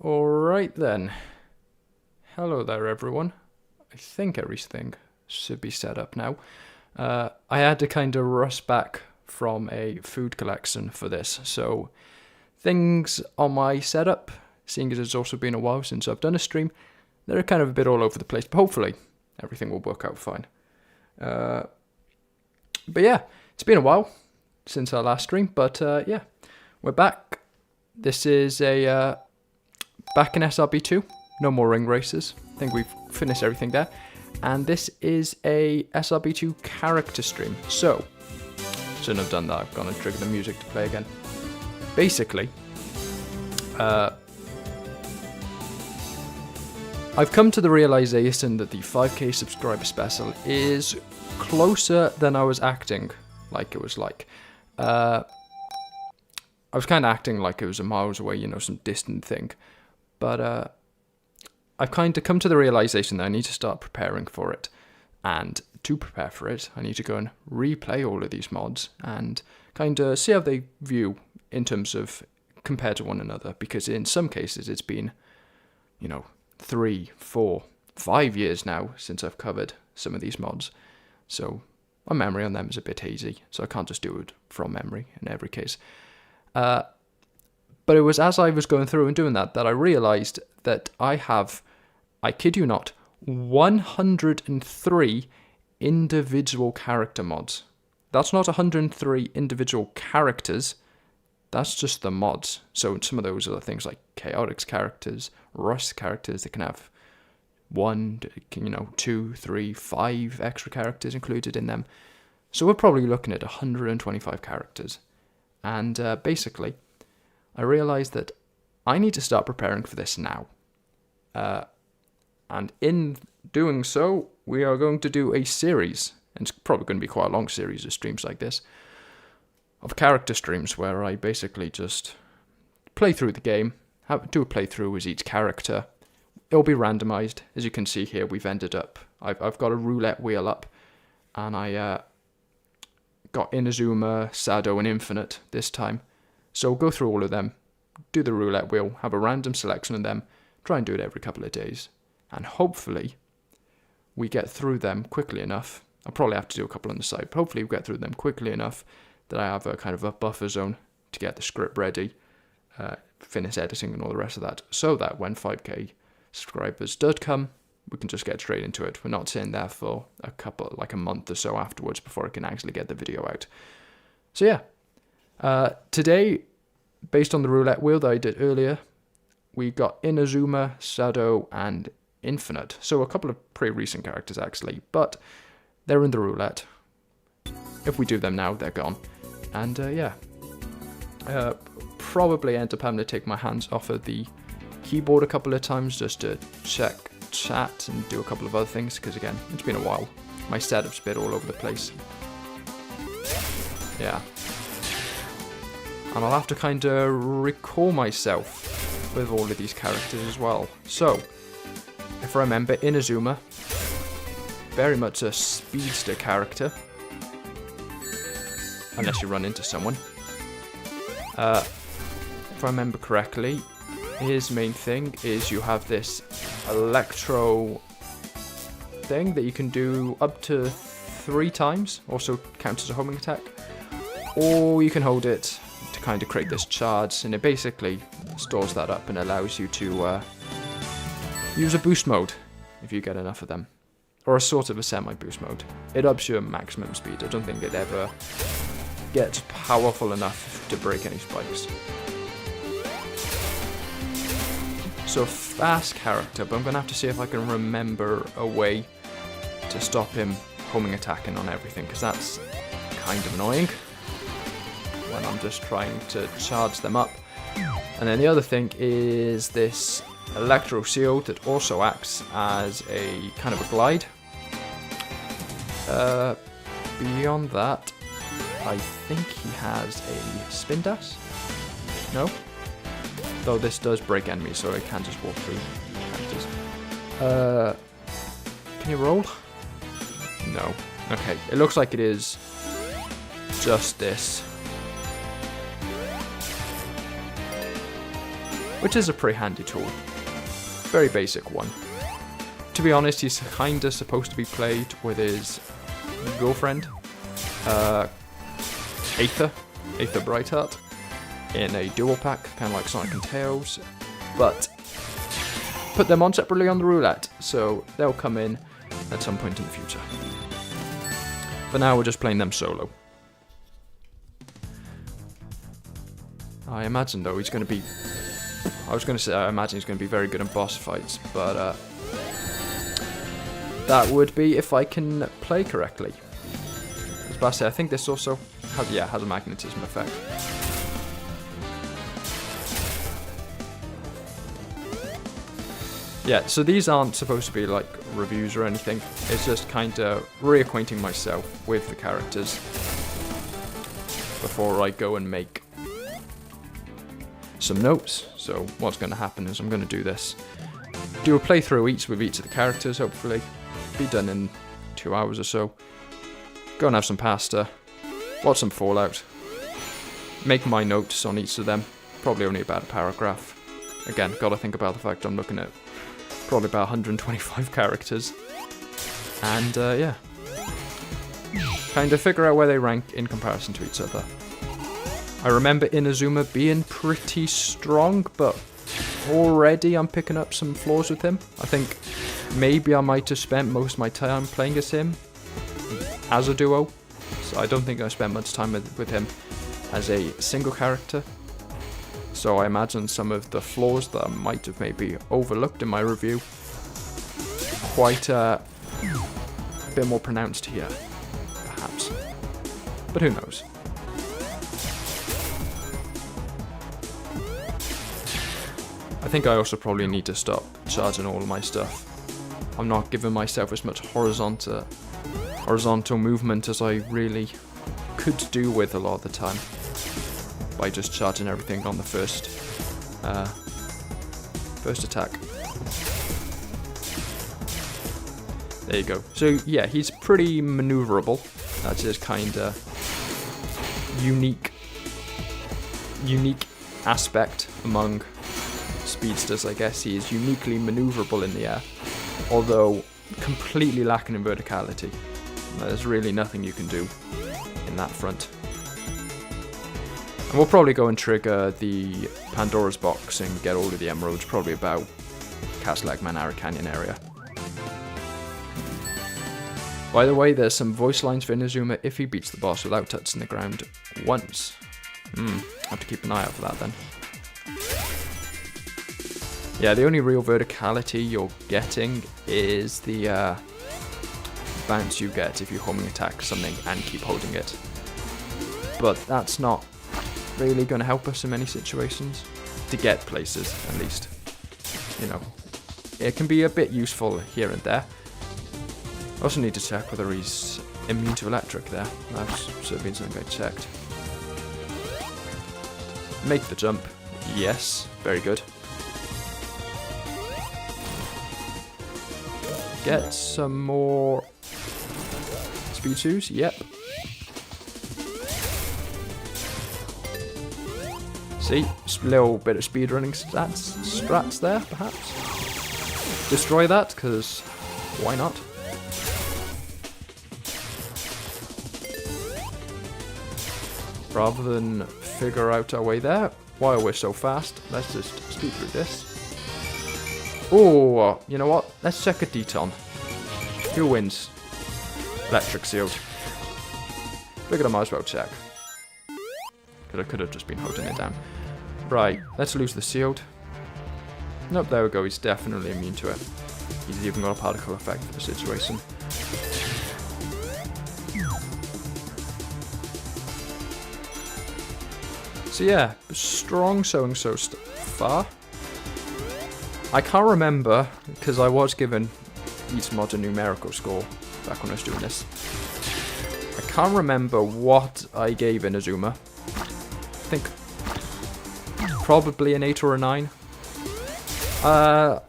Alright then. Hello there everyone. I think everything should be set up now. I had to kind of rush back from a food collection for this, so things on my setup, seeing as it's also been a while since I've done a stream, they're kind of a bit all over the place, but hopefully everything will work out fine. But yeah, it's been a while since our last stream, but yeah, we're back. This is a back in SRB2, no more ring races. I think we've finished everything there. And this is a SRB2 character stream. So, shouldn't have done that. I'm going to trigger the music to play again. Basically, I've come to the realization that the 5k subscriber special is closer than I was acting like it was like. I was kind of acting like it was a miles away, you know, some distant thing. But I've kind of come to the realization that I need to start preparing for it. And to prepare for it, I need to go and replay all of these mods and kind of see how they view in terms of compared to one another. Because in some cases it's been, you know, 3, 4, 5 years now since I've covered some of these mods. So my memory on them is a bit hazy, so I can't just do it from memory in every case. But it was as I was going through and doing that I realized that I have, I kid you not, 103 individual character mods. That's not 103 individual characters, that's just the mods. So some of those are things like chaotics characters, rust characters that can have 1, 2, 3, 5 extra characters included in them. So we're probably looking at 125 characters. And basically, I realized that I need to start preparing for this now. And in doing so, we are going to do a series, and it's probably going to be quite a long series of streams like this, of character streams where I basically just play through the game, do a playthrough as each character. It'll be randomized. As you can see here, we've ended up, I've got a roulette wheel up, and I got Inazuma, Sado, and Infinite this time. So we'll go through all of them, do the roulette wheel, have a random selection of them, try and do it every couple of days. And hopefully we get through them quickly enough. I'll probably have to do a couple on the side, but hopefully we get through them quickly enough that I have a kind of a buffer zone to get the script ready, finish editing and all the rest of that, so that when 5k subscribers does come, we can just get straight into it. We're not sitting there for like a month or so afterwards before I can actually get the video out. So yeah. Today, based on the roulette wheel that I did earlier, we got Inazuma, Sado, and Infinite. So a couple of pretty recent characters actually, but they're in the roulette. If we do them now, they're gone. And yeah, probably end up having to take my hands off of the keyboard a couple of times just to check chat and do a couple of other things, because again, it's been a while. My setup's a bit all over the place. Yeah. And I'll have to kind of recall myself with all of these characters as well. So, if I remember, Inazuma, very much a speedster character. Unless you run into someone. If I remember correctly, his main thing is you have this electro thing that you can do up to 3 times, also counts as a homing attack. Or you can hold it to kind of create this charge, and it basically stores that up and allows you to use a boost mode if you get enough of them, or a sort of a semi-boost mode. It ups your maximum speed. I don't think it ever gets powerful enough to break any spikes. So fast character, but I'm gonna have to see if I can remember a way to stop him homing attacking on everything, because that's kind of annoying when I'm just trying to charge them up. And then the other thing is this electro shield that also acts as a kind of a glide. Beyond that, I think he has a spin dash. No? Though this does break enemies, so I can just walk through characters. Can you roll? No. Okay, it looks like it is just this. which is a pretty handy tool. Very basic one. To be honest, he's kinda supposed to be played with his girlfriend, Aether Brightheart, in a dual pack, kind of like Sonic and Tails, but put them on separately on the roulette, so they'll come in at some point in the future. For now, we're just playing them solo. I imagine, though, he's going to be... I was going to say, I imagine he's going to be very good in boss fights, but that would be if I can play correctly. As I say, I think this also has a magnetism effect. Yeah, so these aren't supposed to be like reviews or anything. It's just kind of reacquainting myself with the characters before I go and make some notes. So what's going to happen is I'm going to do this. Do a playthrough with each of the characters, hopefully. Be done in 2 hours or so. Go and have some pasta. Watch some Fallout. Make my notes on each of them. Probably only about a paragraph. Again, gotta think about the fact I'm looking at probably about 125 characters. And yeah. Kind of figure out where they rank in comparison to each other. I remember Inazuma being pretty strong, but already I'm picking up some flaws with him. I think maybe I might have spent most of my time playing as him as a duo. So I don't think I spent much time with him as a single character. So I imagine some of the flaws that I might have maybe overlooked in my review quite a bit more pronounced here, perhaps. But who knows? I think I also probably need to stop charging all of my stuff. I'm not giving myself as much horizontal movement as I really could do with a lot of the time by just charging everything on the first attack. There you go. So yeah, he's pretty maneuverable. That's his kind of unique aspect among speedsters, I guess. He is uniquely maneuverable in the air, although completely lacking in verticality. There's really nothing you can do in that front. And we'll probably go and trigger the Pandora's box and get all of the emeralds, probably about Castle Eggman Arrow Canyon area. By the way, there's some voice lines for Inazuma if he beats the boss without touching the ground once. Have to keep an eye out for that then. Yeah, the only real verticality you're getting is the bounce you get if you homing attack something and keep holding it. But that's not really going to help us in many situations. To get places, at least. You know, it can be a bit useful here and there. Also need to check whether he's immune to electric there. That's certainly been something I checked. Make the jump. Yes, very good. Get some more speed 2s. Yep. See, little bit of speedrunning strats there, perhaps. Destroy that, because why not? Rather than figure out our way there while we're so fast, let's just speed through this. Oh, you know what? Let's check a deton. Who wins? Electric sealed. Figured I might as well check. Because I could have just been holding it down. Right, let's lose the sealed. Nope, there we go. He's definitely immune to it. He's even got a particle effect for the situation. So yeah, strong so far. I can't remember, because I was given each mod a numerical score back when I was doing this. I can't remember what I gave Inazuma. I think probably an 8 or a 9. I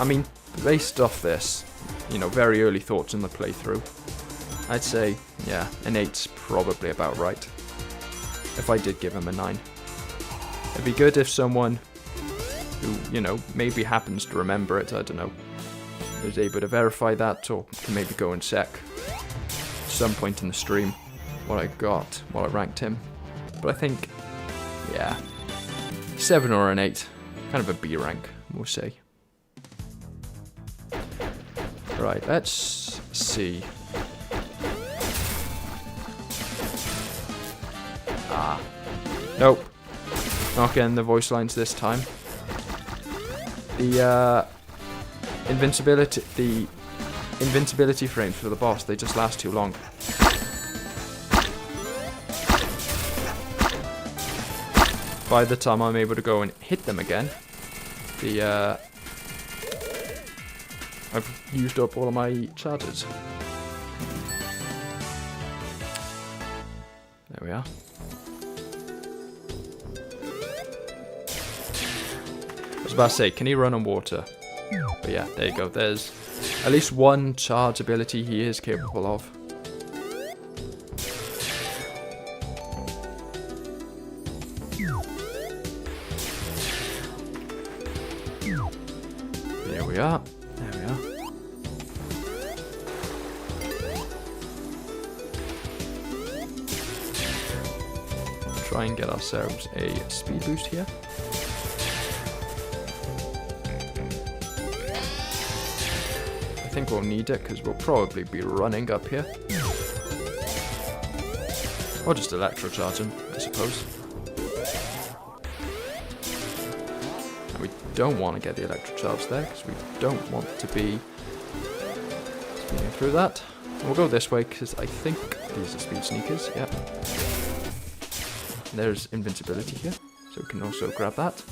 mean, based off this, you know, very early thoughts in the playthrough, I'd say, yeah, an 8's probably about right. If I did give him a 9. It'd be good if someone who, you know, maybe happens to remember it, I don't know, is able to verify that, or can maybe go and check at some point in the stream what I got, what I ranked him. But I think, yeah, 7 or an 8, kind of a B rank, we'll say. Right, let's see. Ah, nope, not getting the voice lines this time. The invincibility frames for the boss, they just last too long. By the time I'm able to go and hit them again, I've used up all of my charges. There we are. I was about to say, can he run on water? But yeah, there you go. There's at least one charge ability he is capable of. Here we are. There we are. Try and get ourselves a speed boost here. I think we'll need it because we'll probably be running up here. Or just electrocharge him, I suppose. And we don't want to get the electrocharge there because we don't want to be speeding through that. And we'll go this way because I think these are speed sneakers, yeah. There's invincibility here, so we can also grab that.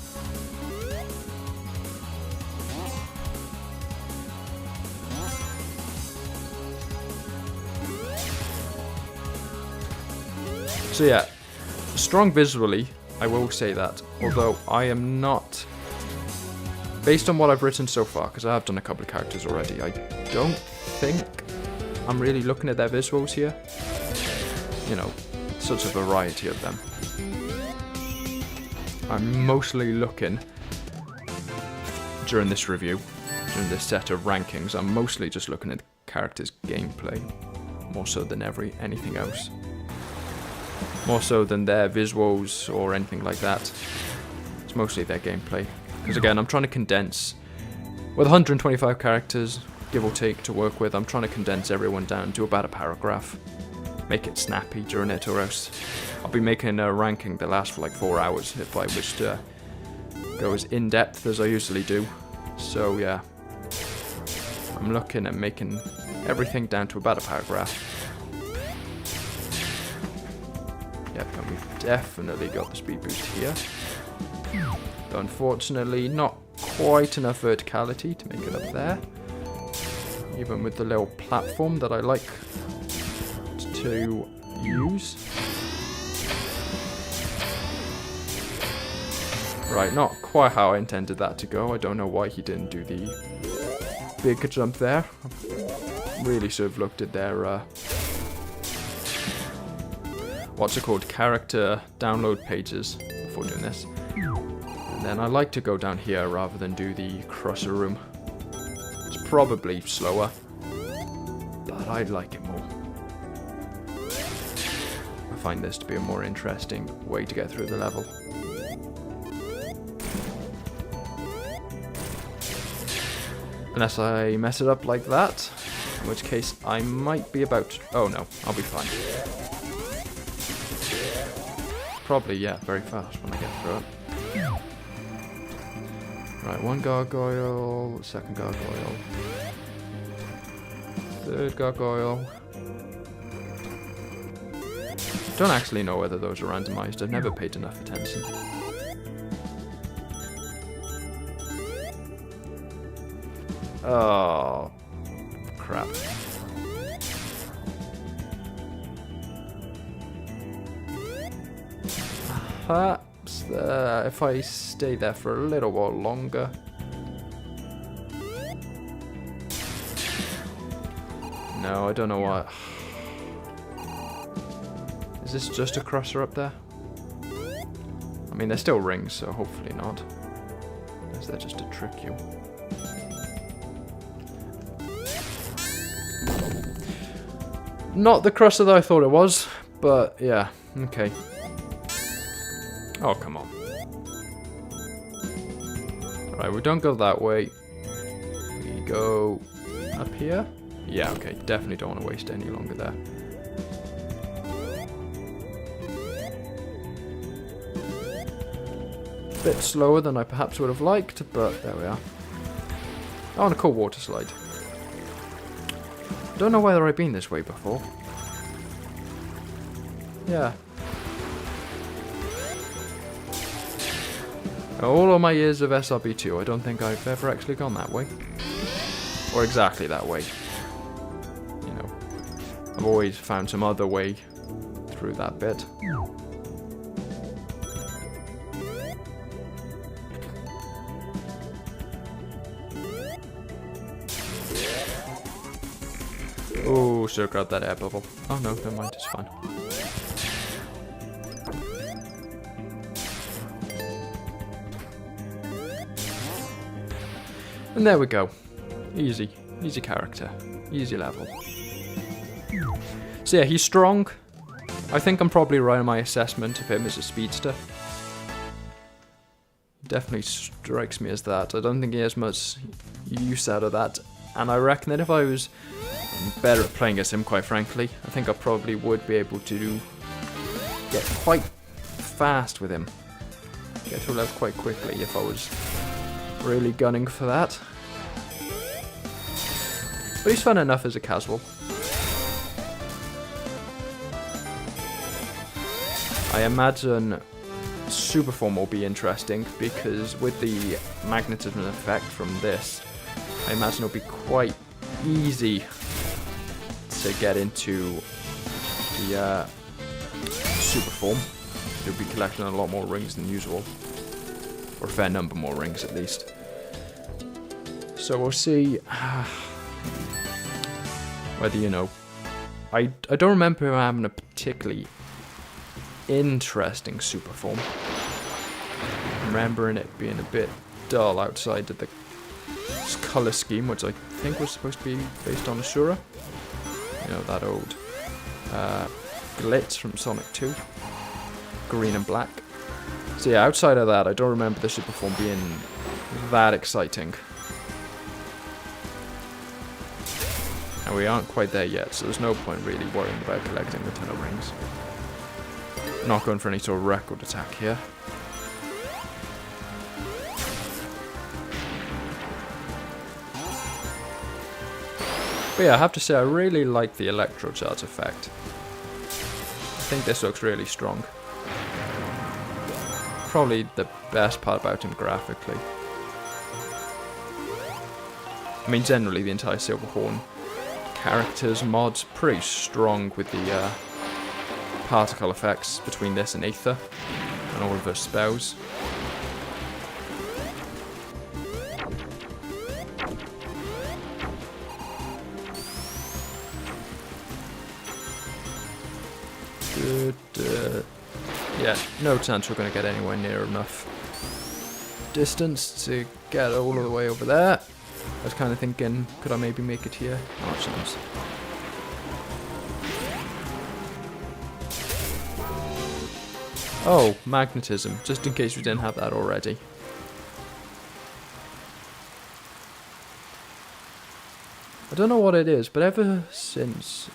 So yeah, strong visually, I will say that, although I am not, based on what I've written so far, because I have done a couple of characters already, I don't think I'm really looking at their visuals here. You know, such a variety of them. I'm mostly looking, during this review, during this set of rankings, I'm mostly just looking at the characters' gameplay, more so than anything else. More so than their visuals or anything like that. It's mostly their gameplay. Because again, I'm trying to condense, with 125 characters, give or take, to work with, I'm trying to condense everyone down to about a paragraph. Make it snappy during it, or else I'll be making a ranking that lasts for like 4 hours if I wish to go as in-depth as I usually do. So yeah, I'm looking at making everything down to about a paragraph. Yep, and we've definitely got the speed boost here. But unfortunately, not quite enough verticality to make it up there. Even with the little platform that I like to use. Right, not quite how I intended that to go. I don't know why he didn't do the big jump there. Really should have looked at their what's it called, character download pages before doing this. And then I like to go down here rather than do the crusher room. It's probably slower, but I like it more. I find this to be a more interesting way to get through the level. Unless I mess it up like that, in which case I might be about to... Oh no, I'll be fine. Probably, yeah, very fast when I get through it. Right, one gargoyle, second gargoyle, third gargoyle. Don't actually know whether those are randomized. I've never paid enough attention. Oh, crap. Perhaps if I stay there for a little while longer. No, I don't know why. Is this just a crusher up there? I mean, they're still rings, so hopefully not. Is that just to trick you? Not the crusher that I thought it was, but yeah, okay. Oh, come on. Right, we don't go that way. We go up here. Yeah, okay, definitely don't want to waste any longer there. Bit slower than I perhaps would have liked, but there we are. Oh, and a cool water slide. Don't know whether I've been this way before. Yeah. All of my years of SRB2, I don't think I've ever actually gone that way. Or exactly that way. You know, I've always found some other way through that bit. Oh, should have grabbed that air bubble. Oh no, never mind, it's fine. And there we go. Easy. Easy character. Easy level. So yeah, he's strong. I think I'm probably right in my assessment of him as a speedster. Definitely strikes me as that. I don't think he has much use out of that. And I reckon that if I was better at playing as him, quite frankly, I think I probably would be able to get quite fast with him. Get to a level quite quickly if I was really gunning for that. But he's fun enough as a casual. I imagine super form will be interesting because with the magnetism effect from this, I imagine it'll be quite easy to get into the super form. You'll be collecting a lot more rings than usual, or a fair number more rings at least. So we'll see whether, you know, I don't remember him having a particularly interesting super form. Remembering it being a bit dull outside of the colour scheme, which I think was supposed to be based on Ashura. You know, that old glitz from Sonic 2. Green and black. So yeah, outside of that, I don't remember the super form being that exciting. And we aren't quite there yet, so there's no point really worrying about collecting a ton of rings. Not going for any sort of record attack here. But yeah, I have to say I really like the electro charge effect. I think this looks really strong. Probably the best part about him graphically. I mean, generally the entire Silverhorn characters mod's pretty strong with the particle effects between this and Aether and all of her spells. Good. Yeah, no chance we're going to get anywhere near enough distance to get all the way over there. I was kind of thinking, could I maybe make it here? Not a chance. Oh, magnetism, just in case we didn't have that already. I don't know what it is, but ever since...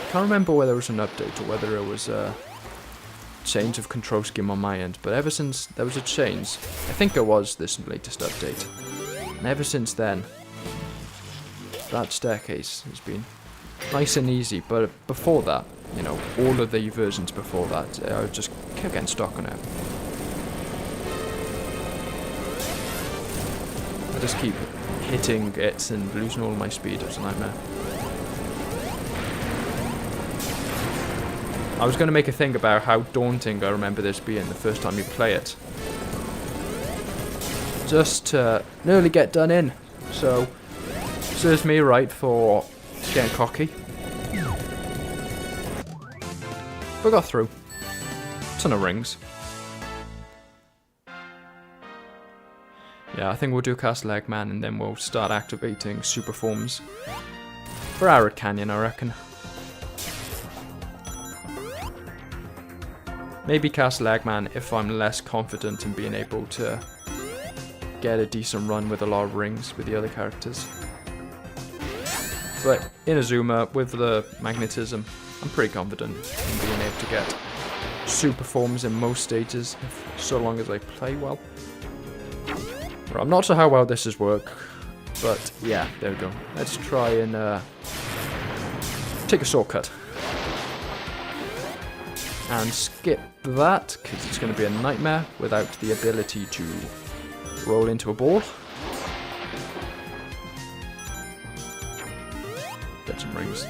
I can't remember whether it was an update or whether it was a change of control scheme on my end, but ever since there was a change, I think it was this latest update, and ever since then, that staircase has been nice and easy, but before that, you know, all of the versions before that, I just kept getting stuck on it. I just keep hitting it and losing all my speed. It's a nightmare. I was going to make a thing about how daunting I remember this being the first time you play it. Just to nearly get done in. So, serves me right for getting cocky. But got through. Ton of rings. Yeah, I think we'll do Castle Eggman and then we'll start activating super forms for Arid Canyon, I reckon. Maybe Castle Eggman if I'm less confident in being able to get a decent run with a lot of rings with the other characters. But Inazuma, with the magnetism, I'm pretty confident in being able to get super forms in most stages, so long as I play well. Right, I'm not sure how well this is work, but yeah, there we go. Let's try and take a shortcut. And skip that, because it's going to be a nightmare without the ability to roll into a ball. Get some rings.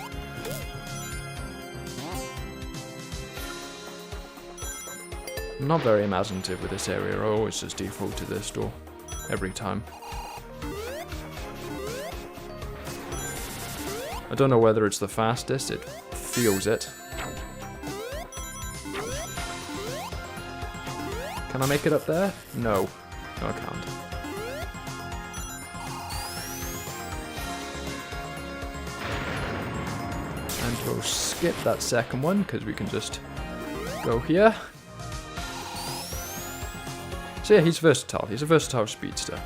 I'm not very imaginative with this area. I always just default to this door every time. I don't know whether it's the fastest, it feels it. Can I make it up there? No. No, I can't. And we'll skip that second one, because we can just go here. So yeah, he's versatile. He's a versatile speedster.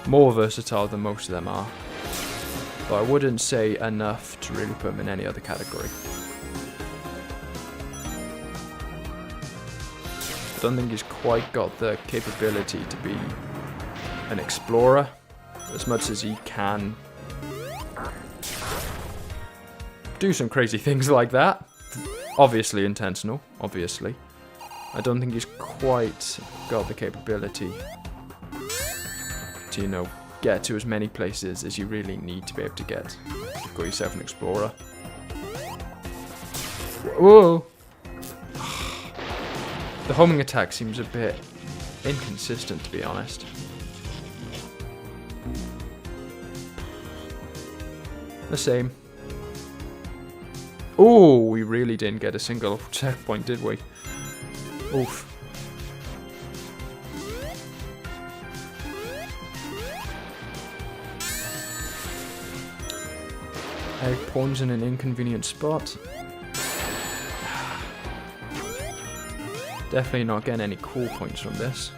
More versatile than most of them are. But I wouldn't say enough to really put him in any other category. I don't think he's quite got the capability to be an explorer as much as he can do some crazy things like that. Obviously intentional, obviously. I don't think he's quite got the capability to, you know, get to as many places as you really need to be able to get. You've got yourself an explorer. Whoa! The homing attack seems a bit inconsistent, to be honest. The same. Oh, we really didn't get a single checkpoint, did we? Oof. Egg pawns in an inconvenient spot. Definitely not getting any cool points from this.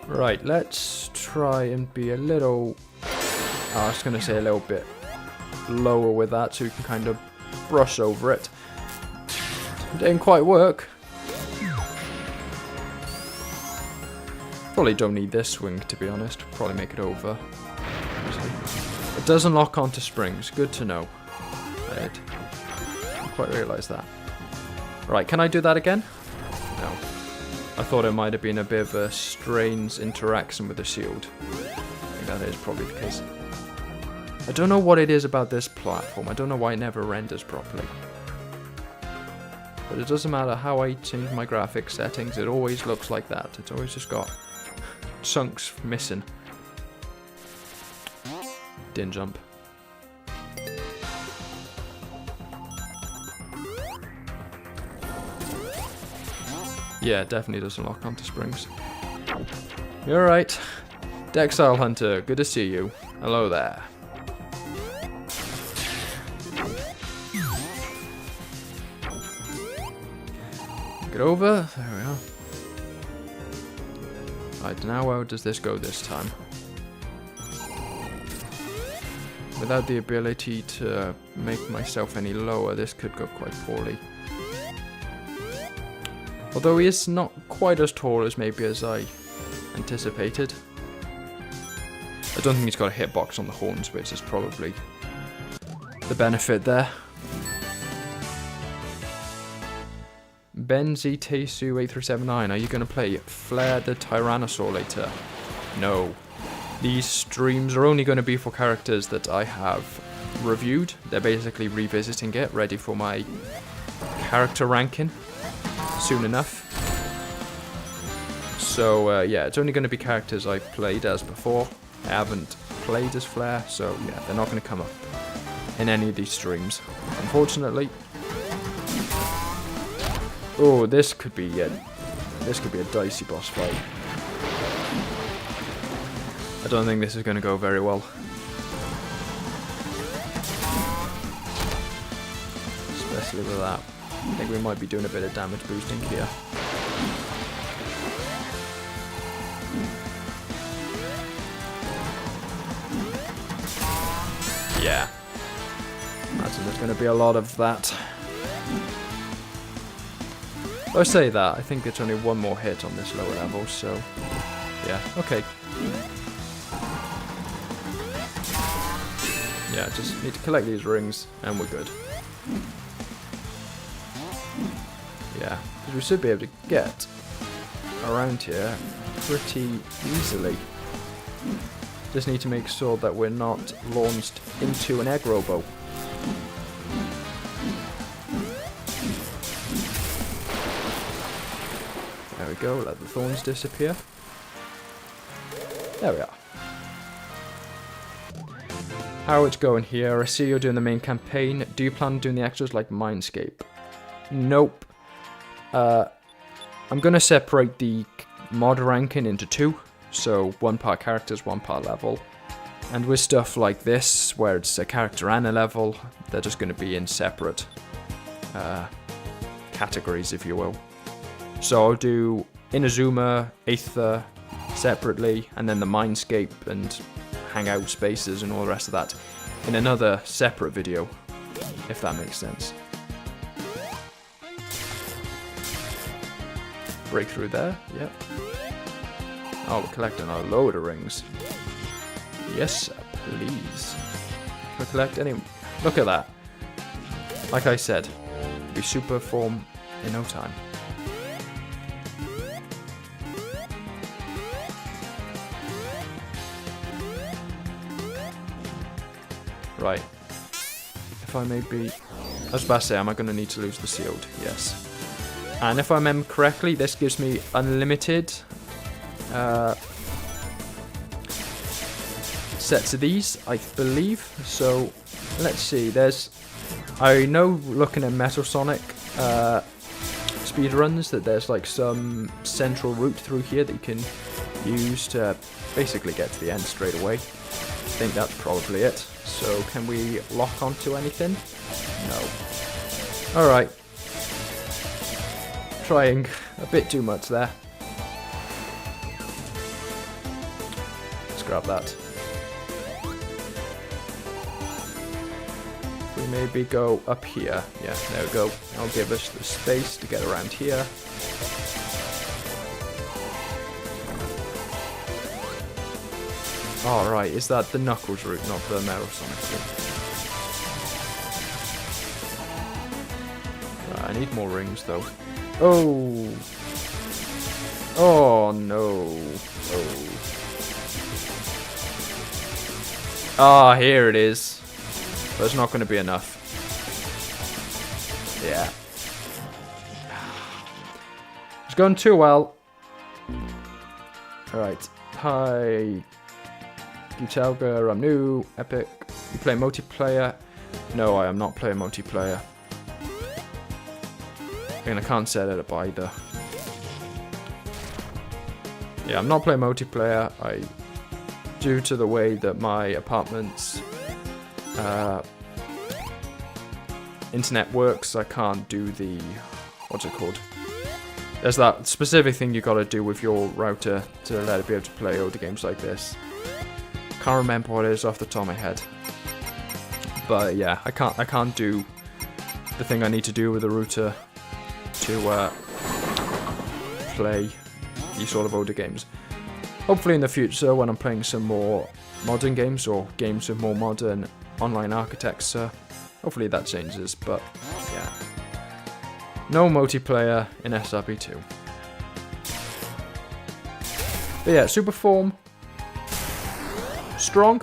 Right, let's try and be a little... I was going to say a little bit lower with that so you can kind of brush over it. It didn't quite work. Probably don't need this swing, to be honest. Probably make it over. It doesn't lock onto springs. Good to know. I didn't quite realise that. Right, can I do that again? No. I thought it might have been a bit of a strange interaction with the shield. I think that is probably the case. I don't know what it is about this platform. I don't know why it never renders properly. But it doesn't matter how I change my graphics settings, it always looks like that. It's always just got chunks missing. Didn't jump. Yeah, it definitely doesn't lock onto springs. You're right. Dexile Hunter, good to see you. Hello there. Get over. There we are. Right, now where does this go this time? Without the ability to make myself any lower, this could go quite poorly. Although he is not quite as tall as maybe as I anticipated. I don't think he's got a hitbox on the horns, which is probably the benefit there. Ben ZTSU8379, are you going to play Flair the Tyrannosaur later? No. These streams are only going to be for characters that I have reviewed. They're basically revisiting it, ready for my character ranking soon enough. So yeah, it's only going to be characters I've played as before. I haven't played as Flare, so yeah, they're not going to come up in any of these streams, unfortunately. Oh, this could be a dicey boss fight. I don't think this is going to go very well. Especially with that. I think we might be doing a bit of damage boosting here. Yeah. Imagine there's going to be a lot of that. Though I say that, I think it's only one more hit on this lower level, so yeah, okay. Yeah, just need to collect these rings and we're good. Yeah, because we should be able to get around here pretty easily. Just need to make sure that we're not launched into an egg robo. There we go, let the thorns disappear. There we are. How it's going here? I see you're doing the main campaign. Do you plan on doing the extras like Mindscape? Nope. I'm going to separate the mod ranking into two. So one part characters, one part level. And with stuff like this, where it's a character and a level, they're just going to be in separate categories, if you will. So I'll do Inazuma, Aether separately, and then the Mindscape and hangout spaces and all the rest of that in another separate video, if that makes sense. Breakthrough there, yep. Oh, we're collecting a load of rings. Yes, please. Can we collect any? Look at that. Like I said, we super form in no time. Right. If I may be... I was about to say, am I going to need to lose the sealed? Yes. And if I remember correctly, this gives me unlimited sets of these, I believe. So, let's see. There's... I know, looking at Metal Sonic speedruns, that there's like some central route through here that you can use to basically get to the end straight away. I think that's probably it. So can we lock onto anything? No. Alright. Trying a bit too much there. Let's grab that. We maybe go up here. Yeah, there we go. That'll give us the space to get around here. Oh, right, is that the Knuckles route, not the Metal Sonic route? Right, I need more rings, though. Oh! Oh, no. Oh. Ah, here it is. But it's not going to be enough. Yeah. It's gone too well. Alright. Hi... Utelga, I'm new, epic. You play multiplayer? No, I am not playing multiplayer. And I can't set it up either. Yeah, I'm not playing multiplayer. Due to the way that my apartment's internet works, I can't do the... what's it called? There's that specific thing you gotta do with your router to let it be able to play older games like this. Can't remember what it is off the top of my head, but yeah, I can't do the thing I need to do with the router to play these sort of older games. Hopefully in the future, when I'm playing some more modern games or games with more modern online architecture, hopefully that changes. But yeah, no multiplayer in SRB2. But yeah, super form. Strong,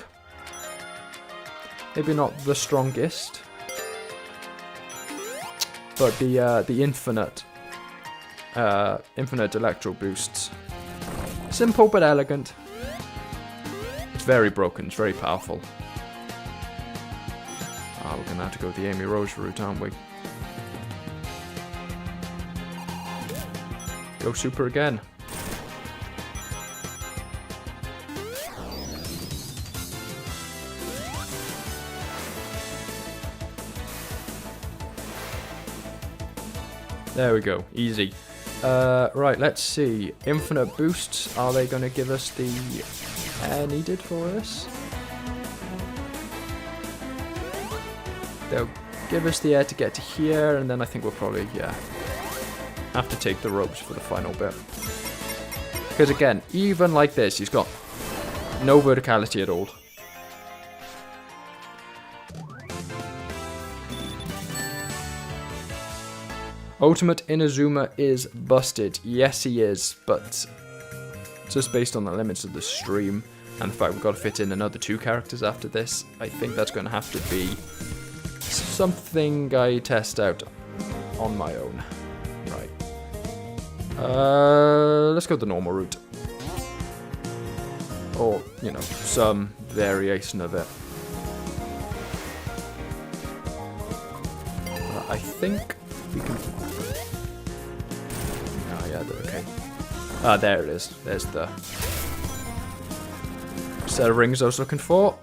maybe not the strongest, but the infinite electro boosts Simple but elegant. It's very broken, it's very powerful. Ah, we're gonna have to go the Amy Rose route, aren't we? Go super again. There we go, easy. Right, let's see. Infinite boosts, are they going to give us the air needed for this? They'll give us the air to get to here, and then I think we'll probably, yeah, have to take the ropes for the final bit. Because again, even like this, he's got no verticality at all. Ultimate Inazuma is busted. Yes, he is, but just based on the limits of the stream and the fact we've got to fit in another 2 characters after this, I think that's going to have to be something I test out on my own. Right. Let's go the normal route. Or, you know, some variation of it. I think we can... Oh yeah, okay. Ah, there it is. There's the set of rings I was looking for.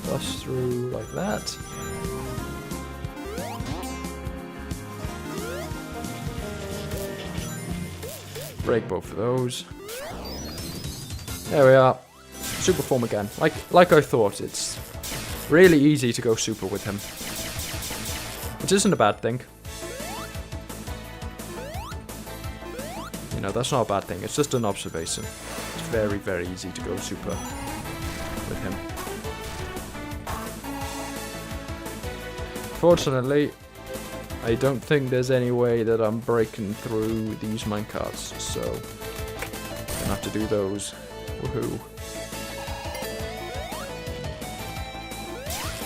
Bust through like that. Break both of those. There we are. Super form again. Like I thought, it's really easy to go super with him. Which isn't a bad thing. You know, that's not a bad thing. It's just an observation. It's very, very easy to go super with him. Fortunately, I don't think there's any way that I'm breaking through these minecarts, so I'm gonna have to do those. Woohoo.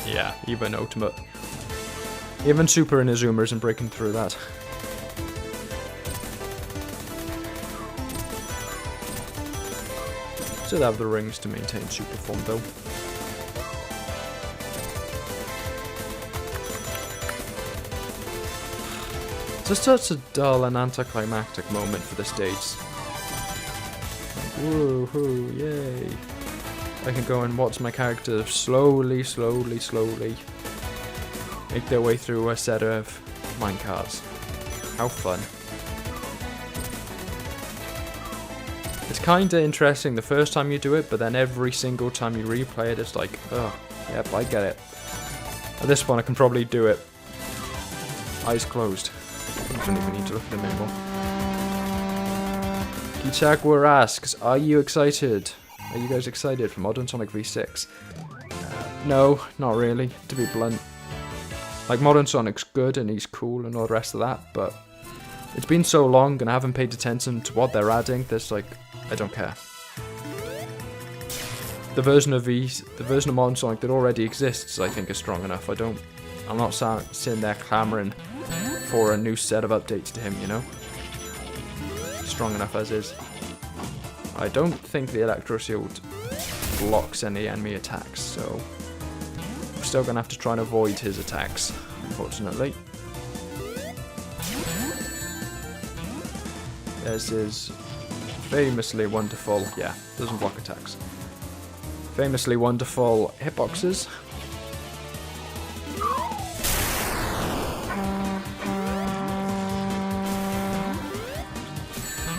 Yeah, even ultimate. Even Super Inazuma isn't breaking through that. Still have the rings to maintain super form though. Just such a dull and anticlimactic moment for the stage. Woohoo, yay. I can go and watch my character slowly make their way through a set of minecarts. How fun. It's kinda interesting the first time you do it, but then every single time you replay it, it's like, oh, yep, I get it. At this point I can probably do it eyes closed. I don't even need to look at them anymore. Jaguar asks, are you excited? Are you guys excited for Modern Sonic V6? No, not really, to be blunt. Like, Modern Sonic's good and he's cool and all the rest of that, but it's been so long and I haven't paid attention to what they're adding, there's like, I don't care. The version of Modern Sonic that already exists, I think, is strong enough. I'm not sitting there clamoring for a new set of updates to him, you know? Strong enough as is. I don't think the Electro Shield blocks any enemy attacks, so I'm still gonna have to try and avoid his attacks, unfortunately. There's his famously wonderful, yeah, doesn't block attacks. Famously wonderful hitboxes.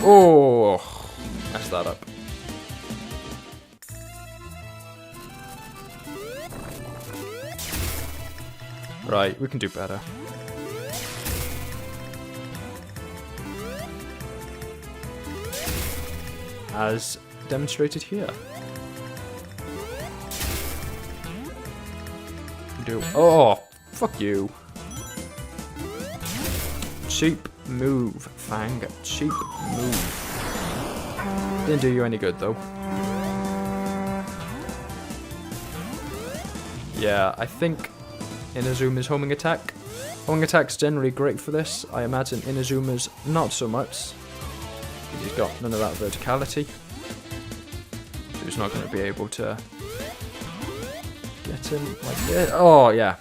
Oh, messed that up. Right, we can do better. As demonstrated here. Oh, fuck you. Cheap move, Fang. Cheap move. Didn't do you any good, though. Yeah, I think Inazuma's homing attack. Homing attack's generally great for this. I imagine Inazuma's not so much. He's got none of that verticality. So he's not going to be able to get him like this. Oh, yeah.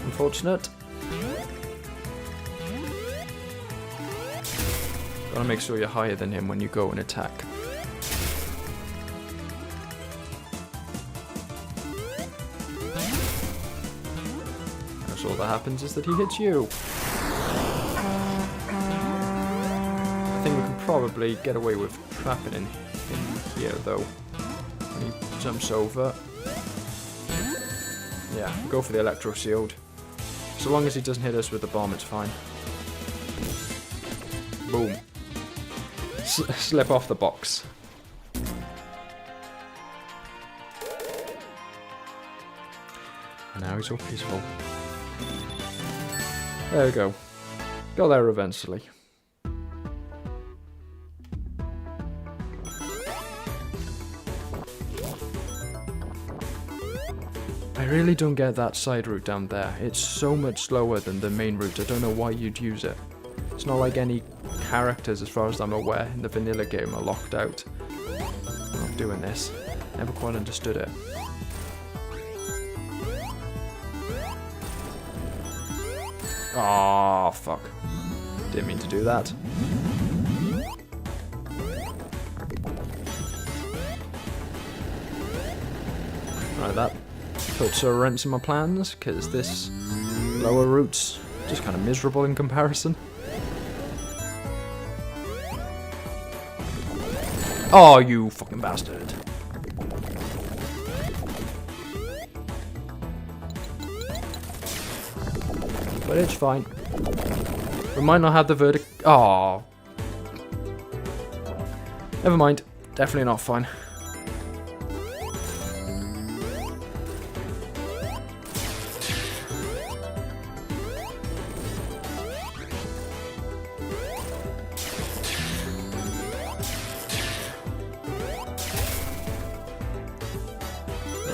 Unfortunate. Gotta make sure you're higher than him when you go and attack. That's all that happens is that he hits you. I think we can probably get away with trapping in here though. When he jumps over. Yeah, go for the electro shield. So long as he doesn't hit us with the bomb, it's fine. Boom. Slip off the box. And now he's all peaceful. There we go. Got there eventually. I really don't get that side route down there. It's so much slower than the main route. I don't know why you'd use it. It's not like any characters, as far as I'm aware, in the vanilla game are locked out. I'm not doing this. Never quite understood it. Oh, fuck. Didn't mean to do that. Right, that puts a wrench in my plans, because this lower route's just kind of miserable in comparison. Oh, you fucking bastard. But it's fine. We might not have the verdict. Oh. Never mind. Definitely not fine.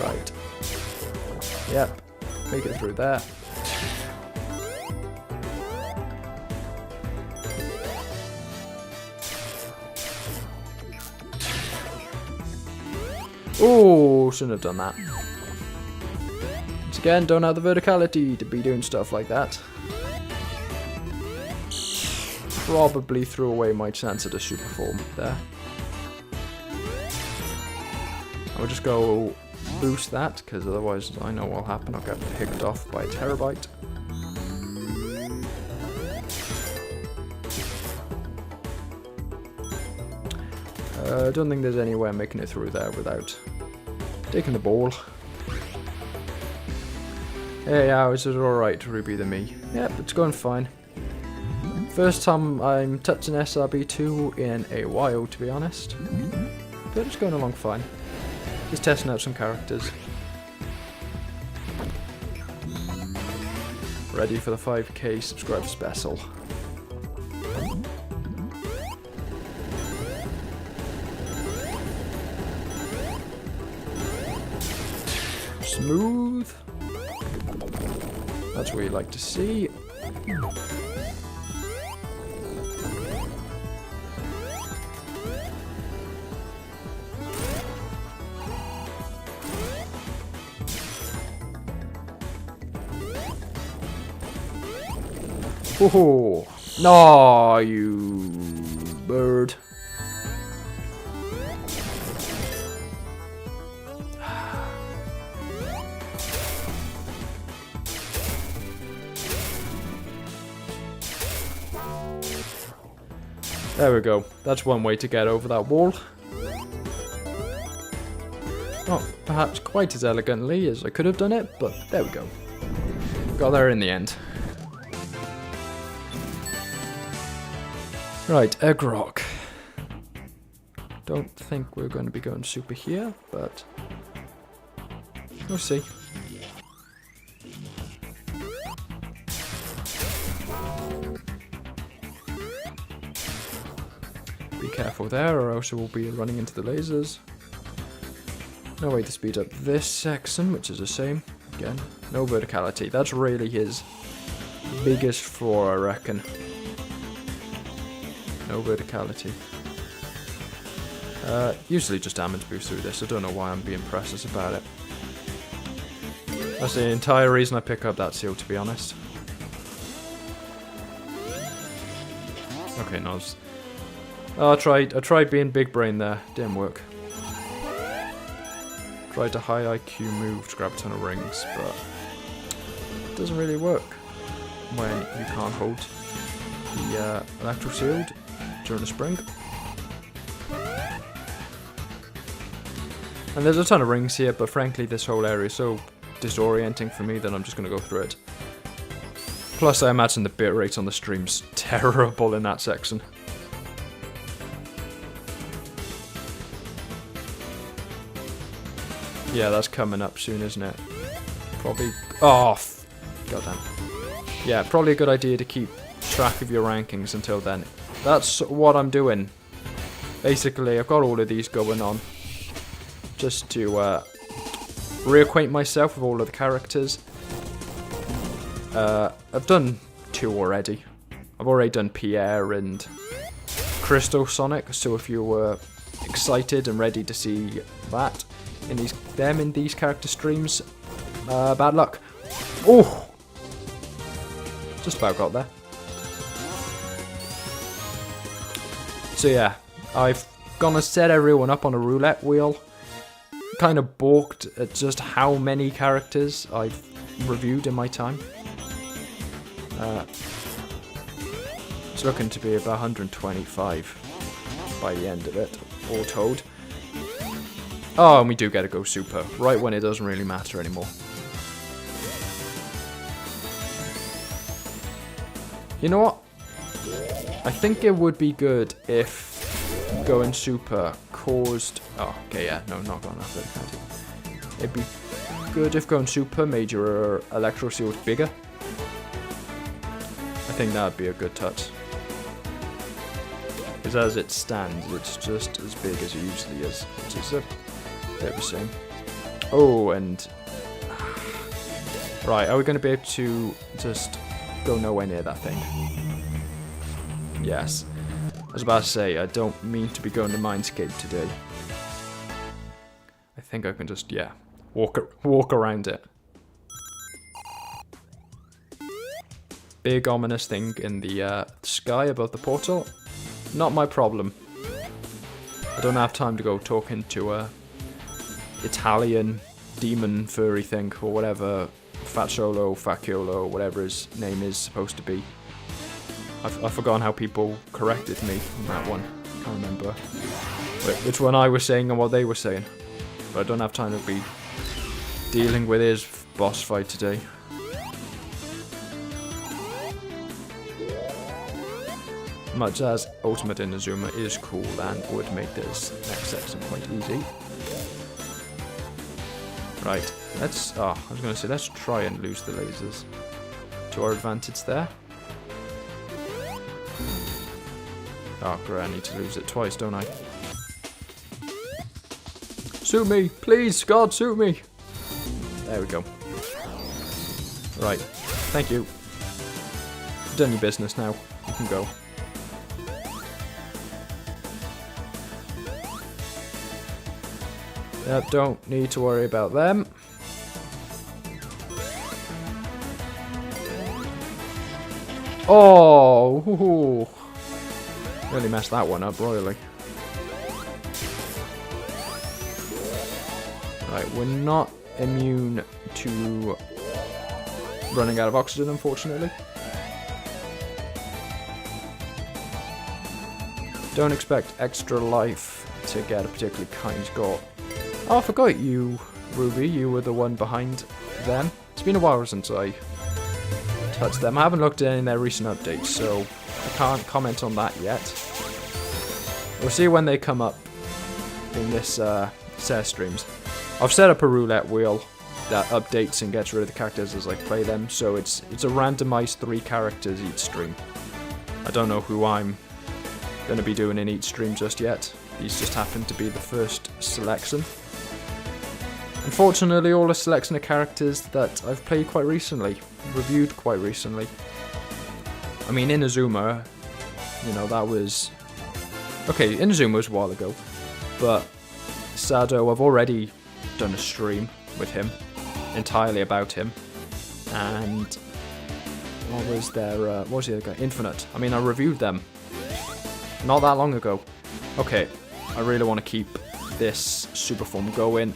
Right. Yep. Make it through there. Oh, shouldn't have done that. Once again, don't have the verticality to be doing stuff like that. Probably threw away my chance at a super form there. I'll just go boost that, because otherwise I know what'll happen. I'll get picked off by a terabyte. I don't think there's any way I'm making it through there without taking the ball. Hey, how is it alright, Ruby the Me? Yep, it's going fine. First time I'm touching SRB2 in a while, to be honest. But it's going along fine. Just testing out some characters. Ready for the 5k subscribe special. Smooth. That's what you like to see. Oh no, you bird. There we go. That's one way to get over that wall. Not perhaps quite as elegantly as I could have done it, but there we go. Got there in the end. Right, egg rock. Don't think we're going to be going super here, but we'll see. Be careful there, or else we'll be running into the lasers. No way to speed up this section, which is the same. Again, no verticality. That's really his biggest flaw, I reckon. No verticality. Usually just damage boost through this. I don't know why I'm being precious about it. That's the entire reason I pick up that seal, to be honest. Okay, Nos. Oh, I tried being big brain there. Didn't work. Tried a high IQ move to grab a ton of rings, but it doesn't really work when you can't hold the electro shield during the spring. And there's a ton of rings here, but frankly this whole area is so disorienting for me that I'm just going to go through it. Plus I imagine the bitrate on the stream's terrible in that section. Yeah, that's coming up soon, isn't it? Probably... Oh, goddamn. Yeah, probably a good idea to keep track of your rankings until then. That's what I'm doing. Basically, I've got all of these going on. Just to reacquaint myself with all of the characters. I've done 2 already. I've already done Pierre and Crystal Sonic, so if you were excited and ready to see that in these character streams, bad luck. Oh! Just about got there. So yeah, I've gonna set everyone up on a roulette wheel. Kind of balked at just how many characters I've reviewed in my time. It's looking to be about 125 by the end of it, all told. Oh, and we do get to go super, right when it doesn't really matter anymore. You know what? I think it would be good if going super caused... Oh, okay, yeah, no, not going after the county. It'd be good if going super made your electro shield bigger. I think that would be a good touch. Because as it stands, it's just as big as it usually is, which is a bit of a shame. Oh, and... Right, are we going to be able to just go nowhere near that thing? Yes. I was about to say, I don't mean to be going to Mindscape today. I think I can just, yeah, walk around it. Big ominous thing in the sky above the portal. Not my problem. I don't have time to go talking to a Italian demon furry thing or whatever, Facciolo, whatever his name is supposed to be. I've forgotten how people corrected me on that one. I can't remember which one I was saying and what they were saying. But I don't have time to be dealing with his boss fight today. Much as Ultimate Inazuma is cool and would make this next section quite easy. Right, let's... Oh, I was going to say, let's try and lose the lasers to our advantage there. Oh, great, I need to lose it twice, don't I? Sue me! Please, God, sue me! There we go. Right, thank you. You've done your business now. You can go. Yep, don't need to worry about them. Oh! Ooh. Really messed that one up royally. Right, we're not immune to running out of oxygen, unfortunately. Don't expect extra life to get a particularly kind score. Oh, I forgot you, Ruby. You were the one behind them. It's been a while since I touched them. I haven't looked at any of their recent updates, so I can't comment on that yet. We'll see when they come up in this set of streams. I've set up a roulette wheel that updates and gets rid of the characters as I play them, so it's a randomized 3 characters each stream. I don't know who I'm going to be doing in each stream just yet. These just happen to be the first selection. Unfortunately, all the selection of characters that I've played quite recently, reviewed quite recently. I mean, Inazuma, you know, that was... Okay, Inazuma was a while ago, but Sado, I've already done a stream with him, entirely about him, and what was their, what was the other guy? Infinite. I mean, I reviewed them not that long ago. Okay, I really want to keep this super form going.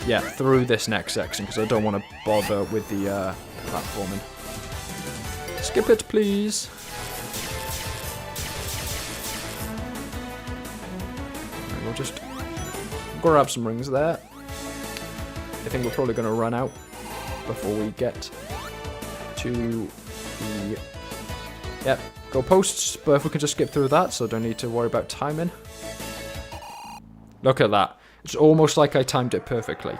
Yeah, through this next section, because I don't want to bother with the platforming. Skip it, please. We'll just grab some rings there. I think we're probably going to run out before we get to the... Yep, go posts, but if we can just skip through that, so don't need to worry about timing. Look at that. It's almost like I timed it perfectly.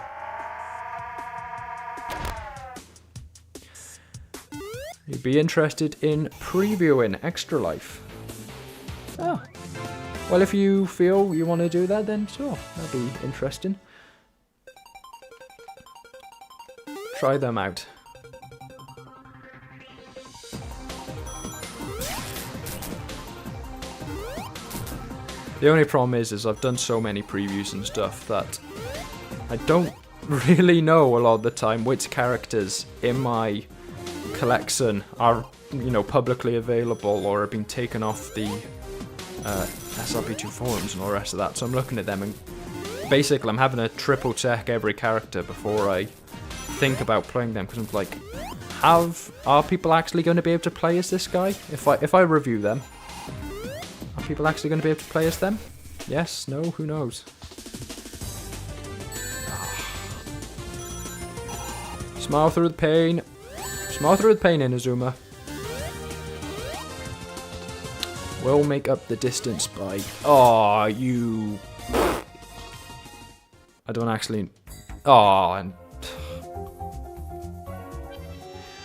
You'd be interested in previewing Extra Life? Oh. Well, if you feel you want to do that, then sure, that'd be interesting. Try them out. The only problem is I've done so many previews and stuff that I don't really know a lot of the time which characters in my collection are, you know, publicly available or have been taken off the SRB2 forums and all the rest of that. So I'm looking at them and basically I'm having to triple check every character before I think about playing them, because I'm like, are people actually going to be able to play as this guy if I review them? Are people actually going to be able to play as them? Yes, no, who knows? Smile through the pain. Smile through the pain, Inazuma. We'll make up the distance by... Oh, you... I don't actually... Oh, and...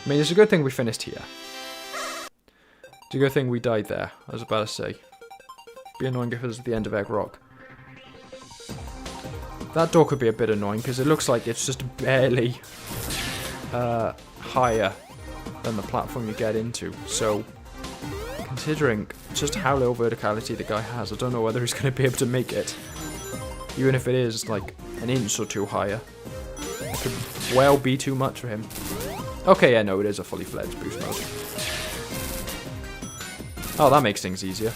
I mean, it's a good thing we finished here. It's a good thing we died there, I was about to say. Be annoying if it was at the end of Egg Rock. That door could be a bit annoying, because it looks like it's just barely higher than the platform you get into. So, considering just how low verticality the guy has, I don't know whether he's going to be able to make it. Even if it is like an inch or two higher. It could well be too much for him. Okay, yeah, no, it is a fully fledged boost mode. Oh, that makes things easier.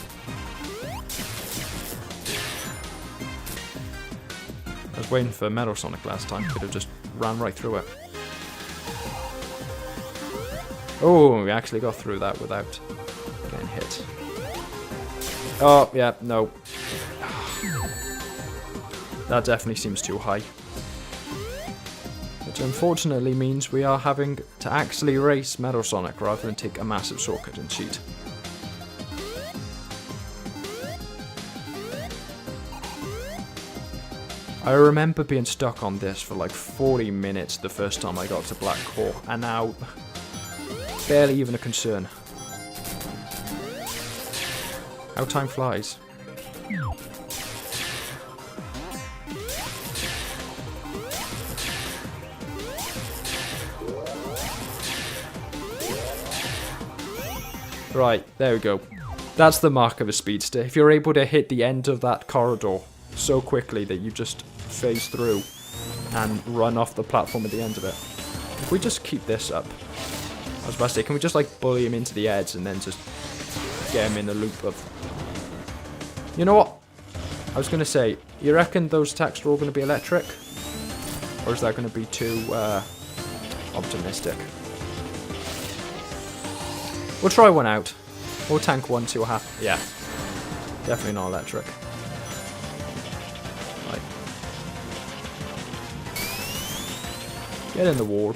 I was waiting for Metal Sonic last time, could have just ran right through it. Oh, we actually got through that without getting hit. Oh, yeah, no. That definitely seems too high. Which unfortunately means we are having to actually race Metal Sonic rather than take a massive shortcut and cheat. I remember being stuck on this for like 40 minutes the first time I got to Black Core, and now barely even a concern. How time flies. Right, there we go. That's the mark of a speedster. If you're able to hit the end of that corridor so quickly that you just phase through and run off the platform at the end of it. If we just keep this up, I was about to say, can we just like bully him into the edge and then just get him in the loop of... You know what? I was going to say, you reckon those attacks are all going to be electric? Or is that going to be too optimistic? We'll try one out. We'll tank one, see what happens. Yeah. Definitely not electric. Right. Get in the wall.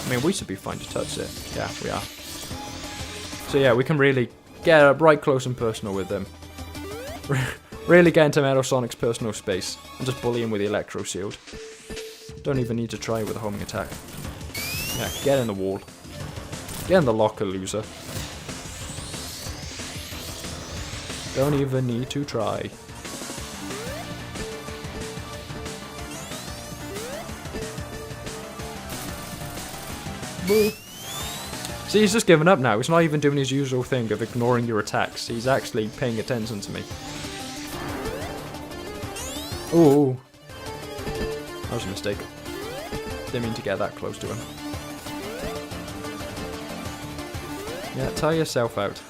I mean, we should be fine to touch it. Yeah, we are. So yeah, we can really get up right close and personal with them. Really get into Metal Sonic's personal space and just bully him with the Electro Shield. Don't even need to try with a homing attack. Yeah, get in the wall. Get in the locker, loser. Don't even need to try. Boo. See, he's just given up now. He's not even doing his usual thing of ignoring your attacks. He's actually paying attention to me. Ooh. That was a mistake. Didn't mean to get that close to him. Yeah, tire yourself out.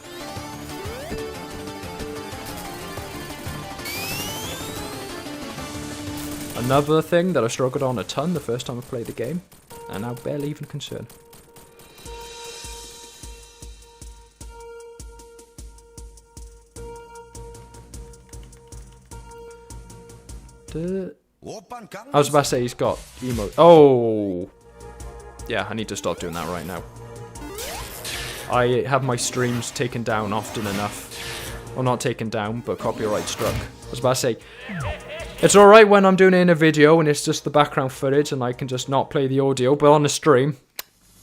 Another thing that I struggled on a ton the first time I played the game, and now barely even concerned. I was about to say he's got emote. Oh! Yeah, I need to stop doing that right now. I have my streams taken down often enough. Well, not taken down, but copyright struck. I was about to say, it's alright when I'm doing it in a video and it's just the background footage and I can just not play the audio, but on a stream,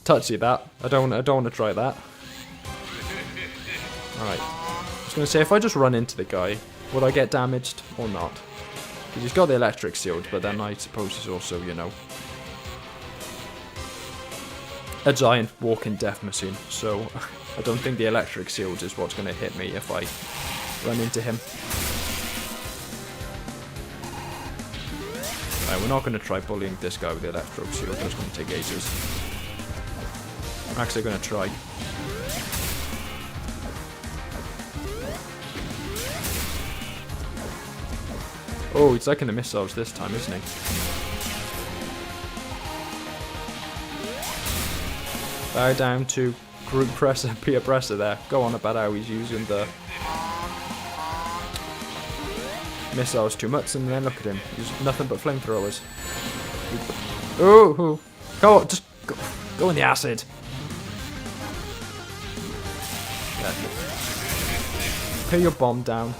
touchy that. I don't want to try that. Alright. I was going to say, if I just run into the guy, would I get damaged or not? He's got the electric shield, but then I suppose he's also, you know, a giant walking death machine. So I don't think the electric shield is what's going to hit me if I run into him. Right, we're not going to try bullying this guy with the electric shield. That's going to take ages. I'm actually going to try. Oh, he's liking the missiles this time, isn't he? Bow down to group presser, peer presser there. Go on about how he's using the missiles too much, and then look at him. He's nothing but flamethrowers. Oh, go on, just go in the acid. Yeah. Put your bomb down.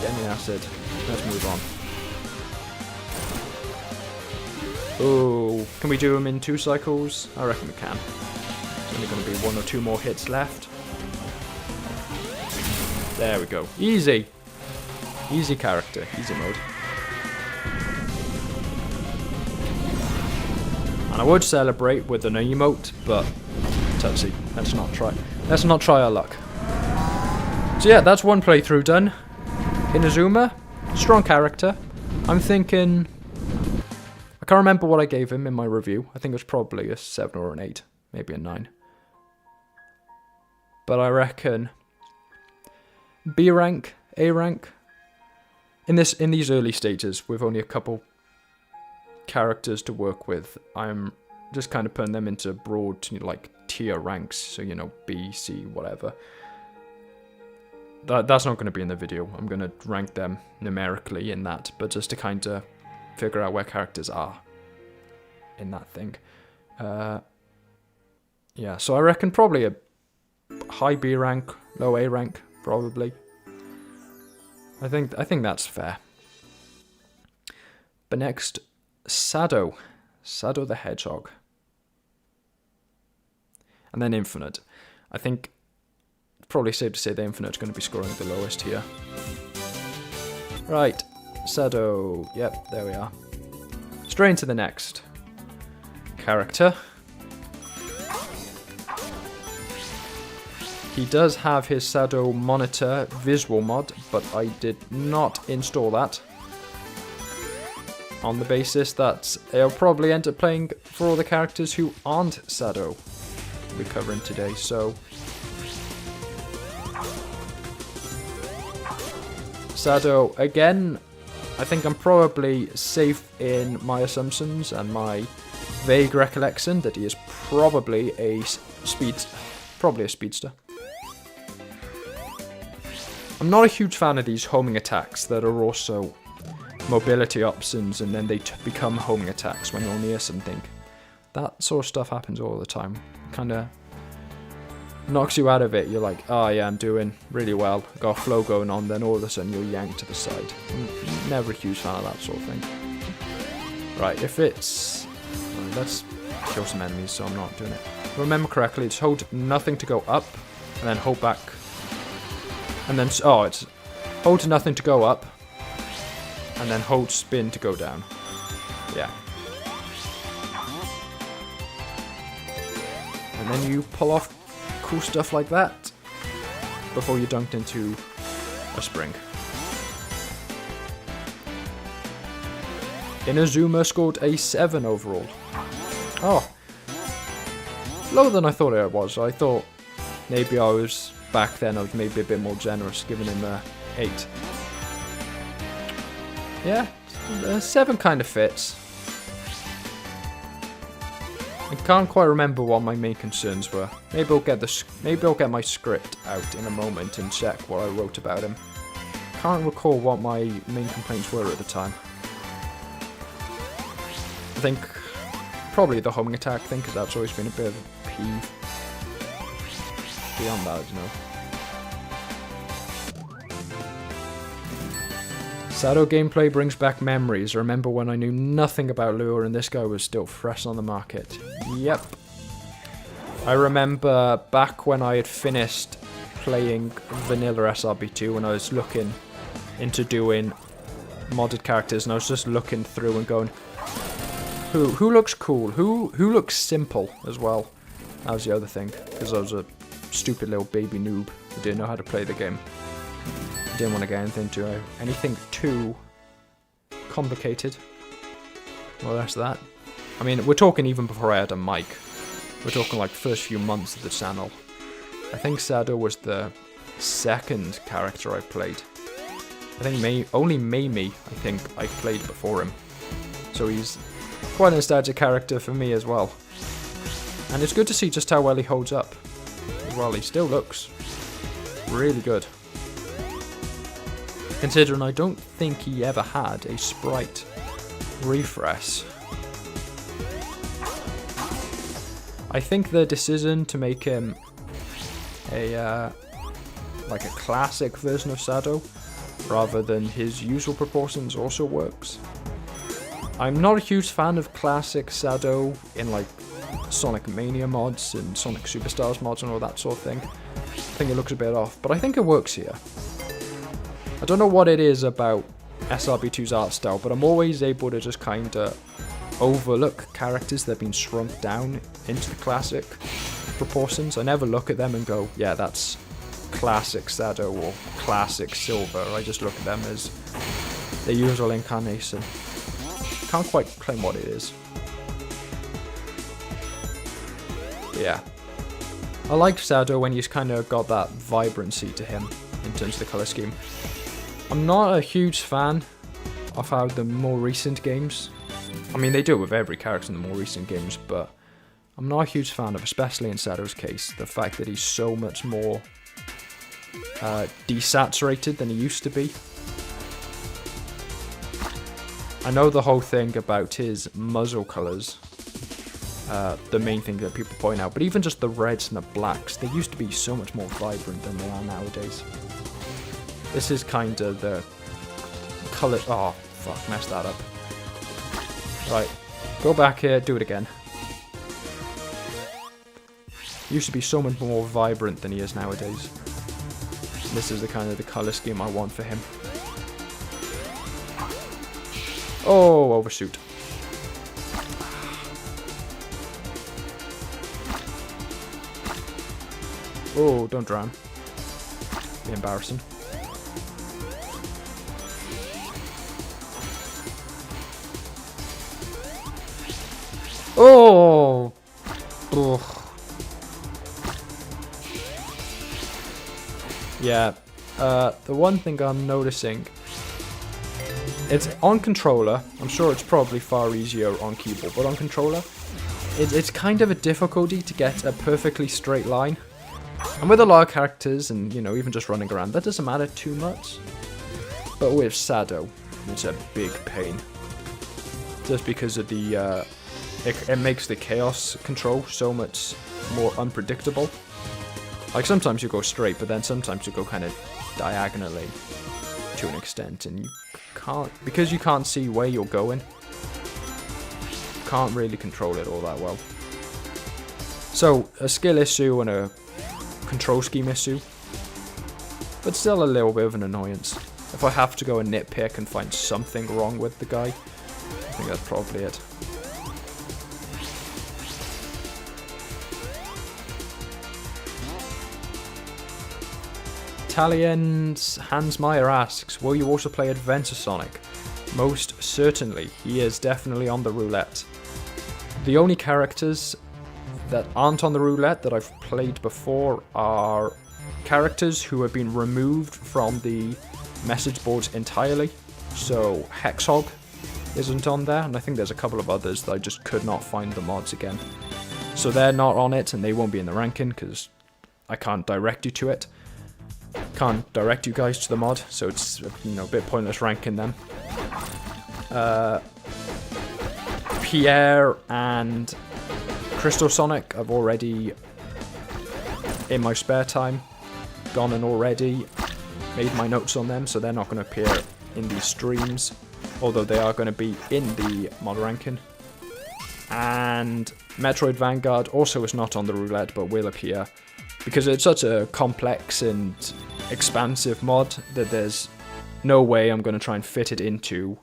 Get in the acid. Let's move on. Oh, can we do them in 2 cycles? I reckon we can. There's only going to be 1 or 2 more hits left. There we go. Easy. Easy character. Easy mode. And I would celebrate with an emote, but touchy. Let's not try. Let's not try our luck. So yeah, that's 1 playthrough done. Inazuma, strong character. I'm thinking, I can't remember what I gave him in my review. I think it was probably a 7 or an 8, maybe a 9. But I reckon B rank, A rank. In these early stages, with only a couple characters to work with, I'm just kind of putting them into broad, you know, like tier ranks. So, you know, B, C, whatever. That's not going to be in the video. I'm going to rank them numerically in that, but just to kind of figure out where characters are in that thing. Yeah, so I reckon probably a high B rank, low A rank, probably. I think that's fair. But next, Sado the Hedgehog, and then Infinite. I think it's probably safe to say the Infinite's going to be scoring the lowest here. Right, Sado. Yep, there we are. Straight into the next character. He does have his Sado monitor visual mod, but I did not install that. On the basis that I'll probably end up playing for all the characters who aren't Sado we're covering today, so Sado, again, I think I'm probably safe in my assumptions and my vague recollection that he is probably a speedster. I'm not a huge fan of these homing attacks that are also mobility options and then they become homing attacks when you're near something. That sort of stuff happens all the time. Kind of knocks you out of it. You're like, oh yeah, I'm doing really well, got a flow going on, then all of a sudden you're yanked to the side. I'm never a huge fan of that sort of thing. Right, if it's... let's kill some enemies so I'm not doing it. If I remember correctly, it's hold nothing to go up, and then hold back. And then, oh, it's hold nothing to go up, and then hold spin to go down. Yeah. And then you pull off cool stuff like that before you dunked into a spring. Inazuma scored a 7 overall. Oh. Lower than I thought it was. I thought maybe I was, back then, I was maybe a bit more generous, giving him a 8. Yeah, 7 kind of fits. I can't quite remember what my main concerns were. Maybe I'll get my script out in a moment and check what I wrote about him. Can't recall what my main complaints were at the time. I think probably the homing attack thing, because that's always been a bit of a peeve. Beyond that, Sado gameplay brings back memories. I remember when I knew nothing about Lure and this guy was still fresh on the market. Yep. I remember back when I had finished playing vanilla SRB2 and I was looking into doing modded characters, and I was just looking through and going, who looks cool? Who looks simple as well? That was the other thing, because I was a stupid little baby noob who didn't know how to play the game. Didn't want to get anything too complicated. Well, that's that. I mean, we're talking even before I had a mic. We're talking like first few months of the channel. I think Sado was the second character I played. I think only Mamie, I think, I played before him. So he's quite a nostalgic character for me as well. And it's good to see just how well he holds up. As well, he still looks really good. Considering I don't think he ever had a sprite refresh. I think the decision to make him a like a classic version of Sado rather than his usual proportions also works. I'm not a huge fan of classic Sado in like Sonic Mania mods and Sonic Superstars mods and all that sort of thing. I think it looks a bit off, but I think it works here. I don't know what it is about SRB2's art style, but I'm always able to just kind of overlook characters that have been shrunk down into the classic proportions. I never look at them and go, yeah, that's classic Sado or classic Silver. I just look at them as their usual incarnation. Can't quite claim what it is. But yeah. I like Sado when he's kind of got that vibrancy to him in terms of the colour scheme. I'm not a huge fan of how the more recent games, I mean they do it with every character in the more recent games, but I'm not a huge fan of, especially in Sado's case, the fact that he's so much more desaturated than he used to be. I know the whole thing about his muzzle colours, the main thing that people point out, but even just the reds and the blacks, they used to be so much more vibrant than they are nowadays. This is kind of the colour. Oh, fuck, messed that up. Right, go back here, do it again. Used to be so much more vibrant than he is nowadays. This is the kind of the colour scheme I want for him. Oh, overshoot. Oh, don't drown. Be embarrassing. Oh! Ugh. Yeah, the one thing I'm noticing, it's on controller. I'm sure it's probably far easier on keyboard, but on controller, it's kind of a difficulty to get a perfectly straight line. And with a lot of characters, and you know, even just running around, that doesn't matter too much. But with Sado, it's a big pain. Just because of the, it makes the chaos control so much more unpredictable. Like sometimes you go straight, but then sometimes you go kind of diagonally to an extent, and you can't, because you can't see where you're going, you can't really control it all that well. So a skill issue and a control scheme issue, but still a little bit of an annoyance. If I have to go and nitpick and find something wrong with the guy, I think that's probably it. Italian's Hans Meyer asks, will you also play Adventure Sonic? Most certainly, he is definitely on the roulette. The only characters that aren't on the roulette that I've played before are characters who have been removed from the message boards entirely. So Hexhog isn't on there, and I think there's a couple of others that I just could not find the mods again. So they're not on it, and they won't be in the ranking because I can't direct you to it. Can't direct you guys to the mod, so it's, you know, a bit pointless ranking them. Pierre and Crystal Sonic I've already, in my spare time, gone and already made my notes on them, so they're not going to appear in these streams, although they are going to be in the mod ranking. And Metroid Vanguard also is not on the roulette, but will appear, because it's such a complex and expansive mod that there's no way I'm going to try and fit it into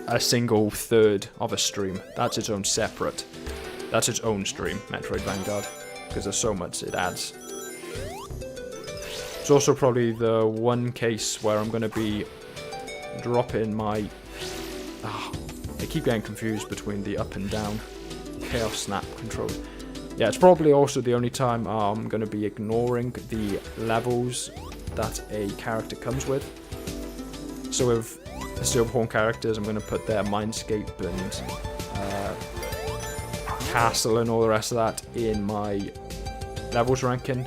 a single third of a stream. That's its own stream, Metroid Vanguard, because there's so much it adds. It's also probably the one case where I'm going to be dropping my... I keep getting confused between the up and down Chaos Snap controls. Yeah, it's probably also the only time I'm going to be ignoring the levels that a character comes with. So with the Silverhorn characters, I'm going to put their Mindscape and Castle and all the rest of that in my levels ranking.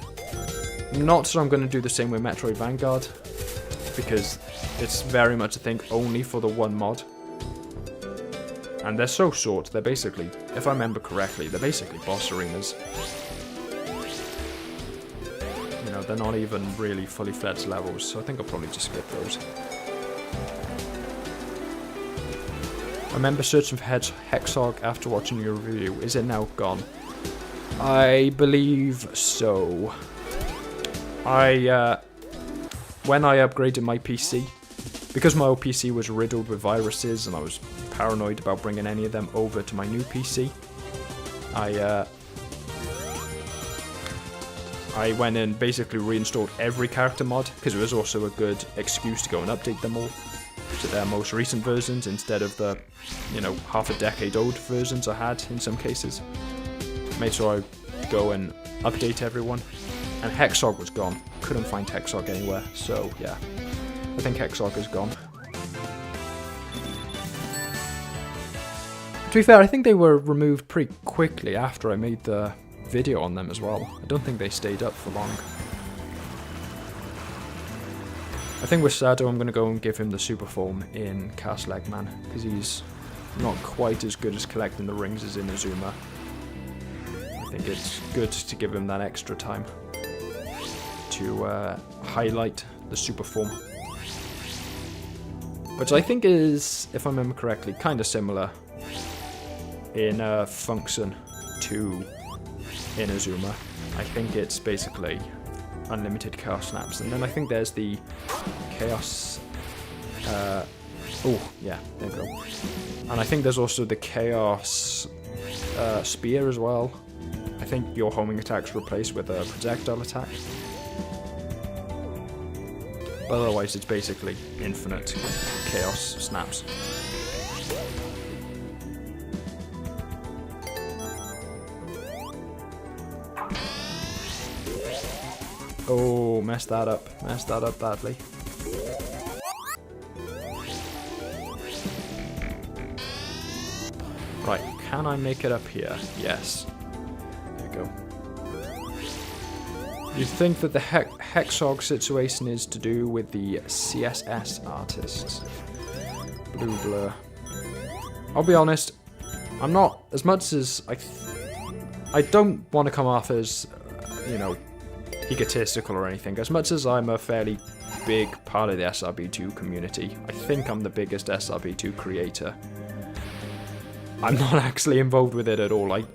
Not so I'm going to do the same with Metroid Vanguard, because it's very much a thing only for the one mod. And they're so short, they're basically, if I remember correctly, they're basically boss arenas. You know, they're not even really fully fledged levels, so I think I'll probably just skip those. I remember searching for Hexhog after watching your review. Is it now gone? I believe so. When I upgraded my PC, because my old PC was riddled with viruses and I was paranoid about bringing any of them over to my new PC, I went and basically reinstalled every character mod, because it was also a good excuse to go and update them all to their most recent versions instead of the, you know, half a decade old versions I had in some cases. Made sure I go and update everyone. And Hexhog was gone. Couldn't find Hexhog anywhere, so yeah. I think Hexhog is gone. To be fair, I think they were removed pretty quickly after I made the video on them as well. I don't think they stayed up for long. I think with Sado I'm going to go and give him the super form in Castle Eggman, because he's not quite as good as collecting the rings as Inazuma. I think it's good to give him that extra time to highlight the super form. Which I think is, if I remember correctly, kind of similar in function to Inazuma. I think it's basically unlimited Chaos Snaps, and then I think there's the Chaos... oh, yeah, there we go. And I think there's also the Chaos Spear as well. I think your homing attack's replaced with a projectile attack. But otherwise it's basically infinite Chaos Snaps. Oh, messed that up badly. Right, can I make it up here? Yes. There we go. You'd think that the Hexhog situation is to do with the CSS artists. Blue blur. I'll be honest, I'm not, as much as I don't want to come off as, you know, egotistical or anything. As much as I'm a fairly big part of the SRB2 community, I think I'm the biggest SRB2 creator. I'm not actually involved with it at all. I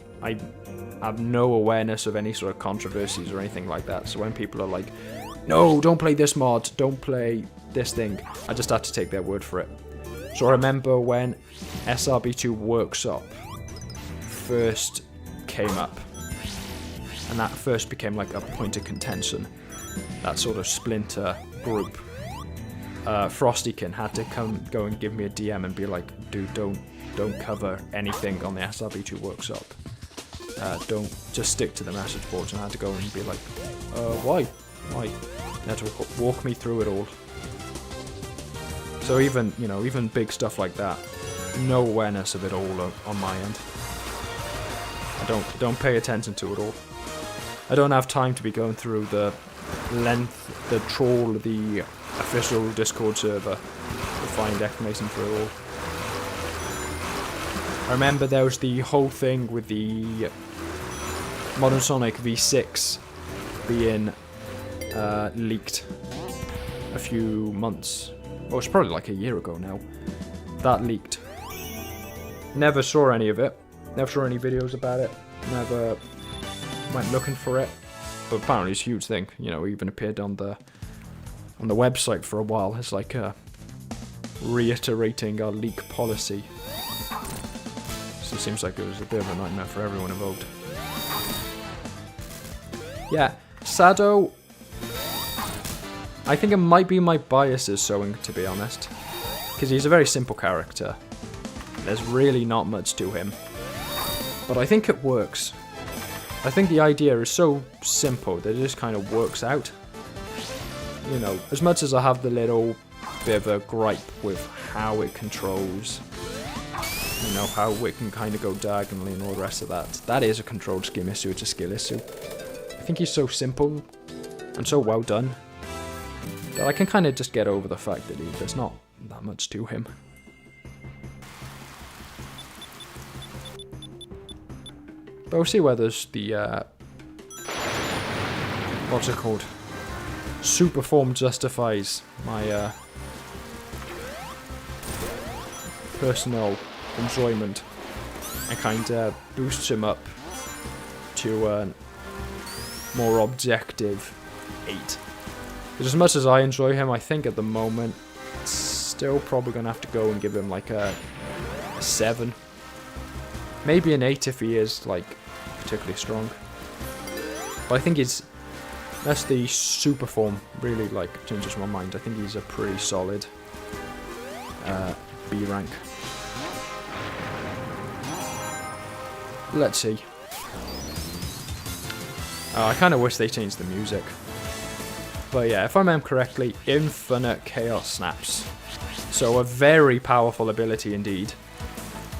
have no awareness of any sort of controversies or anything like that. So when people are like, no, don't play this mod, don't play this thing, I just have to take their word for it. So I remember when SRB2 Workshop first came up, and that first became like a point of contention, that sort of splinter group, Frostykin had to go and give me a DM and be like, dude, don't cover anything on the SRB2 Workshop. Don't just stick to the message boards. And I had to go and be like, why? They had to walk me through it all. So even, you know, even big stuff like that, no awareness of it all on my end. I don't pay attention to it all. I don't have time to be going through the length, the trawl, the official Discord server to find explanation for it all. I remember there was the whole thing with the Modern Sonic V6 being leaked a few months. Well, it's probably like a year ago now. That leaked. Never saw any of it. Never saw any videos about it. Never went looking for it. But apparently it's a huge thing. You know, even appeared on the website for a while. It's like reiterating our leak policy. So it seems like it was a bit of a nightmare for everyone involved. Yeah, Sado, I think it might be my biases showing, to be honest. Because he's a very simple character. There's really not much to him. But I think it works. I think the idea is so simple that it just kind of works out. You know, as much as I have the little bit of a gripe with how it controls, you know, how it can kind of go diagonally and all the rest of that. That is a control scheme issue, it's a skill issue. I think he's so simple and so well done that I can kind of just get over the fact that there's not that much to him. But we'll see whether the, what's it called? Super form justifies my personal enjoyment and kind of boosts him up to a more objective 8. Because as much as I enjoy him, I think at the moment it's still probably going to have to go and give him like a 7. Maybe an 8 if he is like particularly strong. But I think that's the super form really like changes my mind. I think he's a pretty solid B rank. Let's see. I kind of wish they changed the music. But yeah, if I remember correctly, infinite chaos snaps. So a very powerful ability indeed.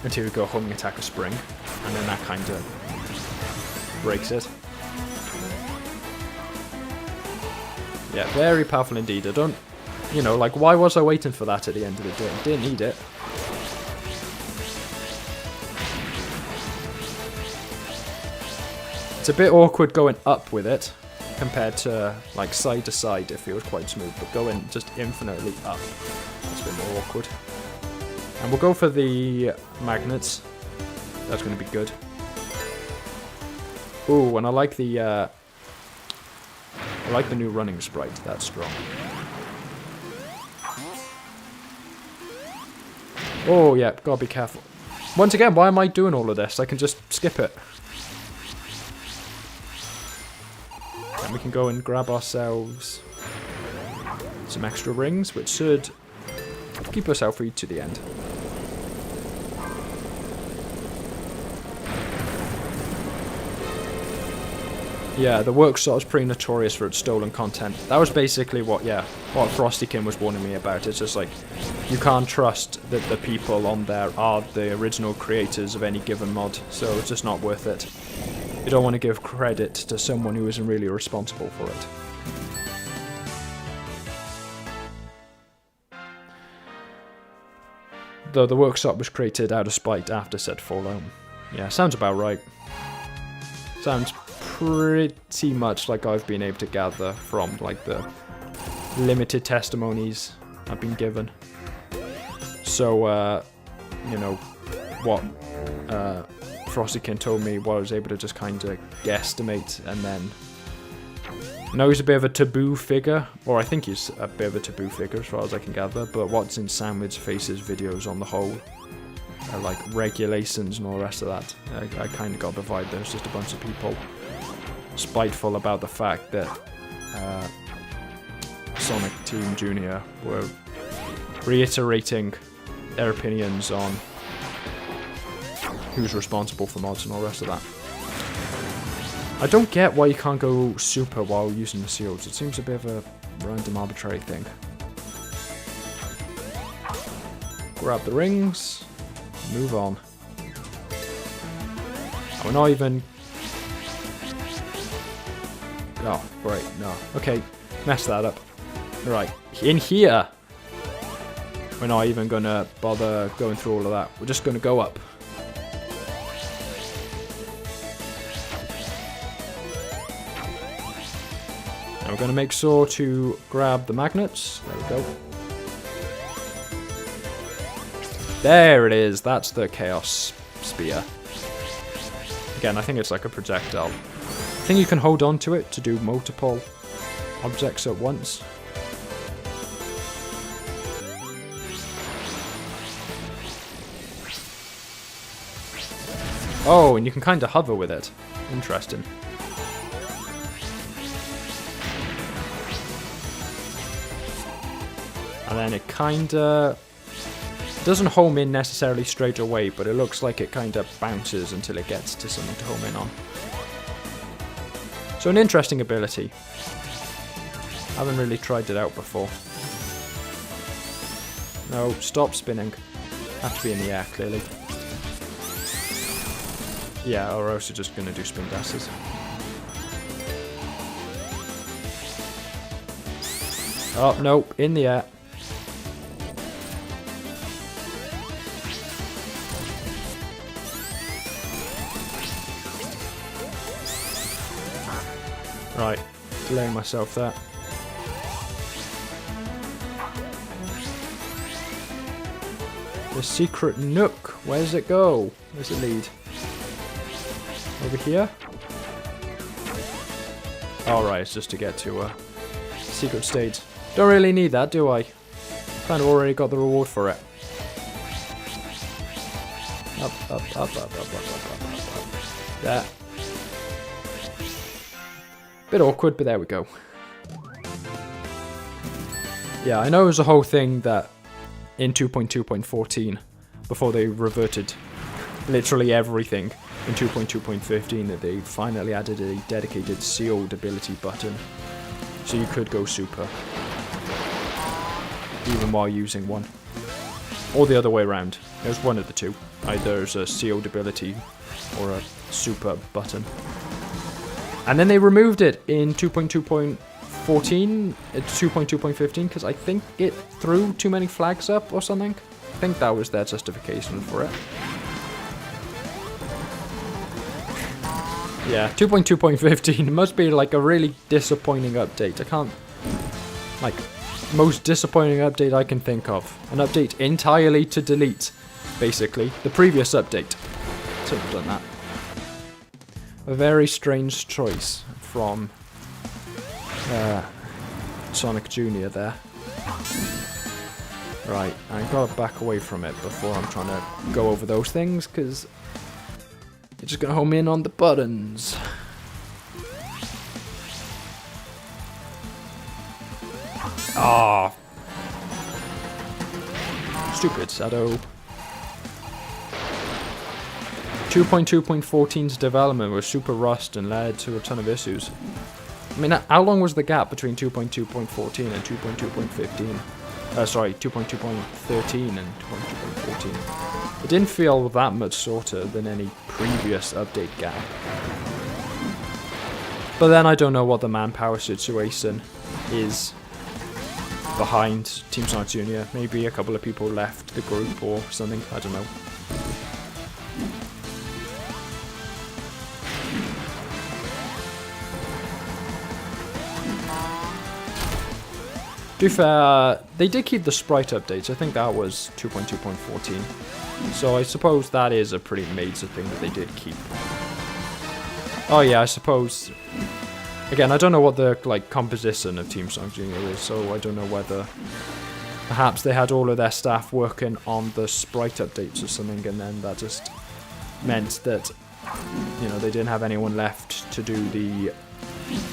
Until you go homing attack a spring. And then that kind of breaks it. Yeah, very powerful indeed. I don't, you know, like why was I waiting for that at the end of the day? I didn't need it. It's a bit awkward going up with it, compared to like side to side it feels quite smooth, but going just infinitely up, that's a bit more awkward. And we'll go for the magnets, that's going to be good. Ooh, and I like the new running sprite, that's strong. Oh yeah, gotta be careful. Once again, why am I doing all of this? I can just skip it. And we can go and grab ourselves some extra rings, which should keep us healthy to the end. Yeah, the workshop is pretty notorious for its stolen content. That was basically what Frostykin was warning me about. It's just like, you can't trust that the people on there are the original creators of any given mod, so it's just not worth it. You don't want to give credit to someone who isn't really responsible for it. Though the workshop was created out of spite after said fallout. Yeah, sounds about right. Sounds pretty much like I've been able to gather from like the limited testimonies I've been given. So, you know, what Frostykin told me what I was able to just kind of guesstimate, and then... No, he's a bit of a taboo figure, or I think he's a bit of a taboo figure as far as I can gather, but what's in Sandwich Face's videos on the whole, like regulations and all the rest of that, I kind of got the vibe there's just a bunch of people spiteful about the fact that Sonic Team Jr. were reiterating their opinions on who's responsible for mods and all the rest of that. I don't get why you can't go super while using the seals. It seems a bit of a random arbitrary thing. Grab the rings. Move on. We're not even... Oh, great, no. Okay, mess that up. Right, in here, we're not even gonna bother going through all of that. We're just gonna go up. And we're gonna make sure to grab the magnets. There we go. There it is. That's the Chaos Spear. Again, I think it's like a projectile. I think you can hold on to it to do multiple objects at once. Oh, and you can kind of hover with it. Interesting. And then it kind of doesn't home in necessarily straight away, but it looks like it kind of bounces until it gets to something to home in on. So an interesting ability. Haven't really tried it out before. No, stop spinning. Have to be in the air, clearly. Yeah, or else you're just going to do spin dashes. Oh, nope, in the air. Right, delaying myself there. The secret nook. Where does it go? Where does it lead? Over here? Alright, it's just to get to a secret stage. Don't really need that, do I? Kind of already got the reward for it. Up, up, up, up, up, up, up, up, up. There. Bit awkward, but there we go. Yeah, I know it was a whole thing that in 2.2.14, before they reverted literally everything in 2.2.15, that they finally added a dedicated sealed ability button. So you could go super, even while using one. Or the other way around. There's one of the two. Either there's a sealed ability or a super button. And then they removed it in 2.2.14, 2.2.15, because I think it threw too many flags up or something. I think that was their justification for it. Yeah, 2.2.15 must be like a really disappointing update. I can't... Like, most disappointing update I can think of. An update entirely to delete, basically. The previous update. So we've done that. A very strange choice from Sonic Jr. there. Right, I've got to back away from it before I'm trying to go over those things, because you're just going to home in on the buttons. Ah, stupid Shadow. 2.2.14's development was super rushed and led to a ton of issues. I mean, how long was the gap between 2.2.14 and 2.2.15? Sorry, 2.2.13 and 2.2.14. It didn't feel that much shorter than any previous update gap. But then I don't know what the manpower situation is behind Team Sonic Jr. Maybe a couple of people left the group or something, I don't know. To be fair, they did keep the sprite updates. I think that was 2.2.14. So I suppose that is a pretty major thing that they did keep. Oh yeah, I suppose... Again, I don't know what the like composition of Team Sonic Jr. is, so I don't know whether... Perhaps they had all of their staff working on the sprite updates or something, and then that just meant that, you know, they didn't have anyone left to do the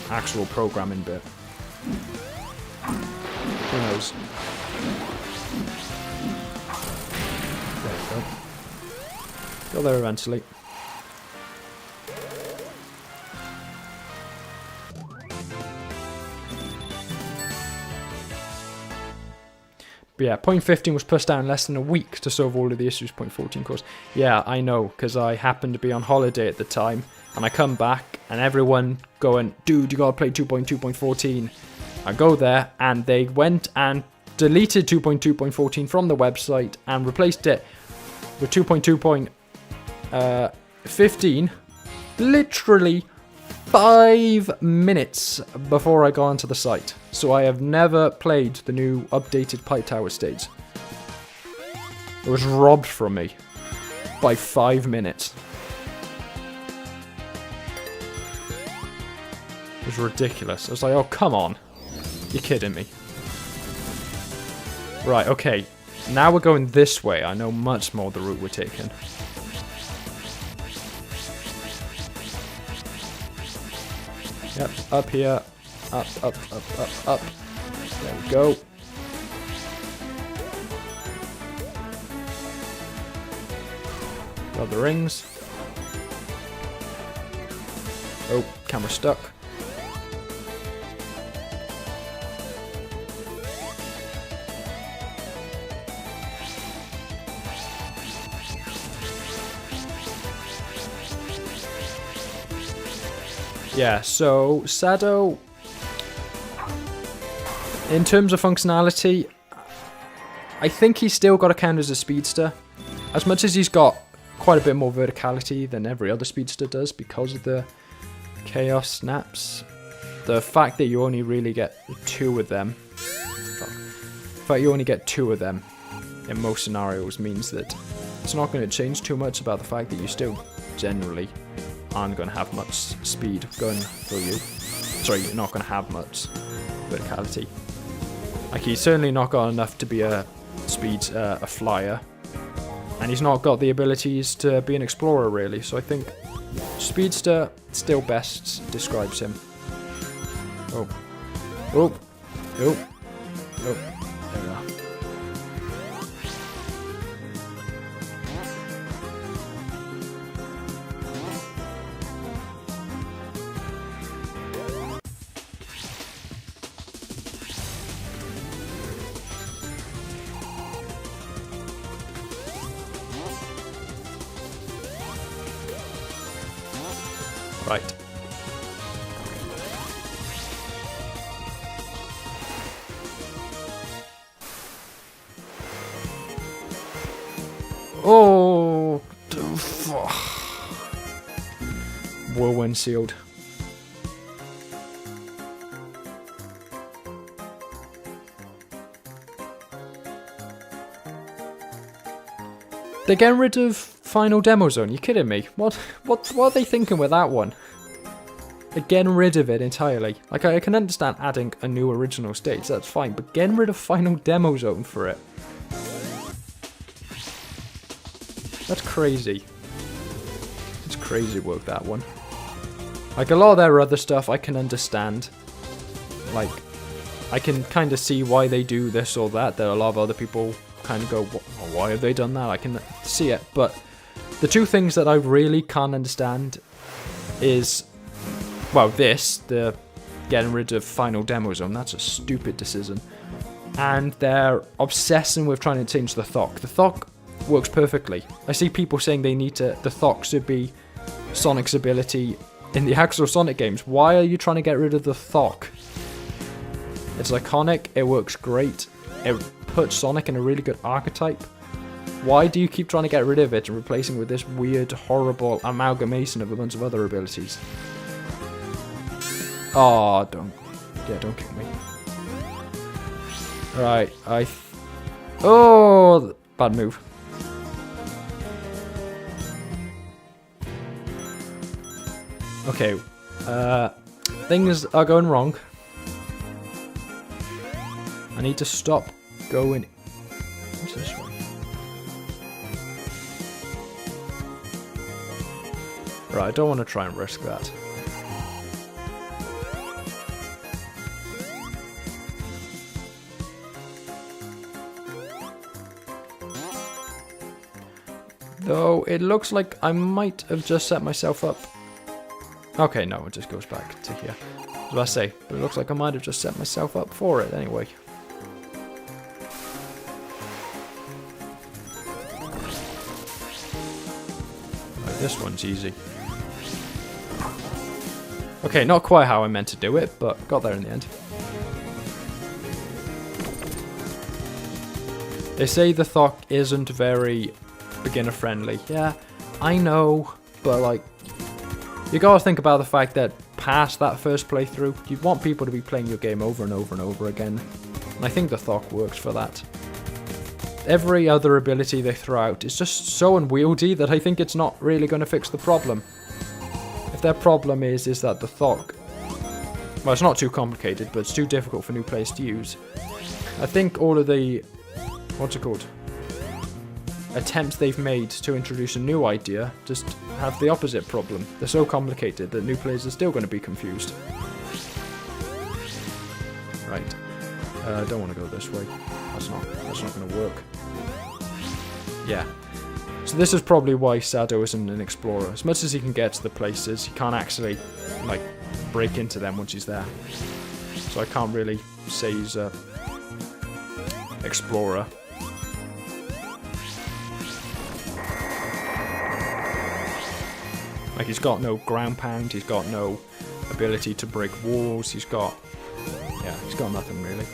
actual programming bit. Who knows? There we go. Go there eventually. But yeah, point 15 was pushed out in less than a week to solve all of the issues point 14 caused. Yeah, I know, because I happened to be on holiday at the time, and I come back, and everyone going, dude, you gotta play 2.2.14. I go there, and they went and deleted 2.2.14 from the website, and replaced it with 2.2.15, literally 5 minutes before I got onto the site. So I have never played the new updated Pipe Tower stage. It was robbed from me by 5 minutes. It was ridiculous. I was like, oh, come on. You're kidding me. Right, okay. Now we're going this way. I know much more the route we're taking. Yep, up here. Up, up, up, up, up. There we go. Grab the rings. Oh, camera stuck. Yeah, so Sado, in terms of functionality, I think he's still got to count as a speedster. As much as he's got quite a bit more verticality than every other speedster does because of the chaos snaps, the fact that you only really get 2 of them, in most scenarios means that it's not going to change too much about the fact that you still generally aren't going to have much speed going for you. Sorry, you're not going to have much verticality. Like, he's certainly not got enough to be a flyer, and he's not got the abilities to be an explorer really. So I think speedster still best describes him. Oh, oh, oh, oh. There we are. Right. Oh, whirlwind sealed. They're getting rid of final demo zone. You kidding me? What are they thinking with that one? They're getting rid of it entirely. Like, I can understand adding a new original stage, that's fine, but getting rid of final demo zone for it. That's crazy. It's crazy work, that one. Like, a lot of their other stuff I can understand. Like, I can kind of see why they do this or that. There are a lot of other people kind of go, why have they done that? I can see it. But the two things that I really can't understand is, well, the getting rid of final demo zone. That's a stupid decision. And they're obsessing with trying to change the Thok. The Thok works perfectly. I see people saying the Thok should be Sonic's ability in the actual Sonic games. Why are you trying to get rid of the Thok? It's iconic, it works great, it puts Sonic in a really good archetype. Why do you keep trying to get rid of it and replacing it with this weird, horrible amalgamation of a bunch of other abilities? Oh, don't kill me. Right, oh, bad move. Okay, things are going wrong. I need to stop going. What's this way? Right, I don't want to try and risk that. Though it looks like I might have just set myself up. Okay, no, it just goes back to here. As I say, but it looks like I might have just set myself up for it anyway. Right, this one's easy. Okay, not quite how I meant to do it, but got there in the end. They say the Thok isn't very beginner friendly. Yeah, I know, but like, you gotta think about the fact that past that first playthrough, you'd want people to be playing your game over and over and over again. And I think the Thok works for that. Every other ability they throw out is just so unwieldy that I think it's not really going to fix the problem. If their problem is that the Thok, well, it's not too complicated, but it's too difficult for new players to use. I think all of the, what's it called, attempts they've made to introduce a new idea just have the opposite problem. They're so complicated that new players are still going to be confused. Right. I don't want to go this way. That's not going to work. Yeah. So this is probably why Sado isn't an explorer. As much as he can get to the places, he can't actually, like, break into them once he's there. So I can't really say he's a explorer. Like, he's got no ground pound, he's got no ability to break walls, he's got nothing really.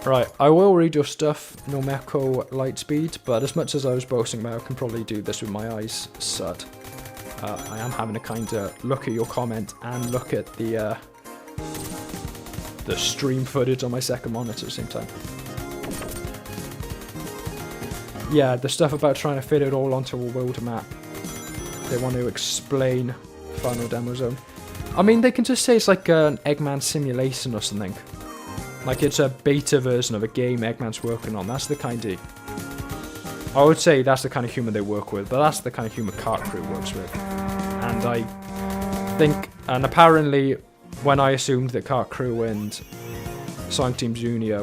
Right, I will read your stuff, Nomeko Lightspeed, but as much as I was boasting about, I can probably do this with my eyes shut. I am having to kind of look at your comment and look at the stream footage on my second monitor at the same time. Yeah, the stuff about trying to fit it all onto a world map. They want to explain Final Demo Zone. I mean, they can just say it's like an Eggman simulation or something. Like it's a beta version of a game Eggman's working on. That's the kind of... I would say that's the kind of humor they work with, but that's the kind of humor Kart Crew works with. And I think, and apparently when I assumed that Kart Crew and Sonic Team Junior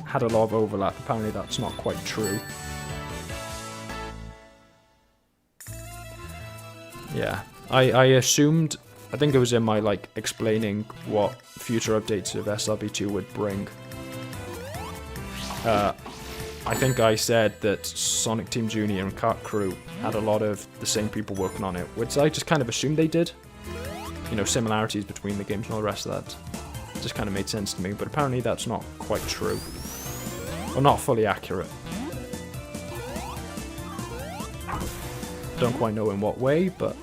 had a lot of overlap, apparently that's not quite true. Yeah, I assumed, I think it was in my like explaining what future updates of SRB2 would bring. I think I said that Sonic Team Junior and Kart Crew had a lot of the same people working on it, which I just kind of assumed they did. You know, similarities between the games and all the rest of that. It just kind of made sense to me, but apparently that's not quite true. Or not fully accurate. Don't quite know in what way, but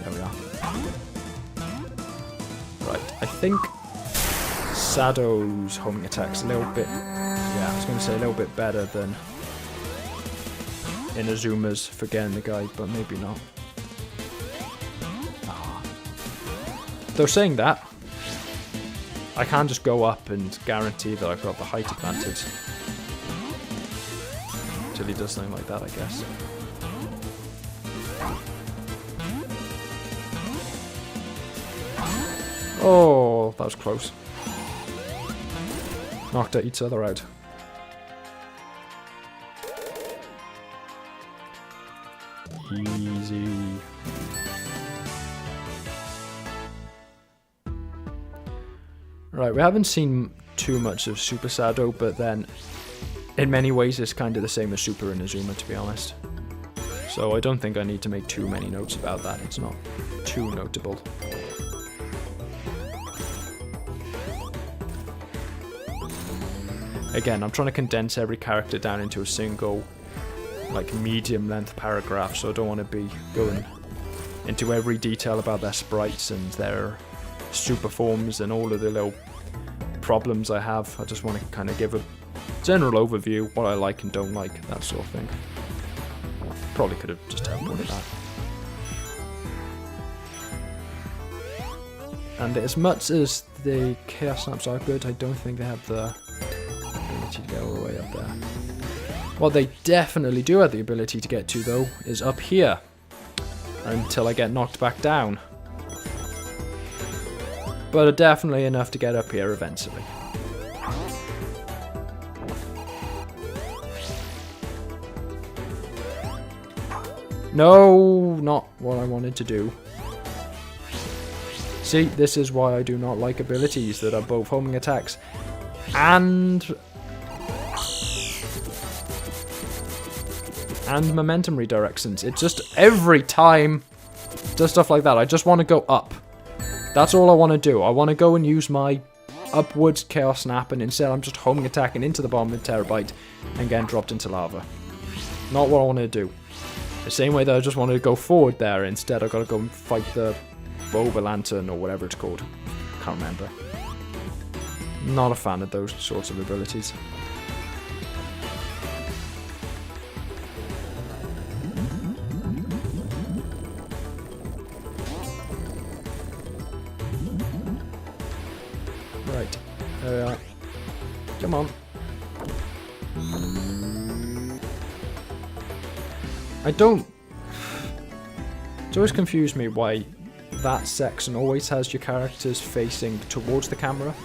there we are. Right, I think Sado's homing attack's a little bit... Yeah, I was going to say a little bit better than Inazuma's for getting the guy, but maybe not. Though saying that, I can just go up and guarantee that I've got the height advantage. Until he does something like that, I guess. Oh, that was close. Knocked each other out. Easy. Right, we haven't seen too much of Super Sado, but then in many ways it's kind of the same as Super Inazuma, to be honest. So I don't think I need to make too many notes about that. It's not too notable. Again, I'm trying to condense every character down into a single, like, medium-length paragraph, so I don't want to be going into every detail about their sprites and their super forms and all of the little problems I have. I just want to kind of give a general overview, what I like and don't like, that sort of thing. Probably could have just teleported that. And as much as the Chaos Snaps are good, I don't think they have the ability to get all the way up there. What they definitely do have the ability to get to, though, is up here. Until I get knocked back down. But definitely enough to get up here eventually. No, not what I wanted to do. See, this is why I do not like abilities that are both homing attacks and momentum redirections. It just, every time, does stuff like that. I just want to go up. That's all I want to do. I want to go and use my upwards Chaos Snap, and instead I'm just homing attacking into the bottom of the Terabyte and getting dropped into lava. Not what I want to do. The same way that I just wanted to go forward there, instead I've got to go and fight the Boba Lantern or whatever it's called. Can't remember. Not a fan of those sorts of abilities. Right. There we are. Come on. I don't... It's always confused me why that section always has your characters facing towards the camera.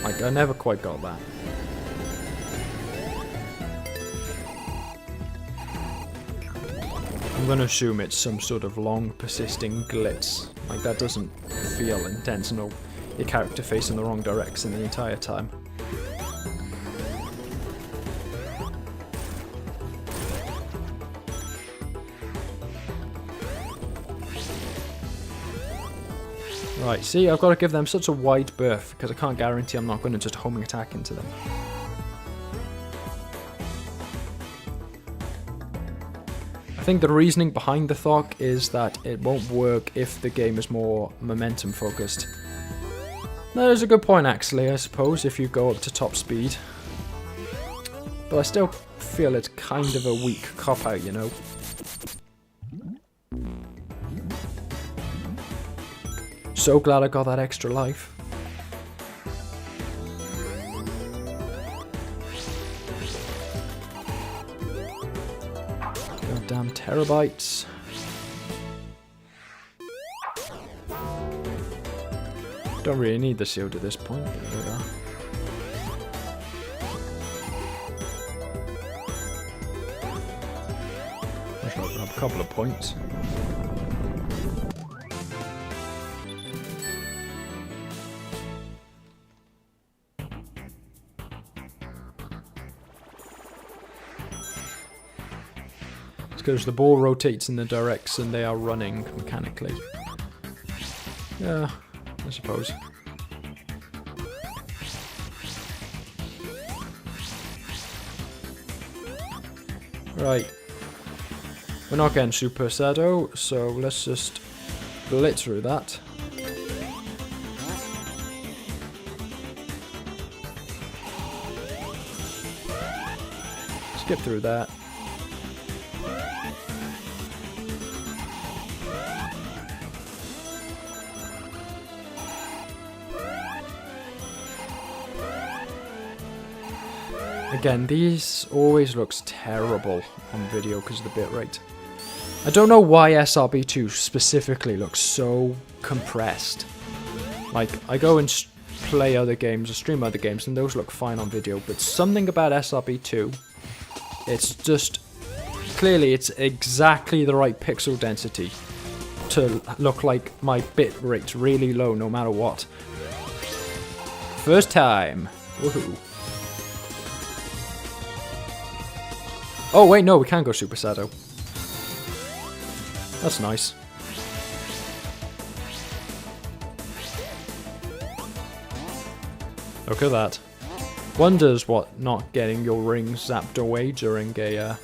Like, I never quite got that. I'm gonna assume it's some sort of long, persisting glitch. Like, that doesn't feel intentional. Your character facing the wrong direction the entire time. Right, see, I've got to give them such a wide berth, because I can't guarantee I'm not going to just homing attack into them. I think the reasoning behind the Thok is that it won't work if the game is more momentum focused. That is a good point, actually, I suppose, if you go up to top speed. But I still feel it's kind of a weak cop-out, you know? So glad I got that extra life. Goddamn terabytes. Don't really need the shield at this point, but there we are. I should open up a couple of points. Because the ball rotates in the direction they are running mechanically. Yeah, I suppose. Right. We're not getting Super Shadow, so let's just blitz through that. Skip through that. Again, these always looks terrible on video because of the bitrate. I don't know why SRB2 specifically looks so compressed. Like, I go and play other games or stream other games and those look fine on video, but something about SRB2, it's just, clearly it's exactly the right pixel density to look like my bitrate's really low no matter what. First time. Woohoo. Oh wait, no, we can go Super Shadow. That's nice. Look at that. wonders what not getting your rings zapped away during a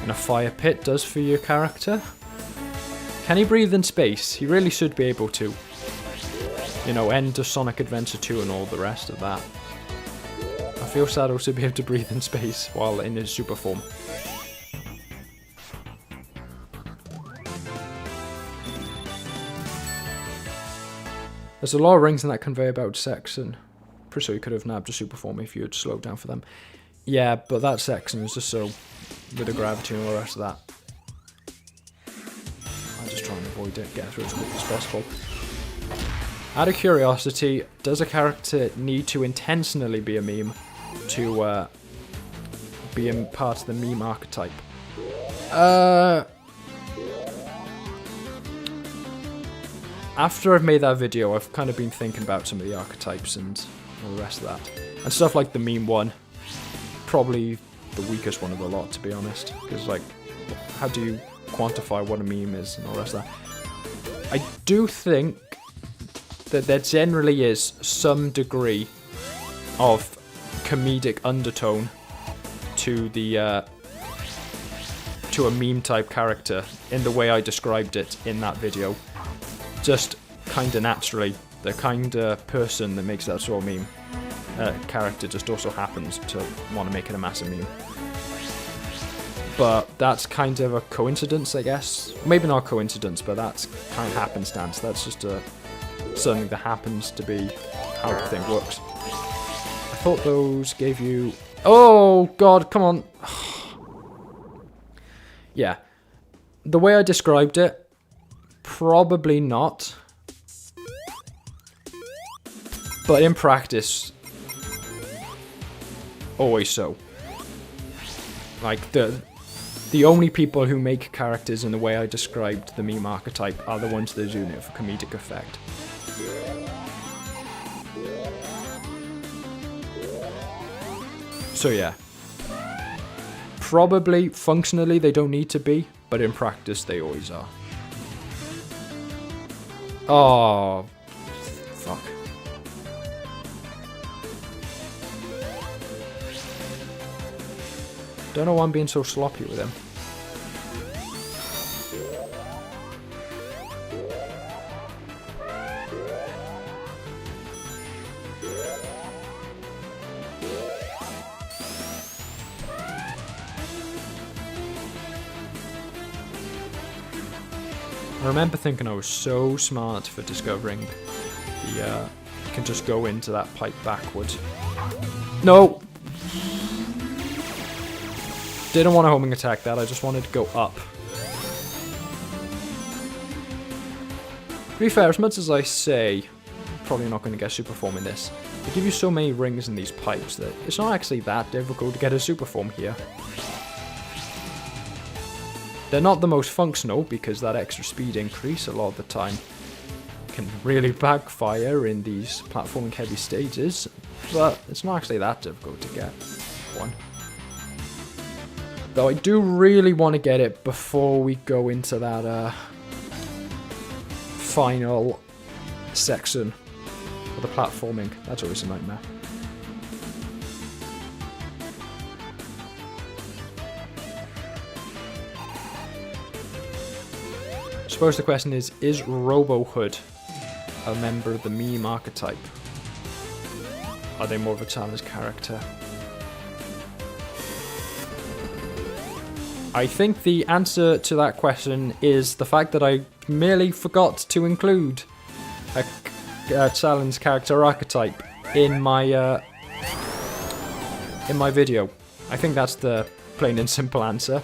in a fire pit does for your character. Can he breathe in space? He really should be able to. You know, end of Sonic Adventure 2 and all the rest of that. I feel Shadow should be able to breathe in space while in his super form. There's a lot of rings in that conveyor belt section. Pretty sure you could have nabbed a super form if you had slowed down for them. Yeah, but that section is just so with the gravity and all the rest of that. I just try and avoid it, get through as quick as possible. Out of curiosity, does a character need to intentionally be a meme to be a part of the meme archetype? After I've made that video, I've kind of been thinking about some of the archetypes and all the rest of that. And stuff like the meme one, probably the weakest one of the lot, to be honest. Because, like, how do you quantify what a meme is and all the rest of that? I do think that there generally is some degree of comedic undertone to the to a meme type character in the way I described it in that video. Just kind of naturally, the kind of person that makes that sort of meme character just also happens to want to make it a massive meme. But that's kind of a coincidence, I guess. Maybe not a coincidence, but that's kind of happenstance. That's just something that happens to be how the thing works. I thought those gave you... Oh, God, come on. Yeah. The way I described it, probably not. But in practice, always so. Like, the only people who make characters in the way I described the meme archetype are the ones that are doing it for comedic effect. So yeah. Probably, functionally, they don't need to be, but in practice, they always are. Oh, fuck. Don't know why I'm being so sloppy with him. I remember thinking I was so smart for discovering the, you can just go into that pipe backwards. No! Didn't want to homing attack that, I just wanted to go up. To be fair, as much as I say, probably not going to get super form in this, they give you so many rings in these pipes that it's not actually that difficult to get a super form here. They're not the most functional because that extra speed increase a lot of the time can really backfire in these platforming heavy stages, but it's not actually that difficult to get one. Though I do really want to get it before we go into that final section of the platforming. That's always a nightmare. I suppose the question is Robo Hood a member of the meme archetype? Are they more of a challenge character? I think the answer to that question is the fact that I merely forgot to include a challenge character archetype in my video. I think that's the plain and simple answer.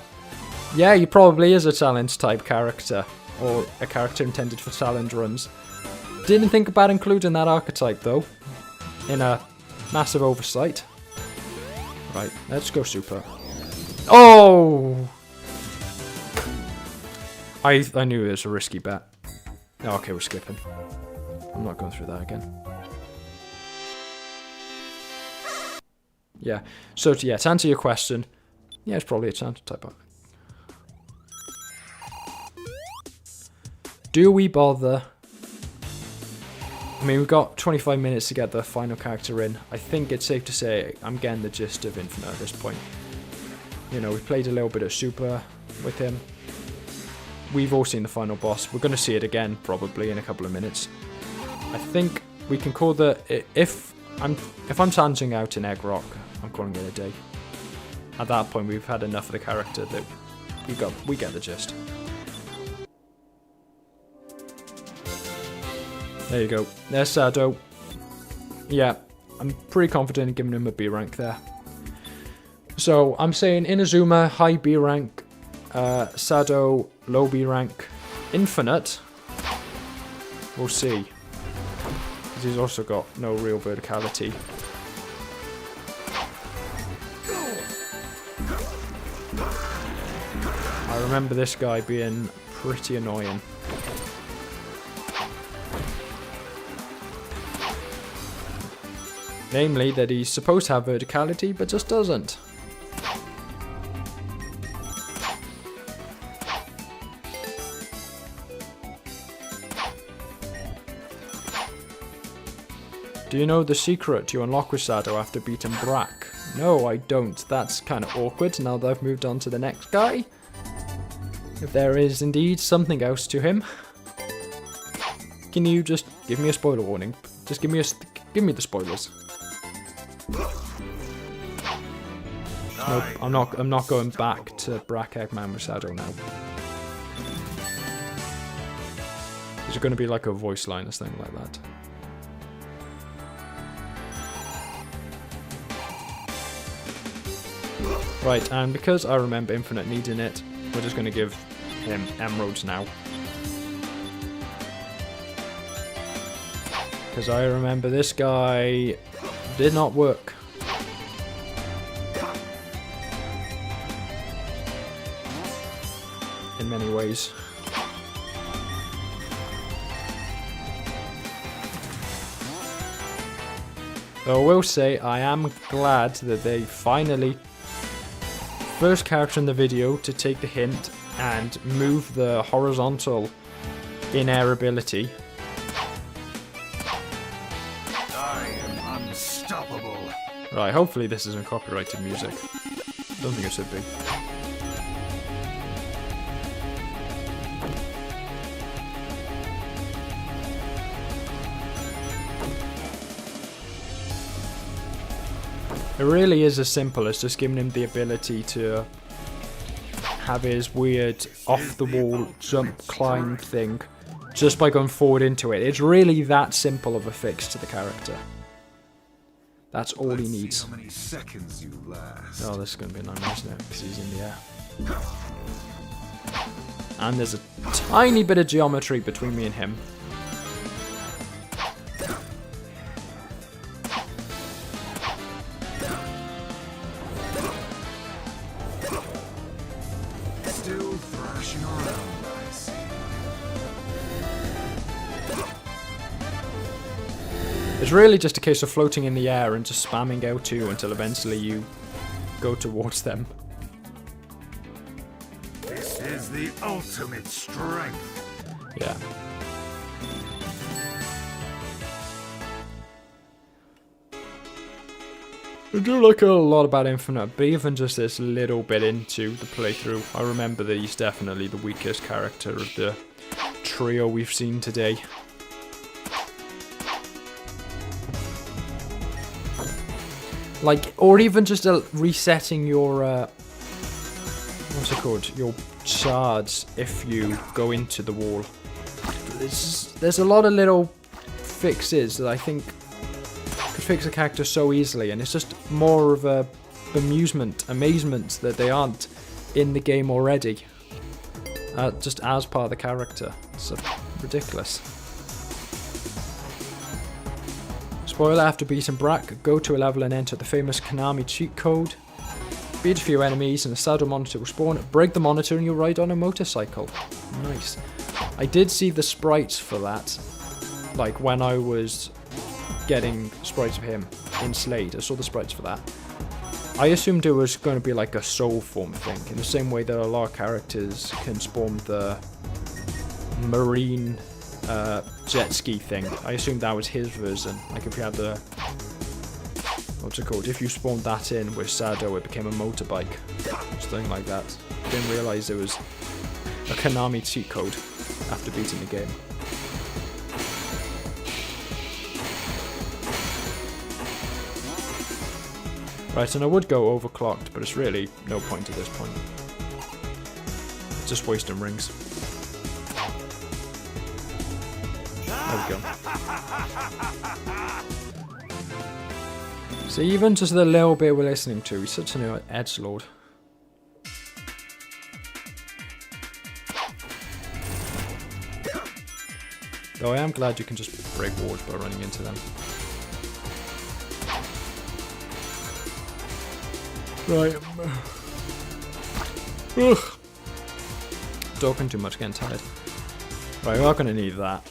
Yeah, he probably is a challenge type character, or a character intended for challenge runs. Didn't think about including that archetype though, in a massive oversight. Right, let's go super. Oh! I knew it was a risky bet. Oh, okay, we're skipping. I'm not going through that again. Yeah, so yeah, to answer your question, yeah, it's probably a challenge type archetype. Do we bother I mean, we've got 25 minutes to get the final character in. I think it's safe to say I'm getting the gist of Infinite at this point. You know, we played a little bit of Super with him. We've all seen the final boss. We're going to see it again, probably, in a couple of minutes. I think we can call if I'm challenging out an Egg Rock, I'm calling it a day. At that point, we've had enough of the character that we get the gist. There you go. There's Sado. Yeah, I'm pretty confident in giving him a B rank there. So I'm saying Inazuma, high B rank. Sado, low B rank. Infinite, we'll see. Because he's also got no real verticality. I remember this guy being pretty annoying. Namely, that he's supposed to have verticality, but just doesn't. Do you know the secret you unlock with Sado after beating Brack? No, I don't. That's kind of awkward now that I've moved on to the next guy. If there is indeed something else to him. Can you just give me a spoiler warning? Just give me the spoilers. Nope, I'm not going back to Brack Eggman with Sado now. Is it going to be like a voice line or something like that? Right, and because I remember Infinite needing it, we're just going to give him emeralds now. Because I remember this guy did not work. In many ways. Though I will say, I am glad that they finally, first character in the video to take the hint and move the horizontal in-air ability. I am unstoppable. Right, hopefully this isn't copyrighted music. Don't think it should be. It really is as simple as just giving him the ability to have his weird off-the-wall jump climb thing just by going forward into it. It's really that simple of a fix to the character. That's all he needs. How many seconds you last. Oh, this is going to be a nightmare, isn't it? Because he's in the air. And there's a tiny bit of geometry between me and him. Still thrashing around, I see. It's really just a case of floating in the air and just spamming L2 until eventually you go towards them. This is the ultimate strength. Yeah. I do like a lot about Infinite, but even just this little bit into the playthrough, I remember that he's definitely the weakest character of the trio we've seen today. Like, or even just resetting your, what's it called? Your shards if you go into the wall. There's a lot of little fixes that I think could fix a character so easily, and it's just more of a amazement that they aren't in the game already. Just as part of the character. It's ridiculous. Spoiler, after beating Brack, go to a level and enter the famous Konami cheat code. Beat a few enemies and a Sado monitor will spawn. Break the monitor and you'll ride on a motorcycle. Nice. I did see the sprites for that. Like when I was getting sprites of him in Slade, I saw the sprites for that. I assumed it was going to be like a soul form thing, in the same way that a lot of characters can spawn the marine jet ski thing. I assumed that was his version. Like if you had the... What's it called? If you spawned that in with Sado, it became a motorbike. Something like that. Didn't realise it was a Konami cheat code after beating the game. Right, and I would go overclocked, but it's really no point at this point. It's just wasting rings. There we go. So even just the little bit we're listening to, he's such an edgelord. Though I am glad you can just break walls by running into them. Right. Ugh. Talking too much, getting tired. Right, we are going to need that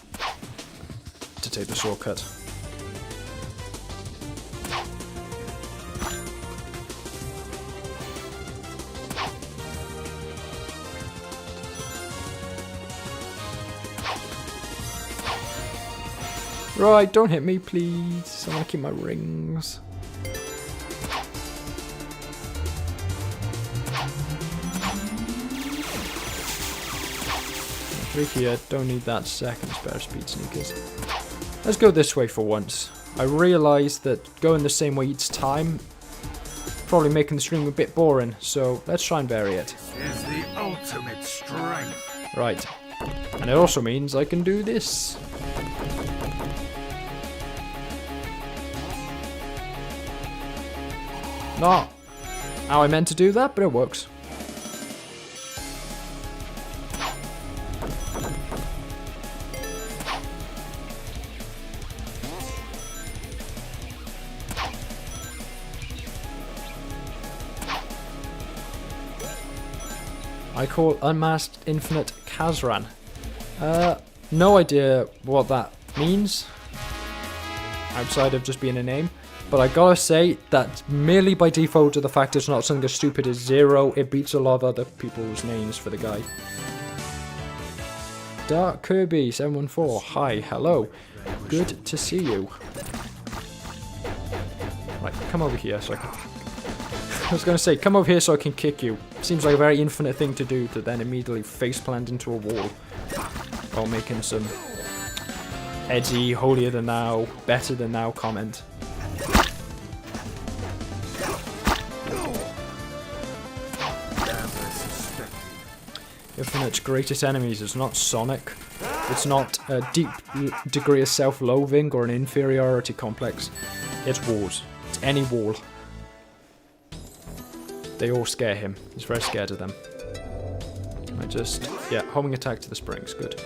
to take the shortcut. Right, don't hit me, please. I want to keep my rings. Here, don't need that second spare speed sneakers. Let's go this way for once. I realise that going the same way each time probably making the stream a bit boring, so let's try and vary it. Is the ultimate strength. Right. And it also means I can do this. Not how I meant to do that, but it works. I call Unmasked Infinite Kazran. No idea what that means, outside of just being a name. But I gotta say that merely by default to the fact it's not something as stupid as Zero, it beats a lot of other people's names for the guy. Dark Kirby 714, hi, hello. Good to see you. Right, come over here so I can... I was gonna say, come over here so I can kick you. Seems like a very infinite thing to do, to then immediately faceplant into a wall. While making some edgy, holier than thou, better than thou comment. Infinite's greatest enemies is not Sonic. It's not a deep degree of self-loathing or an inferiority complex. It's walls. It's any wall. They all scare him. He's very scared of them. Yeah, homing attack to the springs. Good.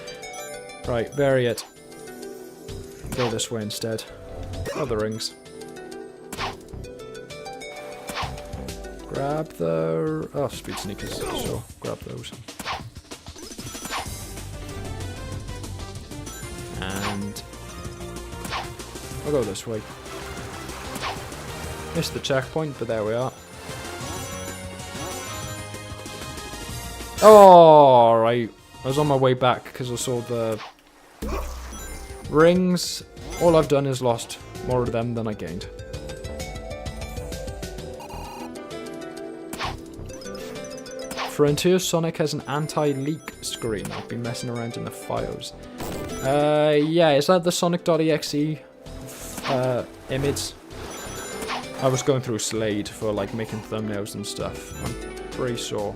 Right, vary it. Go this way instead. Other rings. Grab the... Oh, speed sneakers. Sure, grab those. And... I'll go this way. Missed the checkpoint, but there we are. Oh, right. I was on my way back because I saw the rings. All I've done is lost more of them than I gained. Frontier Sonic has an anti-leak screen. I've been messing around in the files. Yeah, is that the Sonic.exe image? I was going through Slade for like making thumbnails and stuff. I'm pretty sure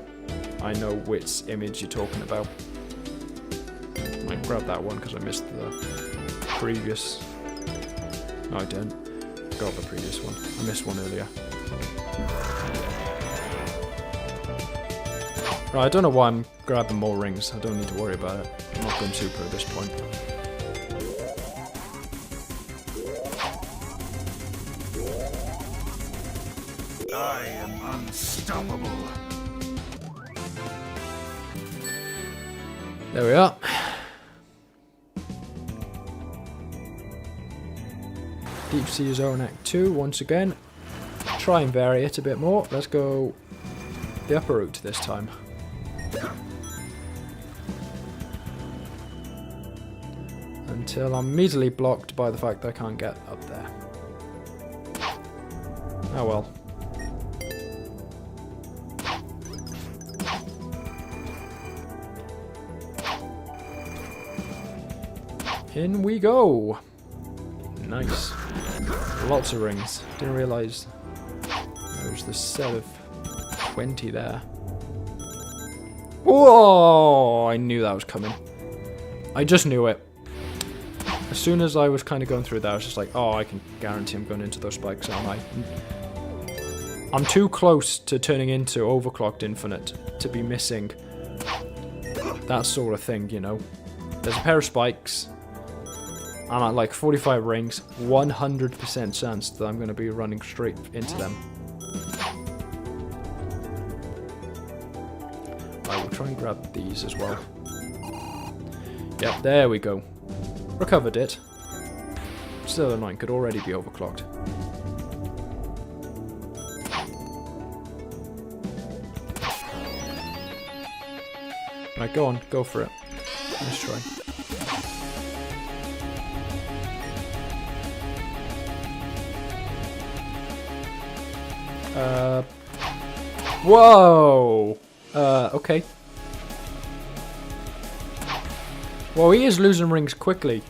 I know which image you're talking about. Might grab that one because I missed the previous. No, I didn't. Got the previous one. I missed one earlier. Right, I don't know why I'm grabbing more rings. I don't need to worry about it. I'm not going super at this point. I am unstoppable. There we are. Deep Sea Zone Act 2 once again. Try and vary it a bit more. Let's go the upper route this time. Until I'm immediately blocked by the fact that I can't get up there. Oh well. In we go! Nice. Lots of rings. Didn't realise there was this set of 20 there. Whoa! I knew that was coming. I just knew it. As soon as I was kind of going through that, I was just like, oh, I can guarantee I'm going into those spikes, aren't I? I'm too close to turning into Overclocked Infinite to be missing that sort of thing, you know? There's a pair of spikes. I'm at like 45 rings, 100% chance that I'm going to be running straight into them. I will try and grab these as well. Yep, there we go. Recovered it. Still annoying, could already be overclocked. Right, go on, go for it. Let's try. Whoa! Okay. Well, he is losing rings quickly.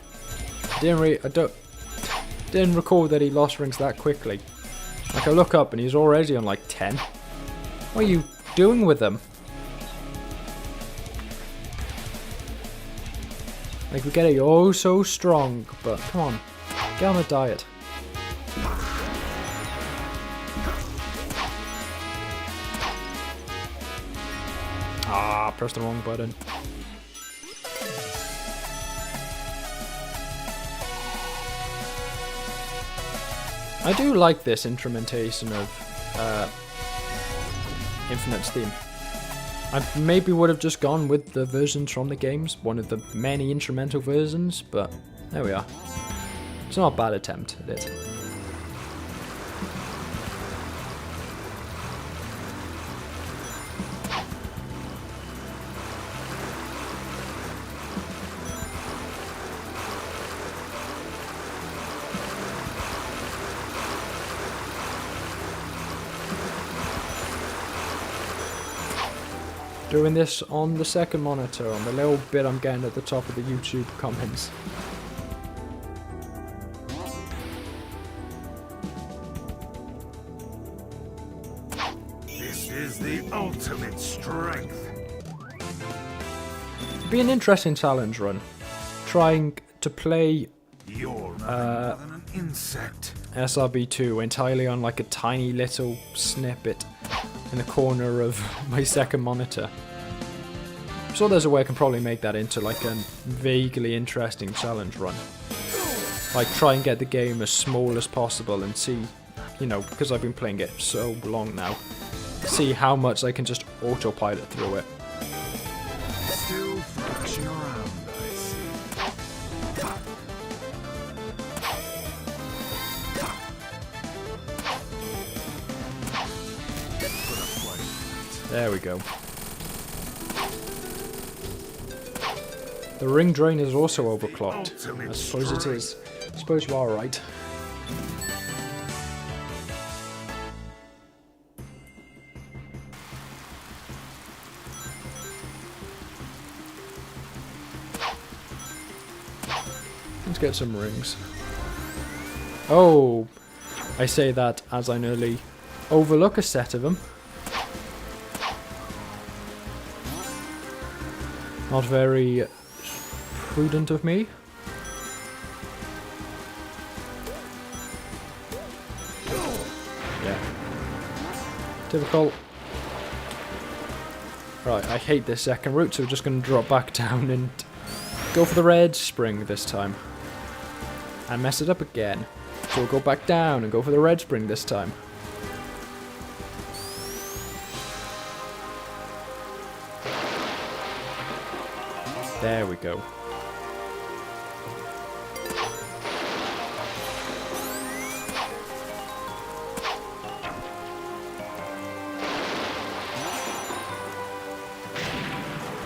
Didn't recall that he lost rings that quickly. Like, I look up and he's already on like 10. What are you doing with them? Like, we get it, oh so strong, but come on, get on a diet. Ah, pressed the wrong button. I do like this instrumentation of Infinite's theme. I maybe would have just gone with the versions from the games, one of the many instrumental versions, but there we are. It's not a bad attempt at it. Doing this on the second monitor, on the little bit I'm getting at the top of the YouTube comments. This is the ultimate strength. It'd be an interesting challenge run. Trying to play You're nothing more than an insect. SRB2 entirely on like a tiny little snippet in the corner of my second monitor. So there's a way I can probably make that into like a vaguely interesting challenge run. Like try and get the game as small as possible and see, you know, because I've been playing it so long now, see how much I can just autopilot through it. Still thrashing around, I see. There we go. The ring drain is also overclocked. I suppose it is. I suppose you are right. Let's get some rings. Oh, I say that as I nearly overlook a set of them. Not very prudent of me. Yeah. Typical. Right, I hate this second route, so we're just going to drop back down and go for the red spring this time. And mess it up again. So we'll go back down and go for the red spring this time. There we go.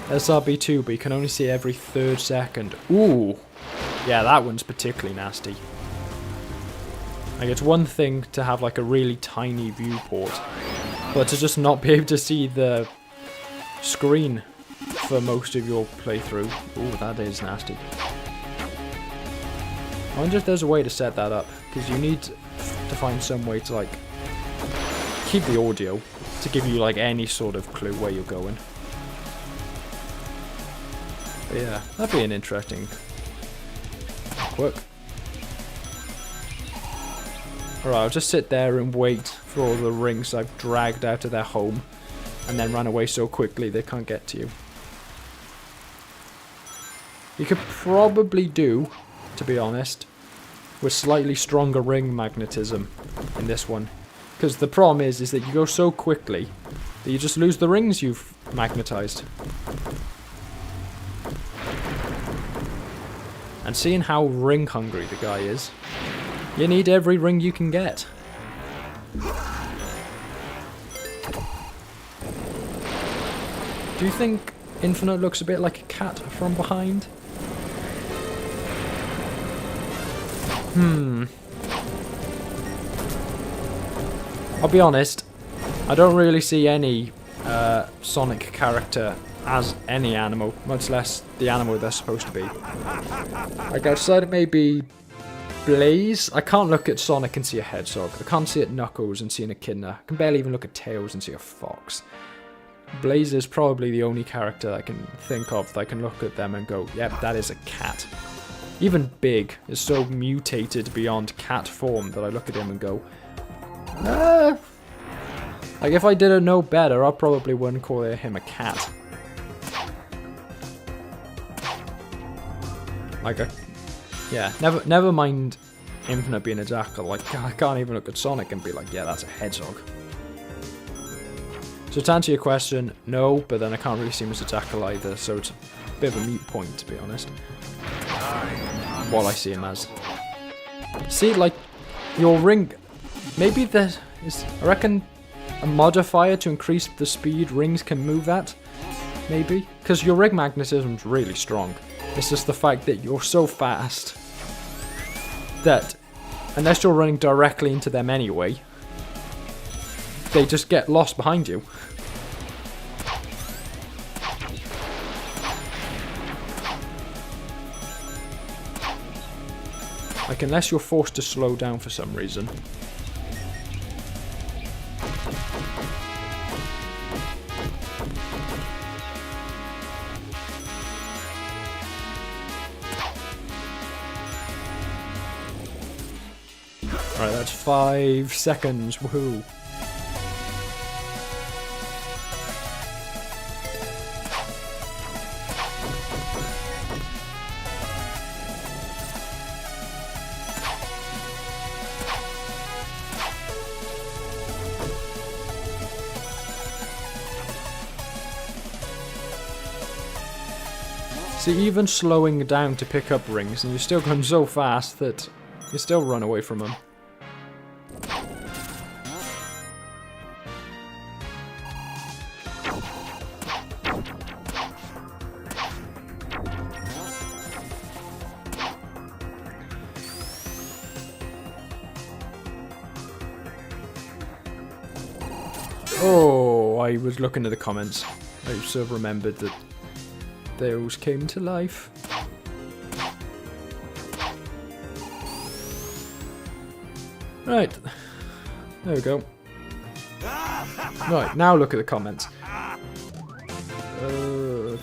SRB2, but you can only see every 3rd second. Ooh! Yeah, that one's particularly nasty. Like, it's one thing to have like a really tiny viewport, but to just not be able to see the screen for most of your playthrough. Ooh, that is nasty. I wonder if there's a way to set that up, because you need to find some way to like keep the audio to give you like any sort of clue where you're going. But yeah, that'd be an interesting quirk. Alright, I'll just sit there and wait for all the rings I've dragged out of their home and then run away so quickly they can't get to you. You could probably do, to be honest, with slightly stronger ring magnetism in this one. Because the problem is that you go so quickly that you just lose the rings you've magnetized. And seeing how ring hungry the guy is, you need every ring you can get. Do you think Infinite looks a bit like a cat from behind? I'll be honest, I don't really see any Sonic character as any animal, much less the animal they're supposed to be. Like, outside of maybe Blaze, I can't look at Sonic and see a hedgehog. I can't see at Knuckles and see an echidna. I can barely even look at Tails and see a fox. Blaze is probably the only character I can think of that I can look at them and go, yep, that is a cat. Even Big is so mutated beyond cat form that I look at him and go, like, if I didn't know better, I probably wouldn't call him a cat. Like, yeah, never mind Infinite being a jackal. Like, I can't even look at Sonic and be like, yeah, that's a hedgehog. So to answer your question, no, but then I can't really see him as a jackal either, so it's a bit of a moot point, to be honest. What I see him as. See, like, your ring, maybe there is, I reckon, a modifier to increase the speed rings can move at, maybe? Because your ring magnetism's really strong. It's just the fact that you're so fast that, unless you're running directly into them anyway, they just get lost behind you. Like, unless you're forced to slow down for some reason. Alright, that's 5 seconds, woohoo. See, even slowing down to pick up rings, and you're still going so fast that you still run away from them. Oh, I was looking at the comments. I sort of remembered that those came to life. Right. There we go. Right, now look at the comments. I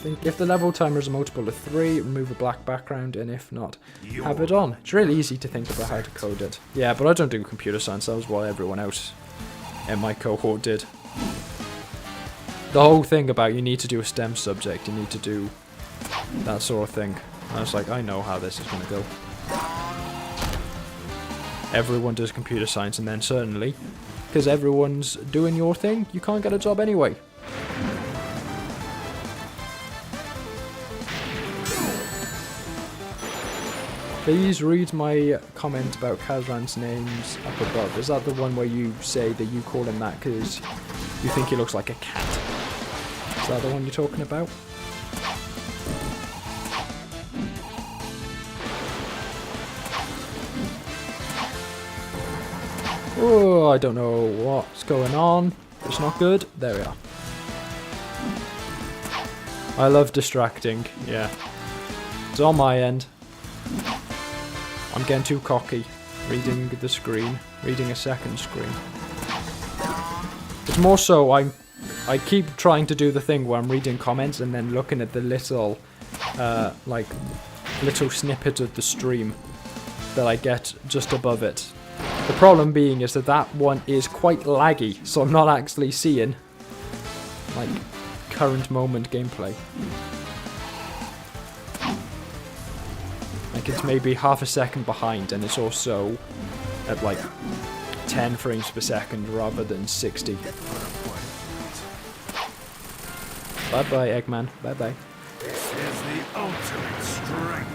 think if the level timer is a multiple of 3, remove a black background, and if not, have it on. It's really easy to think about how to code it. Yeah, but I don't do computer science, that was what everyone else in my cohort did. The whole thing about you need to do a STEM subject, you need to do that sort of thing. I was like, I know how this is going to go. Everyone does computer science, and then certainly, because everyone's doing your thing, you can't get a job anyway. Please read my comment about Kazran's names up above. Is that the one where you say that you call him that because you think he looks like a cat? Is that the one you're talking about? Oh, I don't know what's going on. It's not good. There we are. I love distracting. Yeah. It's on my end. I'm getting too cocky. Reading the screen. Reading a second screen. It's more so I keep trying to do the thing where I'm reading comments and then looking at the little, like, little snippet of the stream that I get just above it. The problem being is that that one is quite laggy, so I'm not actually seeing, like, current moment gameplay. Like, it's maybe half a second behind, and it's also at, like, 10 frames per second rather than 60. Bye-bye, Eggman. Bye-bye. This is the ultimate strength.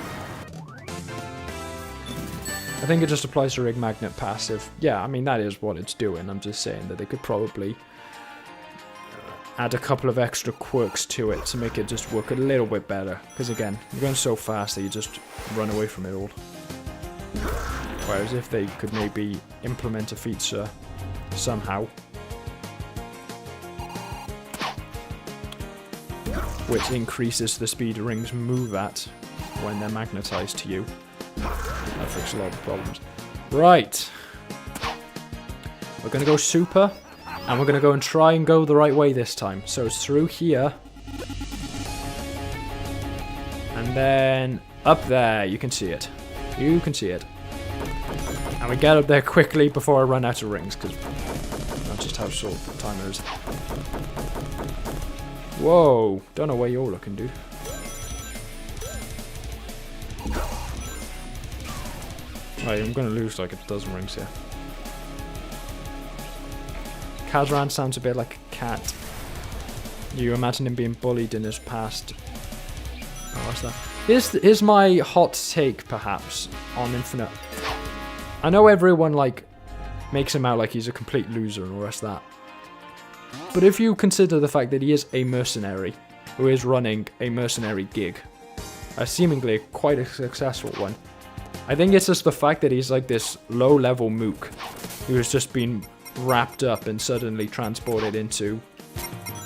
I think it just applies to Rig Magnet passive. Yeah, I mean, that is what it's doing. I'm just saying that they could probably add a couple of extra quirks to it to make it just work a little bit better. Because again, you're going so fast that you just run away from it all. Whereas if they could maybe implement a feature somehow which increases the speed rings move at when they're magnetized to you, that fixes a lot of problems. Right. We're going to go super, and we're going to go and try and go the right way this time. So it's through here. And then up there, you can see it. You can see it. And we get up there quickly before I run out of rings, because that's just how short the timer is. Whoa, don't know where you're looking, dude. Right, I'm going to lose like a dozen rings here. Kazran sounds a bit like a cat. You imagine him being bullied in his past. Oh, what's that? Here's my hot take, perhaps, on Infinite. I know everyone, like, makes him out like he's a complete loser and all the rest of that. But if you consider the fact that he is a mercenary, who is running a mercenary gig, a seemingly quite a successful one, I think it's just the fact that he's like this low-level mook who has just been wrapped up and suddenly transported into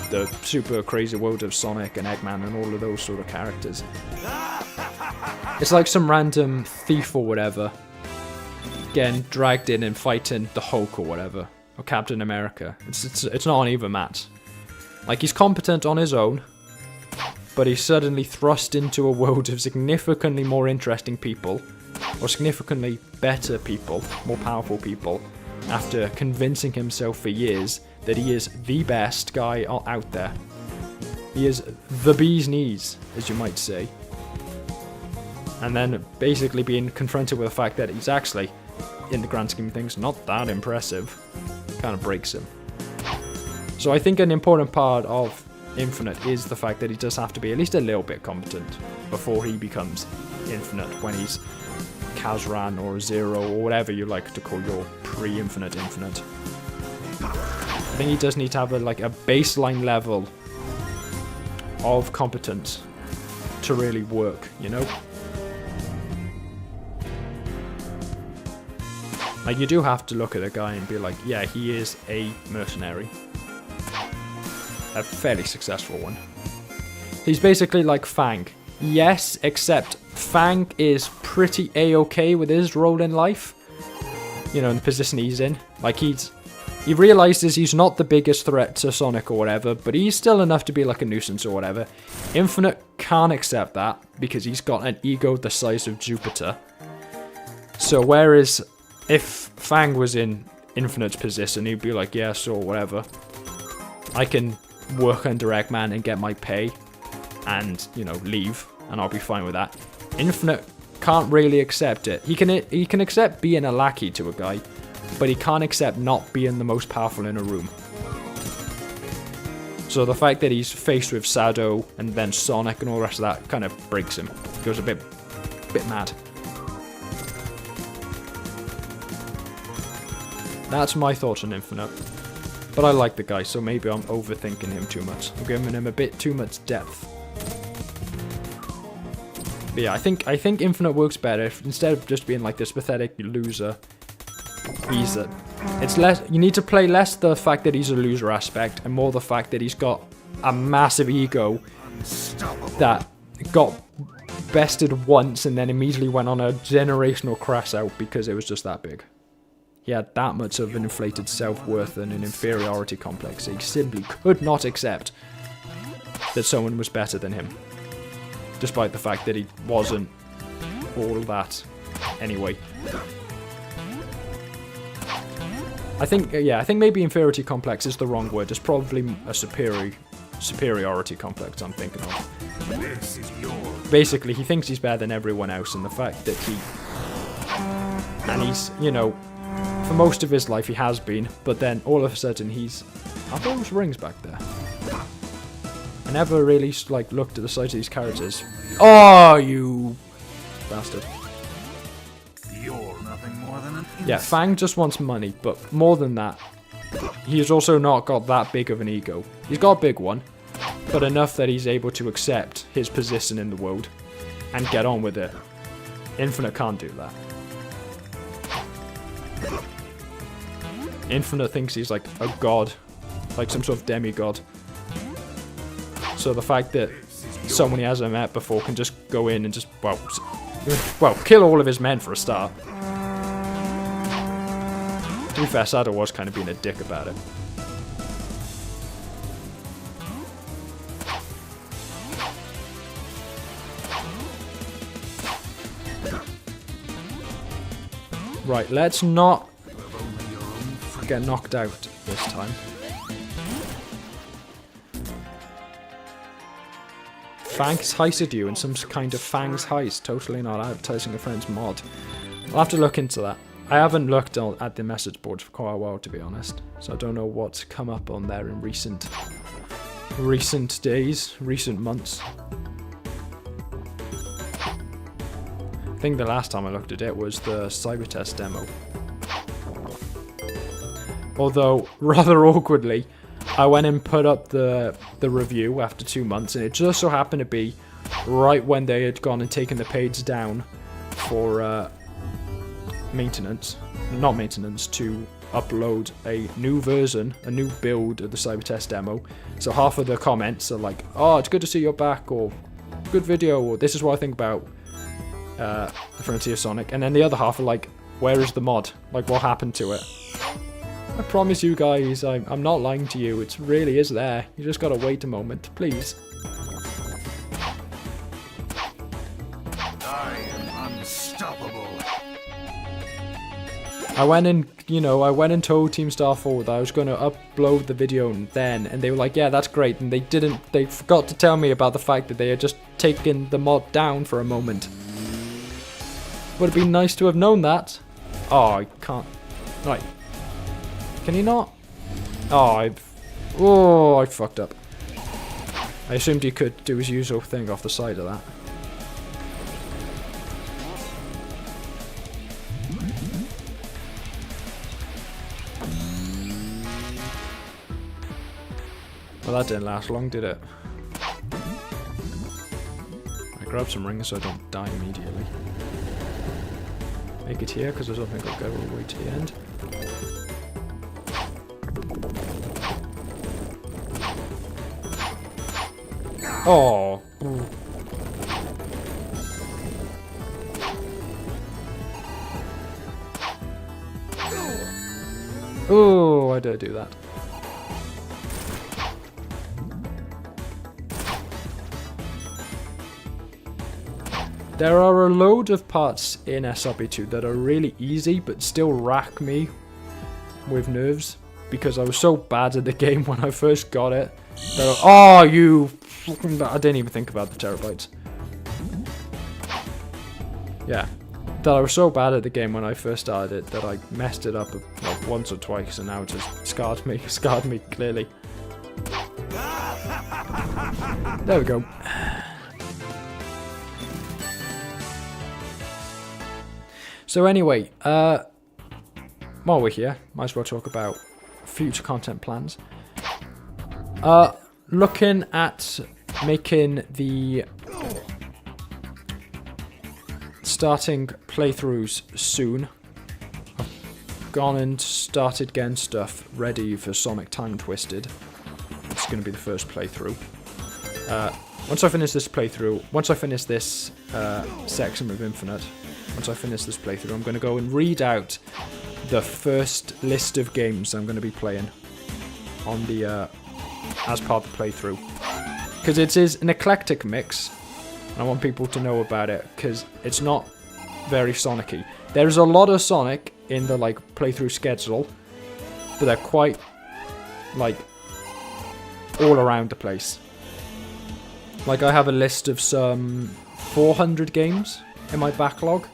the super crazy world of Sonic and Eggman and all of those sort of characters. It's like some random thief or whatever getting dragged in and fighting the Hulk or whatever, or Captain America. It's not even Matt. Like, he's competent on his own, but he's suddenly thrust into a world of significantly more interesting people, or significantly better people, more powerful people, after convincing himself for years that he is the best guy out there. He is the bee's knees, as you might say. And then basically being confronted with the fact that he's actually, in the grand scheme of things, not that impressive, kind of breaks him. So I think an important part of Infinite is the fact that he does have to be at least a little bit competent before he becomes Infinite, when he's Kazran or Zero or whatever you like to call your pre-Infinite Infinite. I think he does need to have a baseline level of competence to really work, you know? Like, you do have to look at a guy and be like, yeah, he is a mercenary. A fairly successful one. He's basically like Fang. Yes, except Fang is pretty A-okay with his role in life. You know, in the position he's in. Like, he realizes he's not the biggest threat to Sonic or whatever, but he's still enough to be like a nuisance or whatever. Infinite can't accept that, because he's got an ego the size of Jupiter. So whereas if Fang was in Infinite's position, he'd be like, yeah, so whatever. I can work under Eggman and get my pay and, you know, leave, and I'll be fine with that. Infinite can't really accept it. He can accept being a lackey to a guy, but he can't accept not being the most powerful in a room. So the fact that he's faced with Shadow and then Sonic and all the rest of that kind of breaks him. He goes a bit mad. That's my thoughts on Infinite. But I like the guy, so maybe I'm overthinking him too much. I'm giving him a bit too much depth. But yeah, I think Infinite works better if, instead of just being like this pathetic loser, he's It's less. You need to play less the fact that he's a loser aspect, and more the fact that he's got a massive ego that got bested once and then immediately went on a generational crash out because it was just that big. He had that much of an inflated self-worth and an inferiority complex. He simply could not accept that someone was better than him, despite the fact that he wasn't all that anyway. I think maybe inferiority complex is the wrong word. It's probably a superiority complex I'm thinking of. This is yours. Basically, he thinks he's better than everyone else, and the fact that he's, you know, for most of his life he has been, but then all of a sudden are those rings back there? I never really, like, looked at the size of these characters. Oh, you bastard. You're nothing more than an Yeah, Fang just wants money, but more than that, he's also not got that big of an ego. He's got a big one, but enough that he's able to accept his position in the world and get on with it. Infinite can't do that. Infinite thinks he's like a god, like some sort of demigod. So the fact that someone he hasn't met before can just go in and just, well, kill all of his men for a start. To be fair, Sada was kind of being a dick about it. Right, let's not get knocked out this time. Fang's heisted you in some kind of Fang's heist. Totally not advertising a friend's mod. I'll have to look into that. I haven't looked at the message boards for quite a while, to be honest. So I don't know what's come up on there in recent days, recent months. I think the last time I looked at it was the cyber test demo. Although, rather awkwardly, I went and put up the review after 2 months, and it just so happened to be right when they had gone and taken the page down for not maintenance, to upload a new version, a new build of the cyber test demo. So half of the comments are like, oh, it's good to see you're back, or good video, or this is what I think about the Frontier Sonic. And then the other half are like, where is the mod? Like, what happened to it? I promise you guys, I'm not lying to you. It really is there. You just gotta wait a moment, please. I am unstoppable. I went and told Team Star Forward that I was gonna upload the video then, and they were like, yeah, that's great. And they forgot to tell me about the fact that they had just taken the mod down for a moment. Would have been nice to have known that. Oh, I can't. Right. Can he not? Oh, I fucked up. I assumed he could do his usual thing off the side of that. Well, that didn't last long, did it? I grabbed some rings so I don't die immediately. Make it here, because I don't think I'll go all the way to the end. Oh. Oh, I did do that. There are a load of parts in SRB2 that are really easy, but still rack me with nerves, because I was so bad at the game when I first got it. Oh, you fucking... I didn't even think about the terabytes. Yeah. That I was so bad at the game when I first started it that I messed it up like once or twice, and now it just scarred me clearly. There we go. So anyway, while we're here, might as well talk about future content plans. Looking at making the starting playthroughs soon. gone and started getting stuff ready for Sonic Time Twisted. It's going to be the first playthrough. Once I finish this playthrough, once I finish this section with Infinite, once I finish this playthrough, I'm going to go and read out the first list of games I'm going to be playing on the as part of the playthrough. Because it is an eclectic mix, and I want people to know about it, because it's not very Sonic-y. There's a lot of Sonic in the like playthrough schedule, but they're quite like all around the place. Like I have a list of some 400 games in my backlog,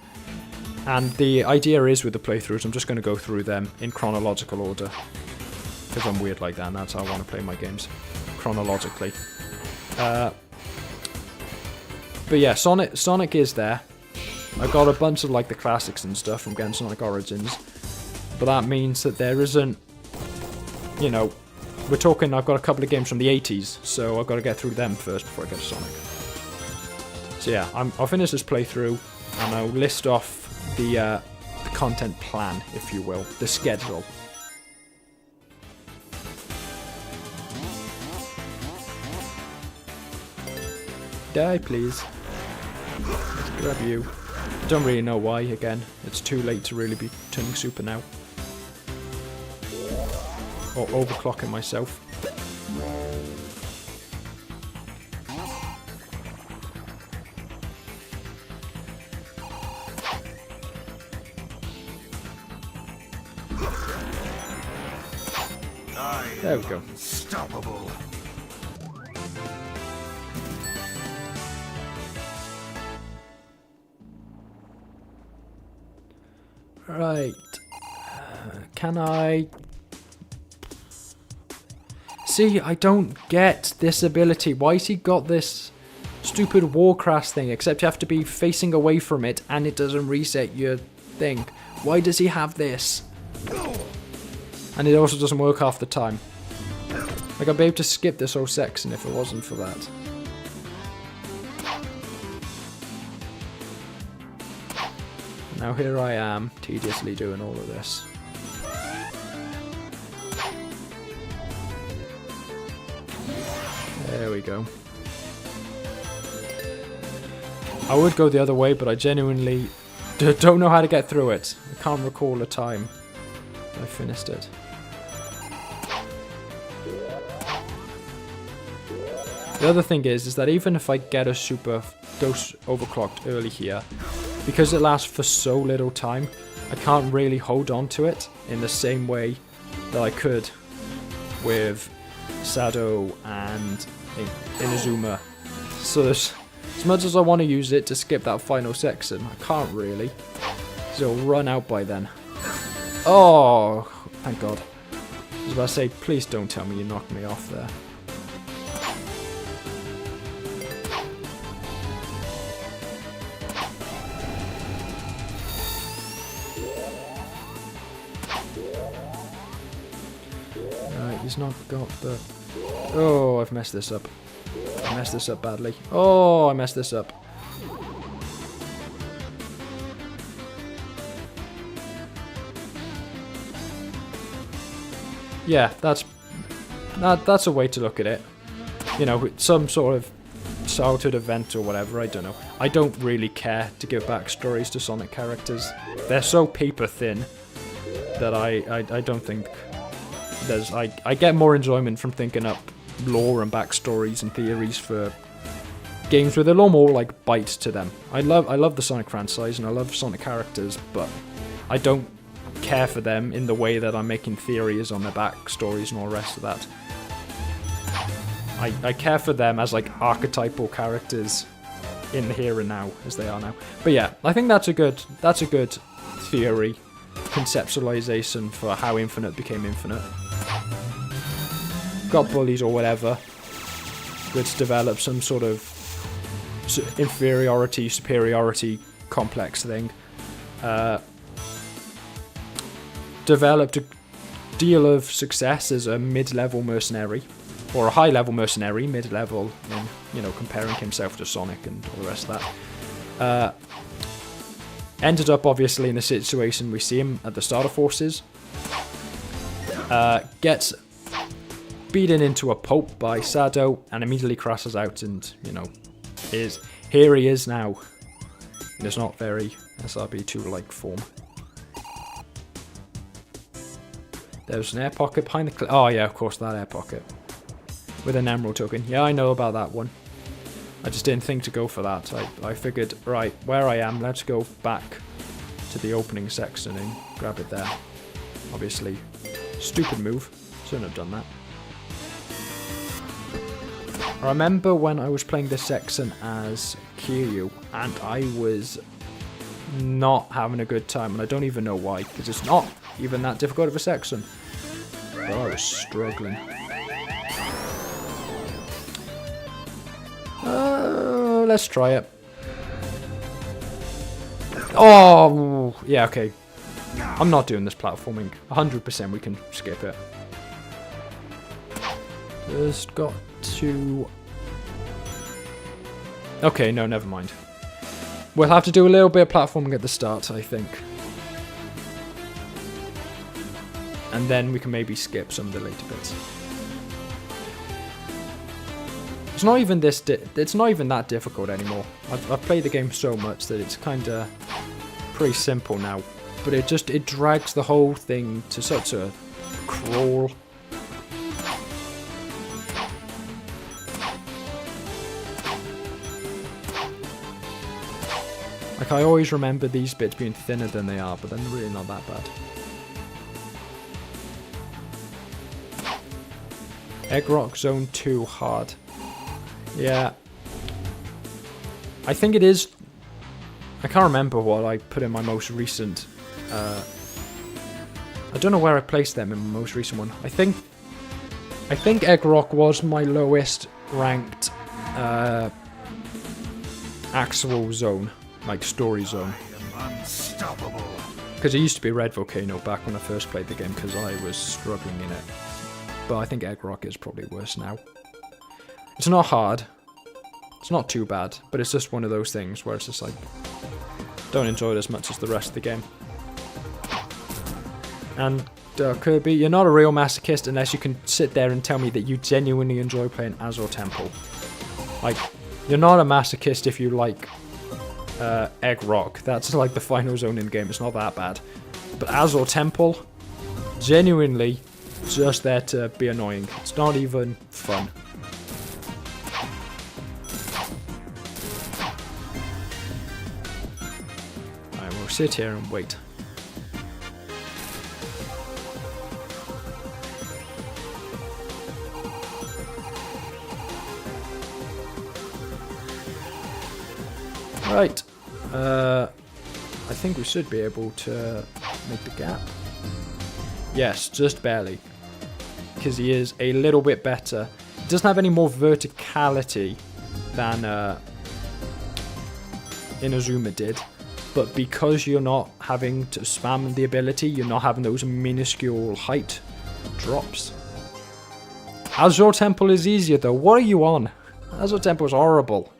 and the idea is with the playthroughs I'm just going to go through them in chronological order, because I'm weird like that, and that's how I want to play my games, chronologically. But yeah, Sonic is there. I got a bunch of like the classics and stuff from getting Sonic Origins, but that means that there isn't, you know, we're talking, I've got a couple of games from the 80s, so I've got to get through them first before I get to Sonic. So yeah, I'll finish this playthrough, and I'll list off the content plan, if you will, the schedule. Die, please. Let's grab you. Don't really know why, again. It's too late to really be turning super now. Or overclocking myself. There we go. Unstoppable. Right. Can I... See, I don't get this ability. Why's he got this stupid Warcraft thing, except you have to be facing away from it and it doesn't reset your thing? Why does he have this? And it also doesn't work half the time. Like, I'd be able to skip this whole section if it wasn't for that. Now here I am, tediously doing all of this. There we go. I would go the other way, but I genuinely don't know how to get through it. I can't recall a time I finished it. The other thing is that even if I get a super dose overclocked early here, because it lasts for so little time, I can't really hold on to it in the same way that I could with Sado and Inazuma. So as much as I want to use it to skip that final section, I can't really, because it'll run out by then. Oh, thank God. I was about to say, please don't tell me you knocked me off there. He's not got the... Oh, I've messed this up. I messed this up badly. Oh, I messed this up. Yeah, that's a way to look at it. You know, some sort of childhood event or whatever, I don't know. I don't really care to give backstories to Sonic characters. They're so paper thin that I don't think... I get more enjoyment from thinking up lore and backstories and theories for games with a lot more like bite to them. I love the Sonic franchise and I love Sonic characters, but I don't care for them in the way that I'm making theories on their backstories and all the rest of that. I care for them as like archetypal characters in the here and now as they are now. But yeah, I think that's a good theory, conceptualization for how Infinite became Infinite. Got bullies or whatever, which develop some sort of inferiority, superiority complex thing. Developed a deal of success as a mid-level mercenary, or a high-level mercenary, mid-level, in, you know, comparing himself to Sonic and all the rest of that. Ended up obviously in the situation we see him at the starter forces, gets beaten into a pulp by Sado and immediately crashes out, and you know, here he is now. And it's not very SRB2 like form. There's an air pocket behind the oh yeah, of course, that air pocket with an emerald token. Yeah, I know about that one. I just didn't think to go for that. I figured, right, where I am, let's go back to the opening section and grab it there. Obviously, stupid move. Shouldn't have done that. I remember when I was playing this section as Kiryu, and I was not having a good time, and I don't even know why, because it's not even that difficult of a section. But I was struggling. Let's try it. Oh, yeah, okay. I'm not doing this platforming. 100% we can skip it. Just got to... Okay, no, never mind. We'll have to do a little bit of platforming at the start, I think. And then we can maybe skip some of the later bits. It's not even it's not even that difficult anymore. I've played the game so much that it's kind of pretty simple now. But it drags the whole thing to such a crawl. Like, I always remember these bits being thinner than they are, but they're really not that bad. Egg Rock Zone 2 hard. Yeah. I think it is... I can't remember what I put in my most recent... I don't know where I placed them in my most recent one. I think Egg Rock was my lowest ranked actual zone. Like, story zone. Unstoppable. Because it used to be Red Volcano back when I first played the game, because I was struggling in it. But I think Egg Rock is probably worse now. It's not hard. It's not too bad, but it's just one of those things where it's just like, don't enjoy it as much as the rest of the game. And Kirby, you're not a real masochist unless you can sit there and tell me that you genuinely enjoy playing Azure Temple. Like, you're not a masochist if you like Egg Rock. That's like the final zone in the game. It's not that bad. But Azure Temple, genuinely just there to be annoying. It's not even fun. Alright, we'll sit here and wait. Right, I think we should be able to make the gap. Yes, just barely. Because he is a little bit better. He doesn't have any more verticality than Inazuma did. But because you're not having to spam the ability, you're not having those minuscule height drops. Azure Temple is easier though. What are you on? Azure Temple is horrible.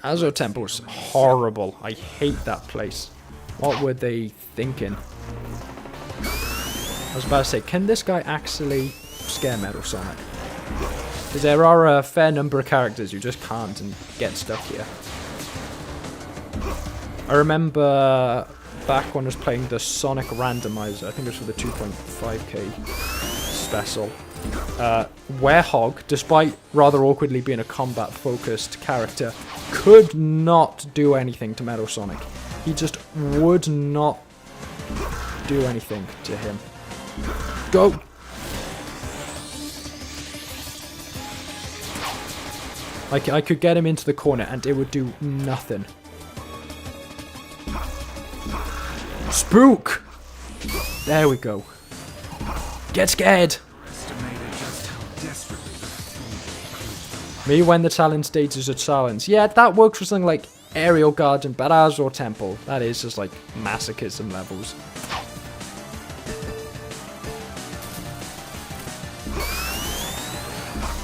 Azure Temple is horrible. I hate that place. What were they thinking? I was about to say, can this guy actually scare Metal Sonic? Because there are a fair number of characters who just can't and get stuck here. I remember back when I was playing the Sonic Randomizer, I think it was for the 2.5k special. Werehog, despite rather awkwardly being a combat-focused character, could not do anything to Metal Sonic. He just would not do anything to him. Go! Like, I could get him into the corner and it would do nothing. Spook! There we go. Get scared! Me when the challenge stage is a challenge. Yeah, that works for something like Aerial Guardian, but Azure Temple, that is just like masochism levels.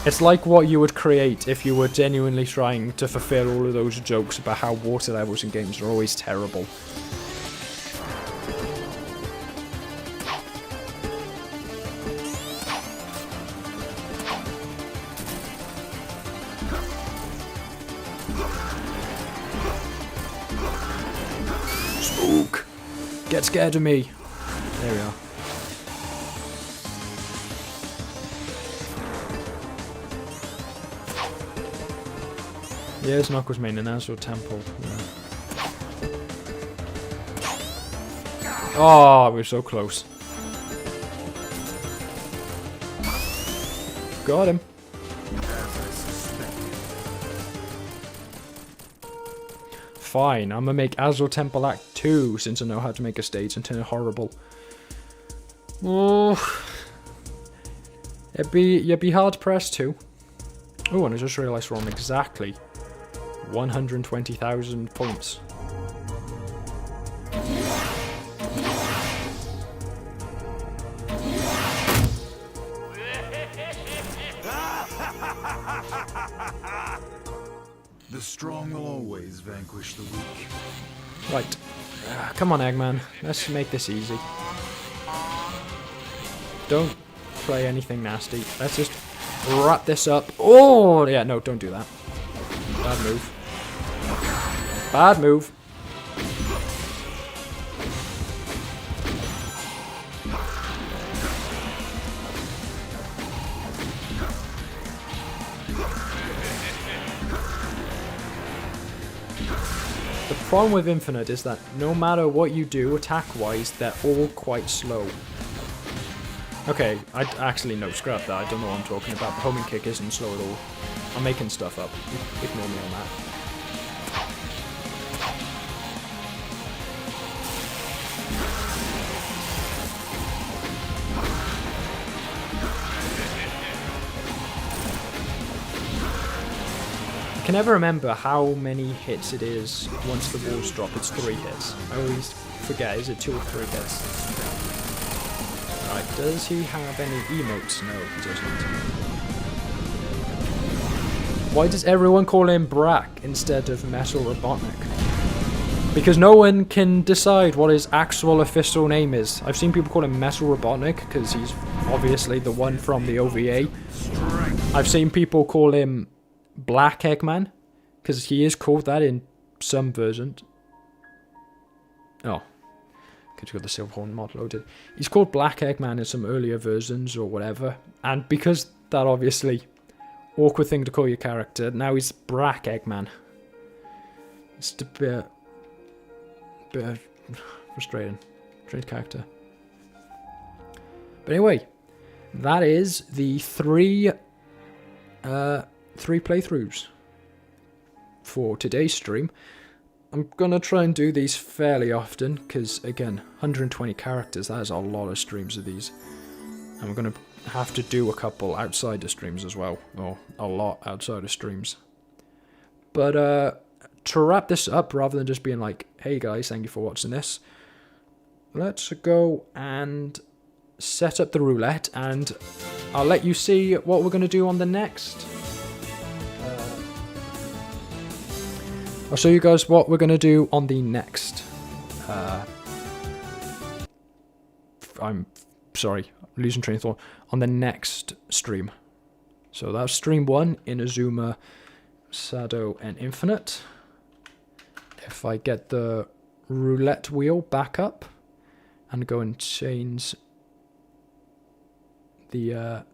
It's like what you would create if you were genuinely trying to fulfill all of those jokes about how water levels in games are always terrible. Spook! Get scared of me! There we are. Yeah, it's Knuckles main and Azure Temple. Yeah. Oh, we're so close. Got him. Fine, I'm gonna make Azure Temple Act 2 since I know how to make a stage and turn it horrible. Oh, you'd be hard pressed too. Oh, and I just realised we're on exactly 120,000 points. The strong will always vanquish the weak. Right. Come on, Eggman. Let's make this easy. Don't play anything nasty. Let's just wrap this up. Oh, yeah, no, don't do that. Bad move. Bad move. The problem with Infinite is that no matter what you do attack-wise, they're all quite slow. Okay, I actually no, scrap that. I don't know what I'm talking about. The homing kick isn't slow at all. I'm making stuff up. Ignore me on that. I can never remember how many hits it is once the walls drop. It's 3 hits. I always forget. Is it 2 or 3 hits? Right, does he have any emotes? No, he does not. Why does everyone call him Brack instead of Metal Robotnik? Because no one can decide what his actual official name is. I've seen people call him Metal Robotnik because he's obviously the one from the OVA. I've seen people call him Black Eggman because he is called that in some versions. Oh. Because you've got the Silverhorn mod loaded. He's called Black Eggman in some earlier versions or whatever. And because that obviously awkward thing to call your character, now he's Brack Eggman. It's a bit frustrating. Strange character. But anyway, that is the three playthroughs for today's stream. I'm going to try and do these fairly often, because, again, 120 characters, that is a lot of streams of these. And we're going to have to do a couple outside of streams as well, or a lot outside of streams. But to wrap this up, rather than just being like, hey guys, thank you for watching this, let's go and set up the roulette, and I'll let you see what we're going to do on the next. I'll show you guys what we're going to do on the next. I'm sorry, I'm losing train of thought. On the next stream. So that's stream 1, Inazuma, Shadow, and Infinite. If I get the roulette wheel back up and go and change the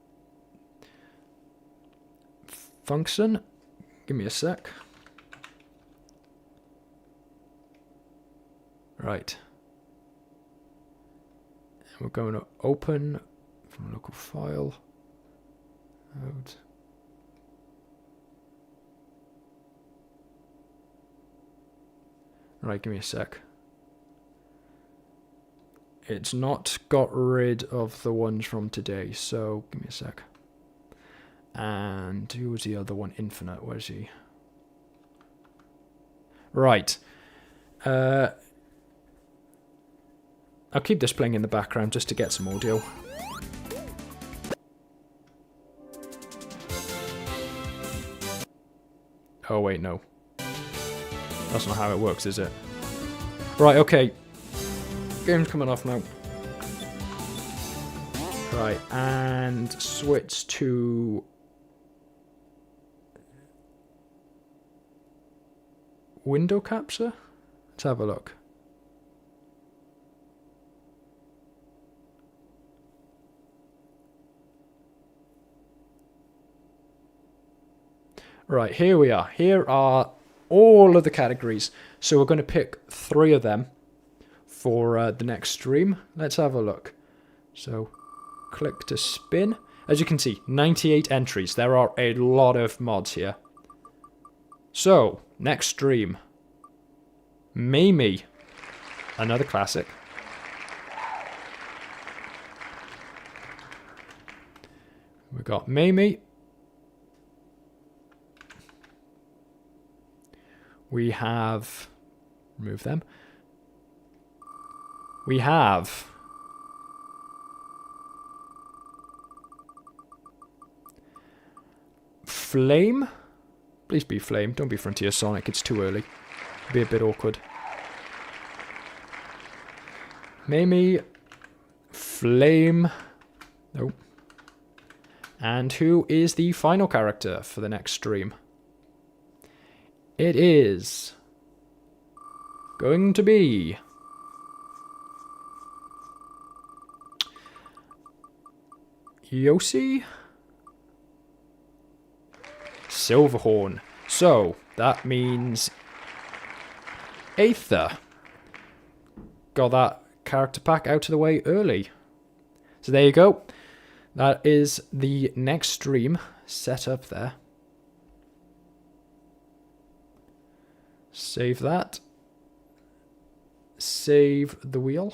function, give me a sec. Right. And we're going to open from a local file. Out. Right, give me a sec. It's not got rid of the ones from today, so give me a sec. And who was the other one? Infinite, where's he? Right. I'll keep this playing in the background just to get some audio. Oh wait, no. That's not how it works, is it? Right, okay. Game's coming off now. Right, and switch to... window capture? Let's have a look. Right, here we are. Here are all of the categories. So we're going to pick 3 of them for the next stream. Let's have a look. So click to spin. As you can see, 98 entries. There are a lot of mods here. So, next stream. Mimi. Another classic. We got Mimi. We have... remove them. We have... Flame? Please be Flame. Don't be Frontier Sonic. It's too early. It'd be a bit awkward. Mimi. Flame. Nope. And who is the final character for the next stream? It is going to be Yoshi Silverhorn. So that means Aether got that character pack out of the way early. So there you go. That is the next stream set up there. Save that. Save the wheel.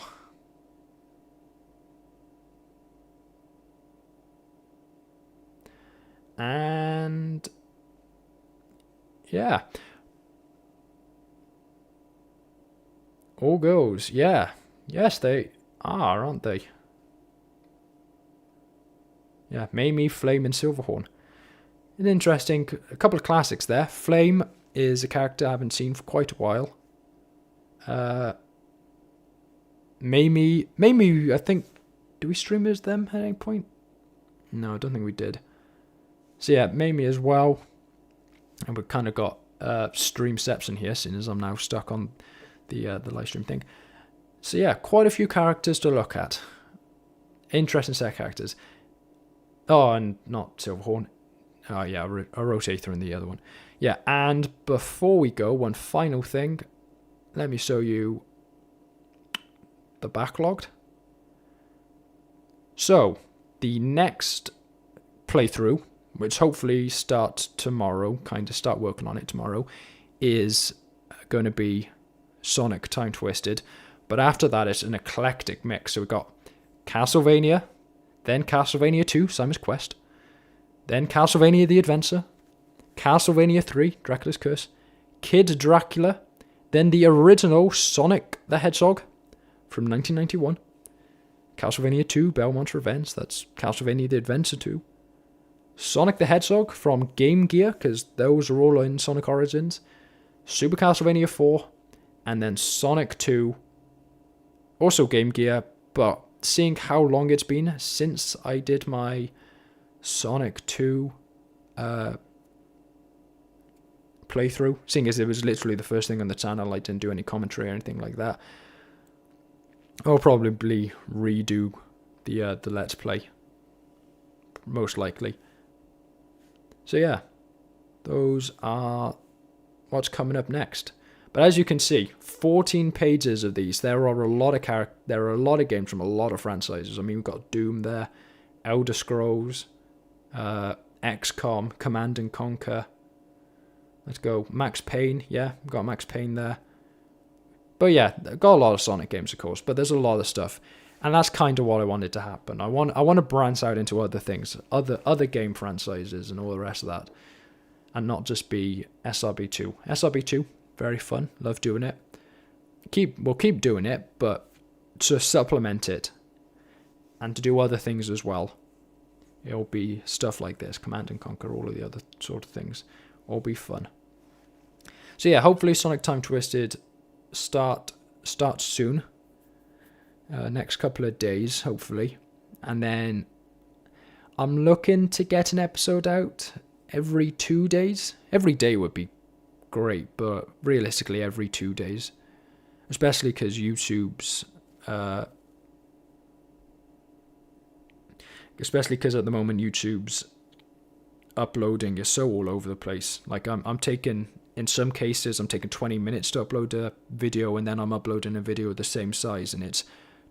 And yeah. All goes. Yeah. Yes, they are, aren't they? Yeah, Mimi, Flame, and Silverhorn. An interesting, a couple of classics there. Flame is a character I haven't seen for quite a while. Mimi, I think, do we stream as them at any point? No, I don't think we did. So yeah, Mimi as well. And we've kind of got stream steps in here, seeing as I'm now stuck on the live stream thing. So yeah, quite a few characters to look at. Interesting set of characters. Oh, and not Silverhorn. Oh yeah, I wrote Aether in the other one. Yeah, and before we go, one final thing. Let me show you the backlogged. So, the next playthrough, which hopefully starts tomorrow, kind of start working on it tomorrow, is going to be Sonic Time Twisted. But after that, it's an eclectic mix. So we've got Castlevania, then Castlevania 2, Simon's Quest, then Castlevania The Adventure, Castlevania 3, Dracula's Curse, Kid Dracula, then the original Sonic the Hedgehog from 1991, Castlevania 2, Belmont's Revenge, that's Castlevania The Adventure 2, Sonic the Hedgehog from Game Gear, because those are all in Sonic Origins, Super Castlevania 4, and then Sonic 2, also Game Gear, but seeing how long it's been since I did my Sonic 2 playthrough, seeing as it was literally the first thing on the channel, I didn't do any commentary or anything like that. I'll probably redo the Let's Play, most likely. So yeah, those are what's coming up next. But as you can see, 14 pages of these. There are a lot of there are a lot of games from a lot of franchises. I mean, we've got Doom there, Elder Scrolls, XCOM, Command and Conquer. Let's go Max Payne. Yeah, we've got Max Payne there. But yeah, I've got a lot of Sonic games, of course. But there's a lot of stuff, and that's kind of what I wanted to happen. I want to branch out into other things, other game franchises, and all the rest of that, and not just be SRB2. SRB2. Very fun. Love doing it. We'll keep doing it, but to supplement it and to do other things as well. It'll be stuff like this, Command and Conquer, all of the other sort of things. All be fun. So yeah, hopefully Sonic Time Twisted starts soon. Next couple of days, hopefully. And then I'm looking to get an episode out every 2 days. Every day would be great, but realistically every 2 days, especially because YouTube's especially because at the moment YouTube's uploading is so all over the place. Like I'm taking, in some cases, I'm taking 20 minutes to upload a video, and then I'm uploading a video the same size, and it's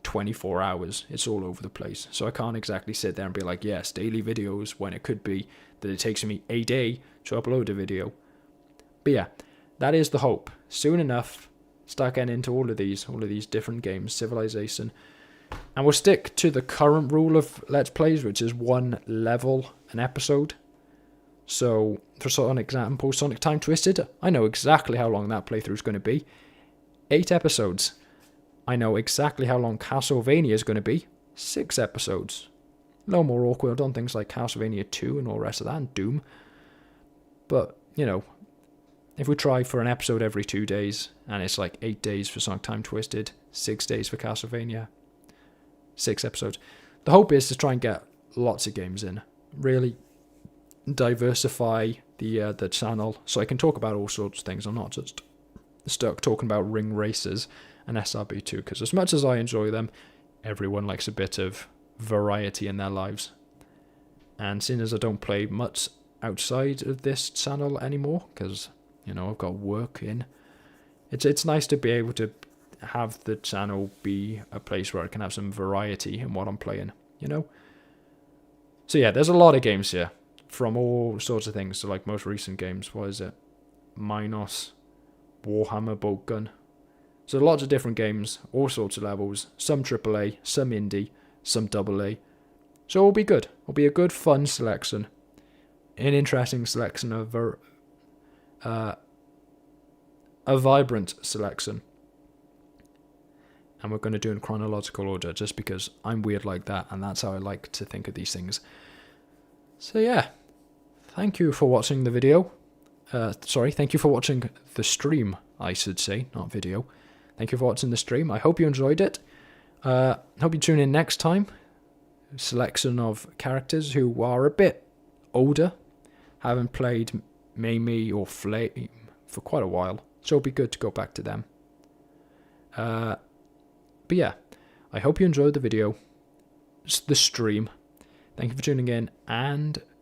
24 hours. It's all over the place. So I can't exactly sit there and be like, yes, daily videos, when it could be that it takes me a day to upload a video. But yeah, that is the hope. Soon enough, start getting into all of these different games, Civilization. And we'll stick to the current rule of Let's Plays, which is 1 level an episode. So, for sort of example, Sonic Time Twisted, I know exactly how long that playthrough is going to be. 8 episodes. I know exactly how long Castlevania is going to be. 6 episodes. A little more awkward on things like Castlevania 2 and all the rest of that, and Doom. But, you know, if we try for an episode every 2 days, and it's like 8 days for Sonic Time Twisted, 6 days for Castlevania, 6 episodes. The hope is to try and get lots of games in. Really diversify the channel so I can talk about all sorts of things. I'm not just stuck talking about ring races and SRB2, because as much as I enjoy them, everyone likes a bit of variety in their lives. And seeing as I don't play much outside of this channel anymore, because, you know, I've got work in, it's nice to be able to have the channel be a place where I can have some variety in what I'm playing, you know? So yeah, there's a lot of games here, from all sorts of things. So like most recent games, what is it? Minos, Warhammer Bolt Gun. So lots of different games, all sorts of levels, some AAA, some indie, some AA. So it'll be good. It'll be a good, fun selection. An interesting selection of a vibrant selection. And we're going to do it in chronological order, just because I'm weird like that, and that's how I like to think of these things. So yeah, thank you for watching the video. Thank you for watching the stream, I should say, not video. Thank you for watching the stream. I hope you enjoyed it. Hope you tune in next time. Selection of characters who are a bit older, haven't played Mamie or Flame for quite a while, so it'll be good to go back to them. But yeah, I hope you enjoyed the video, the stream. Thank you for tuning in, and